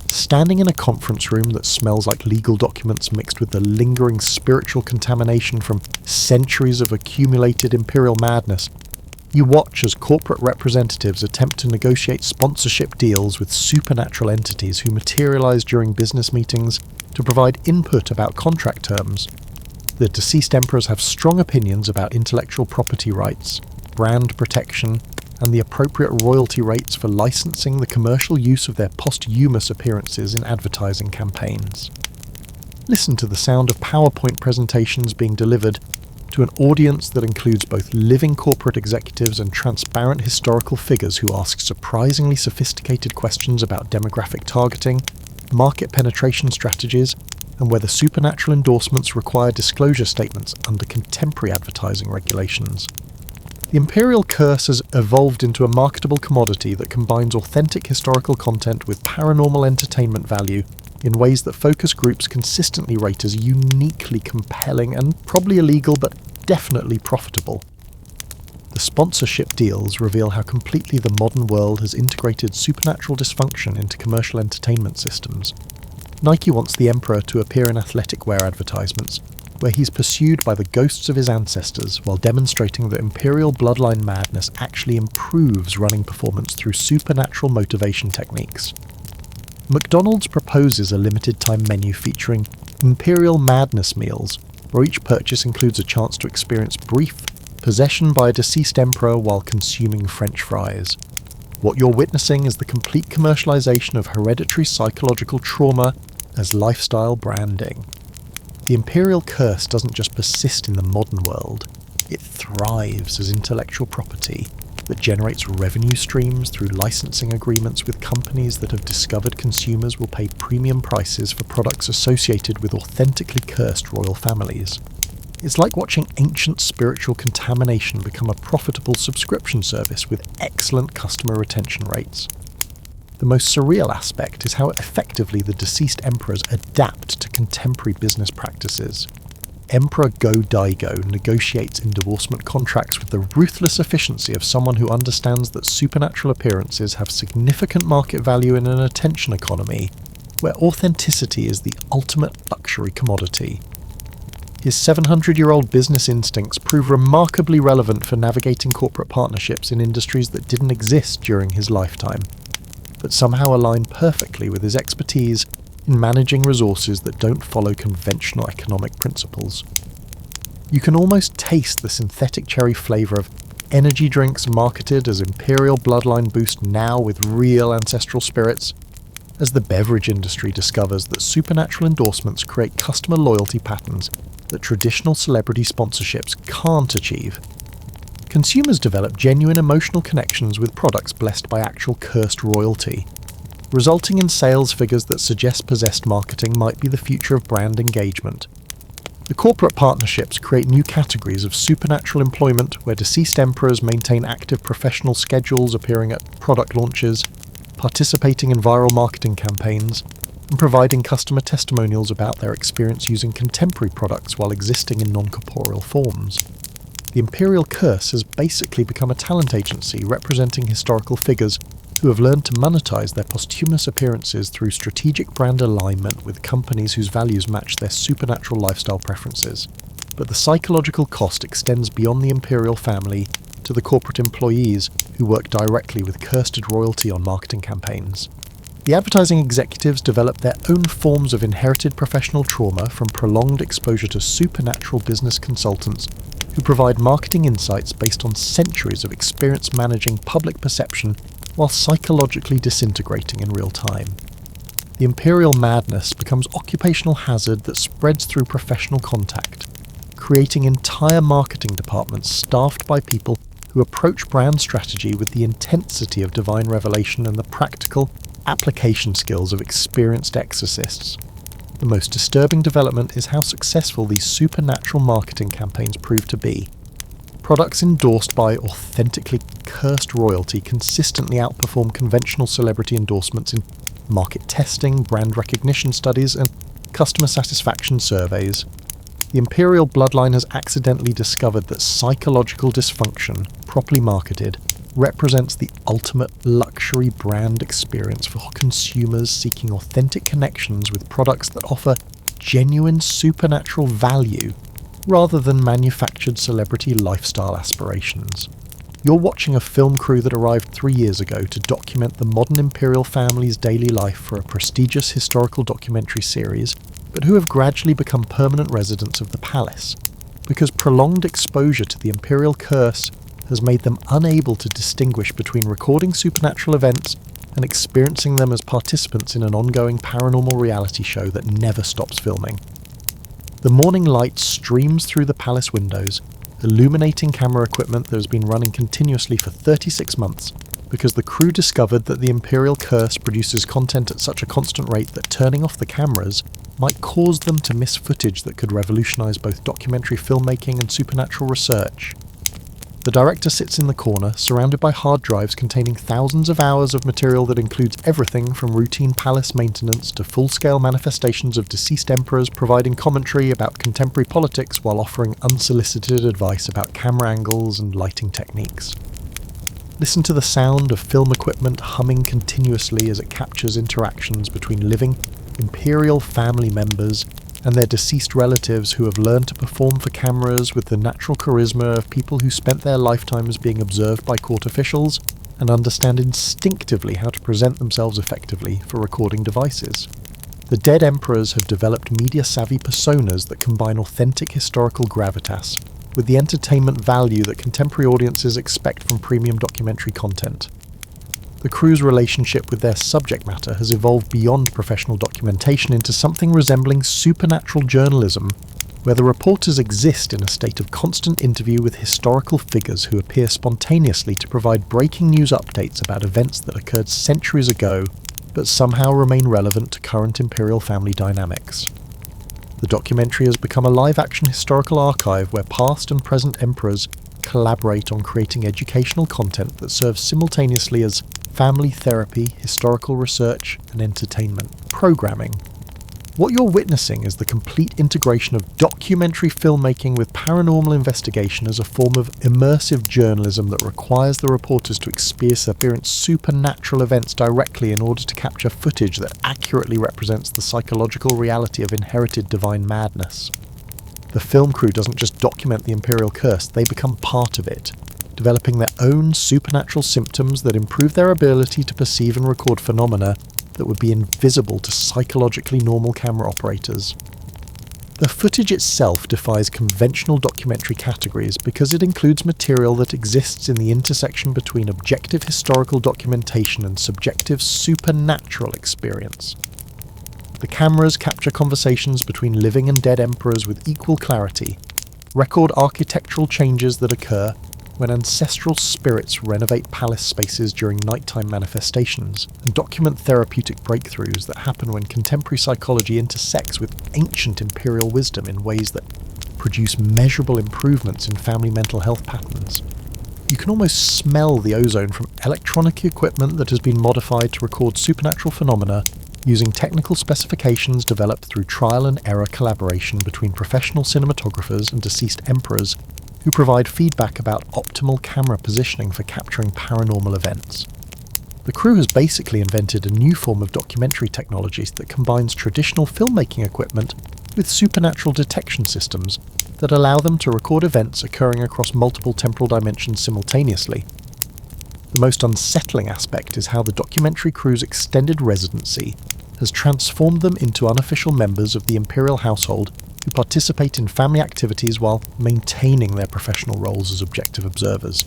Speaker 1: Standing in a conference room that smells like legal documents mixed with the lingering spiritual contamination from centuries of accumulated imperial madness, you watch as corporate representatives attempt to negotiate sponsorship deals with supernatural entities who materialize during business meetings to provide input about contract terms. The deceased emperors have strong opinions about intellectual property rights, brand protection, and the appropriate royalty rates for licensing the commercial use of their posthumous appearances in advertising campaigns. Listen to the sound of PowerPoint presentations being delivered to an audience that includes both living corporate executives and transparent historical figures who ask surprisingly sophisticated questions about demographic targeting, market penetration strategies, and whether supernatural endorsements require disclosure statements under contemporary advertising regulations. The Imperial Curse has evolved into a marketable commodity that combines authentic historical content with paranormal entertainment value in ways that focus groups consistently rate as uniquely compelling and probably illegal but definitely profitable. The sponsorship deals reveal how completely the modern world has integrated supernatural dysfunction into commercial entertainment systems. Nike wants the Emperor to appear in athletic wear advertisements, where he's pursued by the ghosts of his ancestors while demonstrating that Imperial Bloodline madness actually improves running performance through supernatural motivation techniques. McDonald's proposes a limited-time menu featuring Imperial Madness meals, where each purchase includes a chance to experience brief possession by a deceased emperor while consuming French fries. What you're witnessing is the complete commercialization of hereditary psychological trauma as lifestyle branding. The Imperial Curse doesn't just persist in the modern world, it thrives as intellectual property that generates revenue streams through licensing agreements with companies that have discovered consumers will pay premium prices for products associated with authentically cursed royal families. It's like watching ancient spiritual contamination become a profitable subscription service with excellent customer retention rates. The most surreal aspect is how effectively the deceased emperors adapt to contemporary business practices. Emperor Go-Daigo negotiates endorsement contracts with the ruthless efficiency of someone who understands that supernatural appearances have significant market value in an attention economy, where authenticity is the ultimate luxury commodity. His 700-year-old business instincts prove remarkably relevant for navigating corporate partnerships in industries that didn't exist during his lifetime, but somehow align perfectly with his expertise in managing resources that don't follow conventional economic principles. You can almost taste the synthetic cherry flavour of energy drinks marketed as Imperial Bloodline Boost now with real ancestral spirits, as the beverage industry discovers that supernatural endorsements create customer loyalty patterns that traditional celebrity sponsorships can't achieve. Consumers develop genuine emotional connections with products blessed by actual cursed royalty, resulting in sales figures that suggest possessed marketing might be the future of brand engagement. The corporate partnerships create new categories of supernatural employment where deceased emperors maintain active professional schedules appearing at product launches, participating in viral marketing campaigns, and providing customer testimonials about their experience using contemporary products while existing in non-corporeal forms. The Imperial Curse has basically become a talent agency representing historical figures who have learned to monetize their posthumous appearances through strategic brand alignment with companies whose values match their supernatural lifestyle preferences. But the psychological cost extends beyond the imperial family to the corporate employees who work directly with cursed royalty on marketing campaigns. The advertising executives develop their own forms of inherited professional trauma from prolonged exposure to supernatural business consultants who provide marketing insights based on centuries of experience managing public perception while psychologically disintegrating in real time. The Imperial madness becomes occupational hazard that spreads through professional contact, creating entire marketing departments staffed by people who approach brand strategy with the intensity of divine revelation and the practical application skills of experienced exorcists. The most disturbing development is how successful these supernatural marketing campaigns prove to be. Products endorsed by authentically cursed royalty consistently outperform conventional celebrity endorsements in market testing, brand recognition studies, and customer satisfaction surveys. The Imperial Bloodline has accidentally discovered that psychological dysfunction, properly marketed, represents the ultimate luxury brand experience for consumers seeking authentic connections with products that offer genuine supernatural value rather than manufactured celebrity lifestyle aspirations. You're watching a film crew that arrived 3 years ago to document the modern Imperial family's daily life for a prestigious historical documentary series, but who have gradually become permanent residents of the palace, because prolonged exposure to the Imperial curse has made them unable to distinguish between recording supernatural events and experiencing them as participants in an ongoing paranormal reality show that never stops filming. The morning light streams through the palace windows, illuminating camera equipment that has been running continuously for 36 months, because the crew discovered that the Imperial curse produces content at such a constant rate that turning off the cameras might cause them to miss footage that could revolutionize both documentary filmmaking and supernatural research. The director sits in the corner, surrounded by hard drives containing thousands of hours of material that includes everything from routine palace maintenance to full-scale manifestations of deceased emperors providing commentary about contemporary politics while offering unsolicited advice about camera angles and lighting techniques. Listen to the sound of film equipment humming continuously as it captures interactions between living Imperial family members and their deceased relatives who have learned to perform for cameras with the natural charisma of people who spent their lifetimes being observed by court officials and understand instinctively how to present themselves effectively for recording devices. The dead emperors have developed media-savvy personas that combine authentic historical gravitas with the entertainment value that contemporary audiences expect from premium documentary content. The crew's relationship with their subject matter has evolved beyond professional documentation into something resembling supernatural journalism, where the reporters exist in a state of constant interview with historical figures who appear spontaneously to provide breaking news updates about events that occurred centuries ago, but somehow remain relevant to current Imperial family dynamics. The documentary has become a live-action historical archive where past and present emperors collaborate on creating educational content that serves simultaneously as family therapy, historical research, and entertainment programming. What you're witnessing is the complete integration of documentary filmmaking with paranormal investigation as a form of immersive journalism that requires the reporters to experience supernatural events directly in order to capture footage that accurately represents the psychological reality of inherited divine madness. The film crew doesn't just document the Imperial curse, they become part of it, developing their own supernatural symptoms that improve their ability to perceive and record phenomena that would be invisible to psychologically normal camera operators. The footage itself defies conventional documentary categories because it includes material that exists in the intersection between objective historical documentation and subjective supernatural experience. The cameras capture conversations between living and dead emperors with equal clarity, record architectural changes that occur when ancestral spirits renovate palace spaces during nighttime manifestations, and document therapeutic breakthroughs that happen when contemporary psychology intersects with ancient imperial wisdom in ways that produce measurable improvements in family mental health patterns. You can almost smell the ozone from electronic equipment that has been modified to record supernatural phenomena using technical specifications developed through trial and error collaboration between professional cinematographers and deceased emperors who provide feedback about optimal camera positioning for capturing paranormal events. The crew has basically invented a new form of documentary technologies that combines traditional filmmaking equipment with supernatural detection systems that allow them to record events occurring across multiple temporal dimensions simultaneously. The most unsettling aspect is how the documentary crew's extended residency has transformed them into unofficial members of the Imperial household who participate in family activities while maintaining their professional roles as objective observers.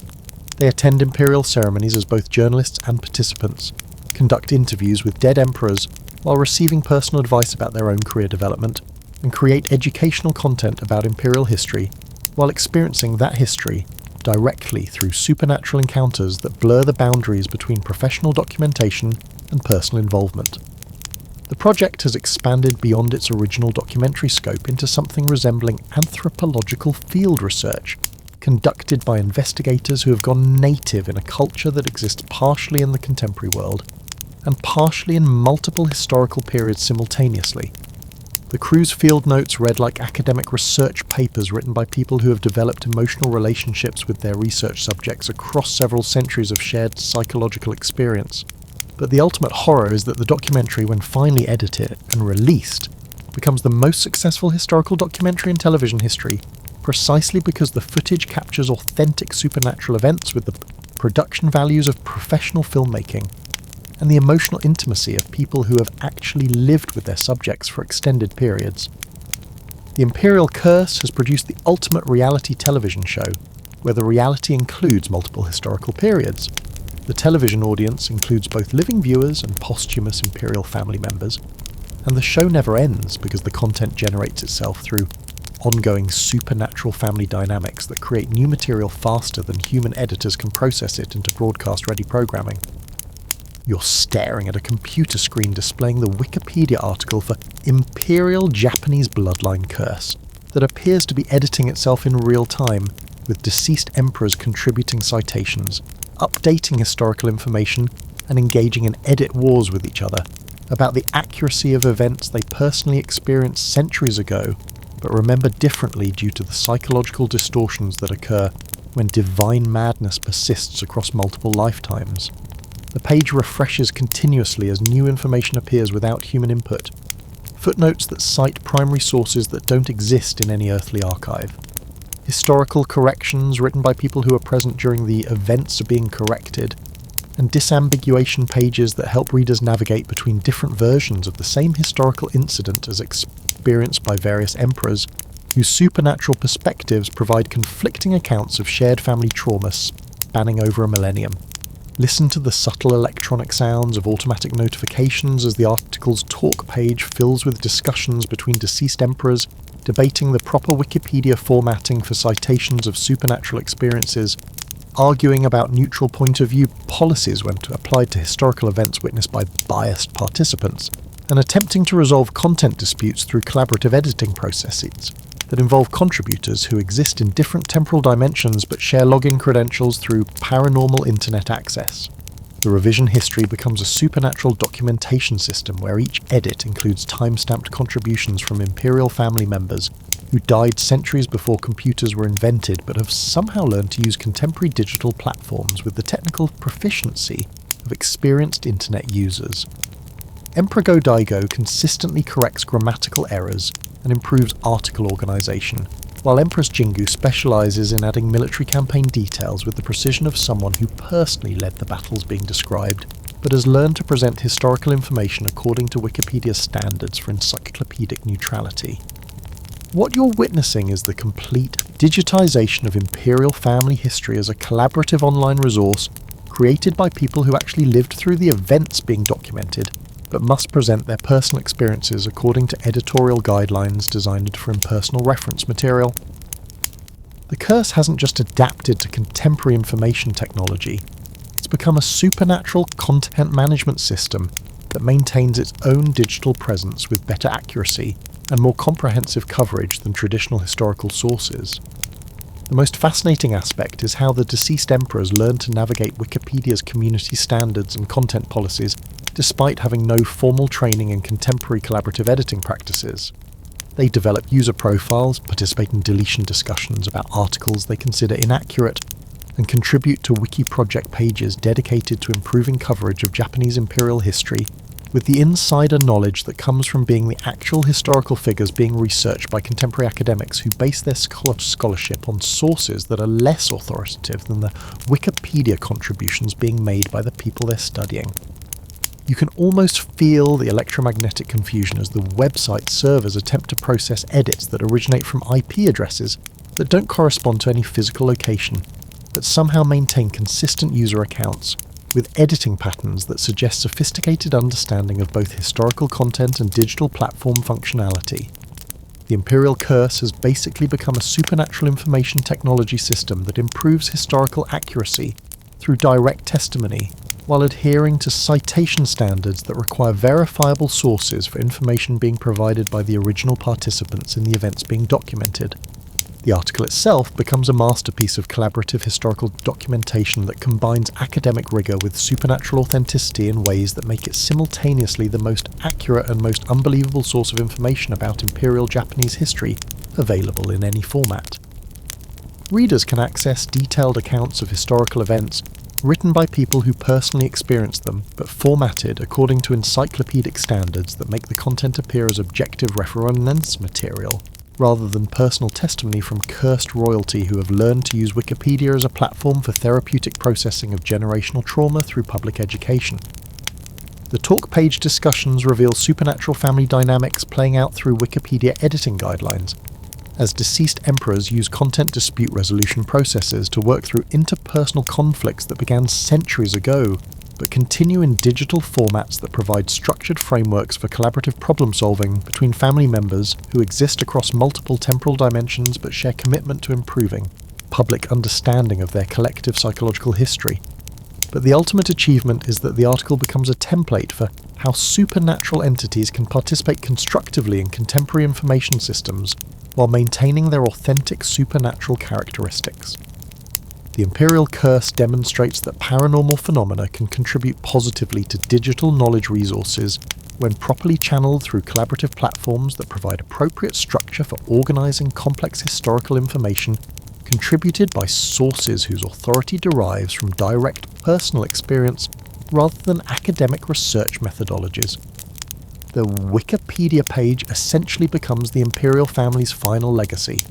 Speaker 1: They attend imperial ceremonies as both journalists and participants, conduct interviews with dead emperors while receiving personal advice about their own career development, and create educational content about imperial history while experiencing that history directly through supernatural encounters that blur the boundaries between professional documentation and personal involvement. The project has expanded beyond its original documentary scope into something resembling anthropological field research, conducted by investigators who have gone native in a culture that exists partially in the contemporary world, and partially in multiple historical periods simultaneously. The crew's field notes read like academic research papers written by people who have developed emotional relationships with their research subjects across several centuries of shared psychological experience. But the ultimate horror is that the documentary, when finally edited and released, becomes the most successful historical documentary in television history, precisely because the footage captures authentic supernatural events with the production values of professional filmmaking, and the emotional intimacy of people who have actually lived with their subjects for extended periods. The Imperial Curse has produced the ultimate reality television show, where the reality includes multiple historical periods. The television audience includes both living viewers and posthumous Imperial family members, and the show never ends because the content generates itself through ongoing supernatural family dynamics that create new material faster than human editors can process it into broadcast-ready programming. You're staring at a computer screen displaying the Wikipedia article for Imperial Japanese Bloodline Curse that appears to be editing itself in real time, with deceased emperors contributing citations, updating historical information, and engaging in edit wars with each other about the accuracy of events they personally experienced centuries ago, but remember differently due to the psychological distortions that occur when divine madness persists across multiple lifetimes. The page refreshes continuously as new information appears without human input. Footnotes that cite primary sources that don't exist in any earthly archive. Historical corrections written by people who are present during the events are being corrected. And disambiguation pages that help readers navigate between different versions of the same historical incident as experienced by various emperors, whose supernatural perspectives provide conflicting accounts of shared family trauma spanning over a millennium. Listen to the subtle electronic sounds of automatic notifications as the article's talk page fills with discussions between deceased emperors, debating the proper Wikipedia formatting for citations of supernatural experiences, arguing about neutral point of view policies when applied to historical events witnessed by biased participants, and attempting to resolve content disputes through collaborative editing processes that involve contributors who exist in different temporal dimensions but share login credentials through paranormal internet access. The revision history becomes a supernatural documentation system where each edit includes time-stamped contributions from Imperial family members who died centuries before computers were invented but have somehow learned to use contemporary digital platforms with the technical proficiency of experienced internet users. Emperor Go-Daigo consistently corrects grammatical errors and improves article organisation, while Empress Jingu specialises in adding military campaign details with the precision of someone who personally led the battles being described, but has learned to present historical information according to Wikipedia's standards for encyclopedic neutrality. What you're witnessing is the complete digitisation of Imperial family history as a collaborative online resource created by people who actually lived through the events being documented, but must present their personal experiences according to editorial guidelines designed for impersonal reference material. The curse hasn't just adapted to contemporary information technology, it's become a supernatural content management system that maintains its own digital presence with better accuracy and more comprehensive coverage than traditional historical sources. The most fascinating aspect is how the deceased emperors learned to navigate Wikipedia's community standards and content policies despite having no formal training in contemporary collaborative editing practices. They develop user profiles, participate in deletion discussions about articles they consider inaccurate, and contribute to wiki project pages dedicated to improving coverage of Japanese imperial history, with the insider knowledge that comes from being the actual historical figures being researched by contemporary academics who base their scholarship on sources that are less authoritative than the Wikipedia contributions being made by the people they're studying. You can almost feel the electromagnetic confusion as the website servers attempt to process edits that originate from IP addresses that don't correspond to any physical location, but somehow maintain consistent user accounts, with editing patterns that suggest sophisticated understanding of both historical content and digital platform functionality. The Imperial Curse has basically become a supernatural information technology system that improves historical accuracy through direct testimony, while adhering to citation standards that require verifiable sources for information being provided by the original participants in the events being documented. The article itself becomes a masterpiece of collaborative historical documentation that combines academic rigour with supernatural authenticity in ways that make it simultaneously the most accurate and most unbelievable source of information about Imperial Japanese history available in any format. Readers can access detailed accounts of historical events written by people who personally experienced them, but formatted according to encyclopedic standards that make the content appear as objective reference material, rather than personal testimony from cursed royalty who have learned to use Wikipedia as a platform for therapeutic processing of generational trauma through public education. The talk page discussions reveal supernatural family dynamics playing out through Wikipedia editing guidelines, as deceased emperors use content dispute resolution processes to work through interpersonal conflicts that began centuries ago, but continue in digital formats that provide structured frameworks for collaborative problem-solving between family members who exist across multiple temporal dimensions but share commitment to improving public understanding of their collective psychological history. But the ultimate achievement is that the article becomes a template for how supernatural entities can participate constructively in contemporary information systems while maintaining their authentic supernatural characteristics. The Imperial Curse demonstrates that paranormal phenomena can contribute positively to digital knowledge resources when properly channeled through collaborative platforms that provide appropriate structure for organising complex historical information contributed by sources whose authority derives from direct personal experience rather than academic research methodologies. The Wikipedia page essentially becomes the Imperial family's final legacy,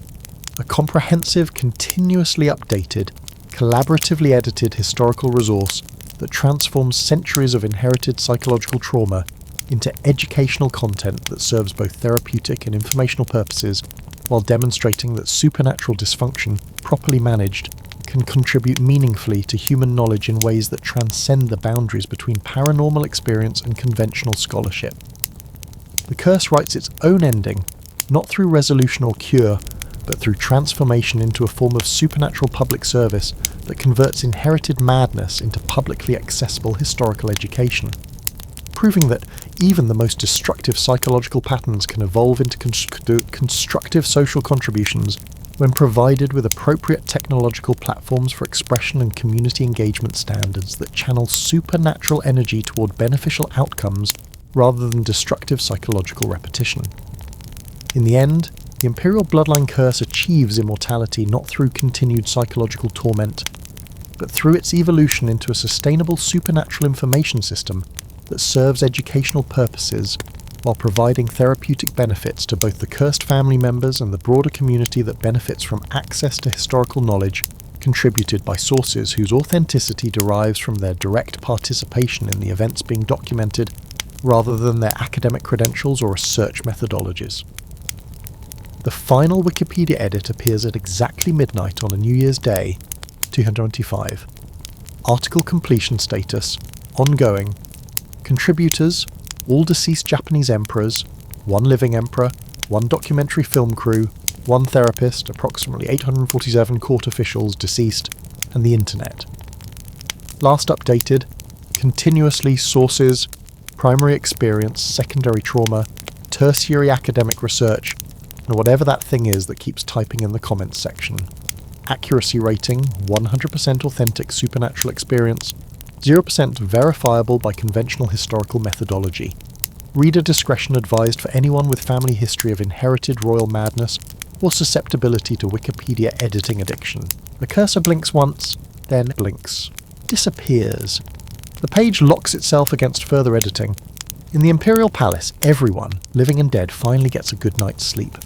Speaker 1: a comprehensive, continuously updated, collaboratively edited historical resource that transforms centuries of inherited psychological trauma into educational content that serves both therapeutic and informational purposes, while demonstrating that supernatural dysfunction, properly managed, can contribute meaningfully to human knowledge in ways that transcend the boundaries between paranormal experience and conventional scholarship. The curse writes its own ending, not through resolution or cure, but through transformation into a form of supernatural public service that converts inherited madness into publicly accessible historical education, proving that even the most destructive psychological patterns can evolve into constructive social contributions when provided with appropriate technological platforms for expression and community engagement standards that channel supernatural energy toward beneficial outcomes rather than destructive psychological repetition. In the end, the Imperial Bloodline Curse achieves immortality not through continued psychological torment, but through its evolution into a sustainable supernatural information system that serves educational purposes while providing therapeutic benefits to both the cursed family members and the broader community that benefits from access to historical knowledge contributed by sources whose authenticity derives from their direct participation in the events being documented rather than their academic credentials or research methodologies. The final Wikipedia edit appears at exactly midnight on a New Year's Day, 225. Article completion status, ongoing. Contributors, all deceased Japanese emperors, one living emperor, one documentary film crew, one therapist, approximately 847 court officials deceased, and the internet. Last updated, continuously sources, primary experience, secondary trauma, tertiary academic research, and whatever that thing is that keeps typing in the comments section. Accuracy rating, 100% authentic supernatural experience, 0% verifiable by conventional historical methodology. Reader discretion advised for anyone with family history of inherited royal madness or susceptibility to Wikipedia editing addiction. The cursor blinks once, then blinks. Disappears. The page locks itself against further editing. In the Imperial Palace, everyone, living and dead, finally gets a good night's sleep.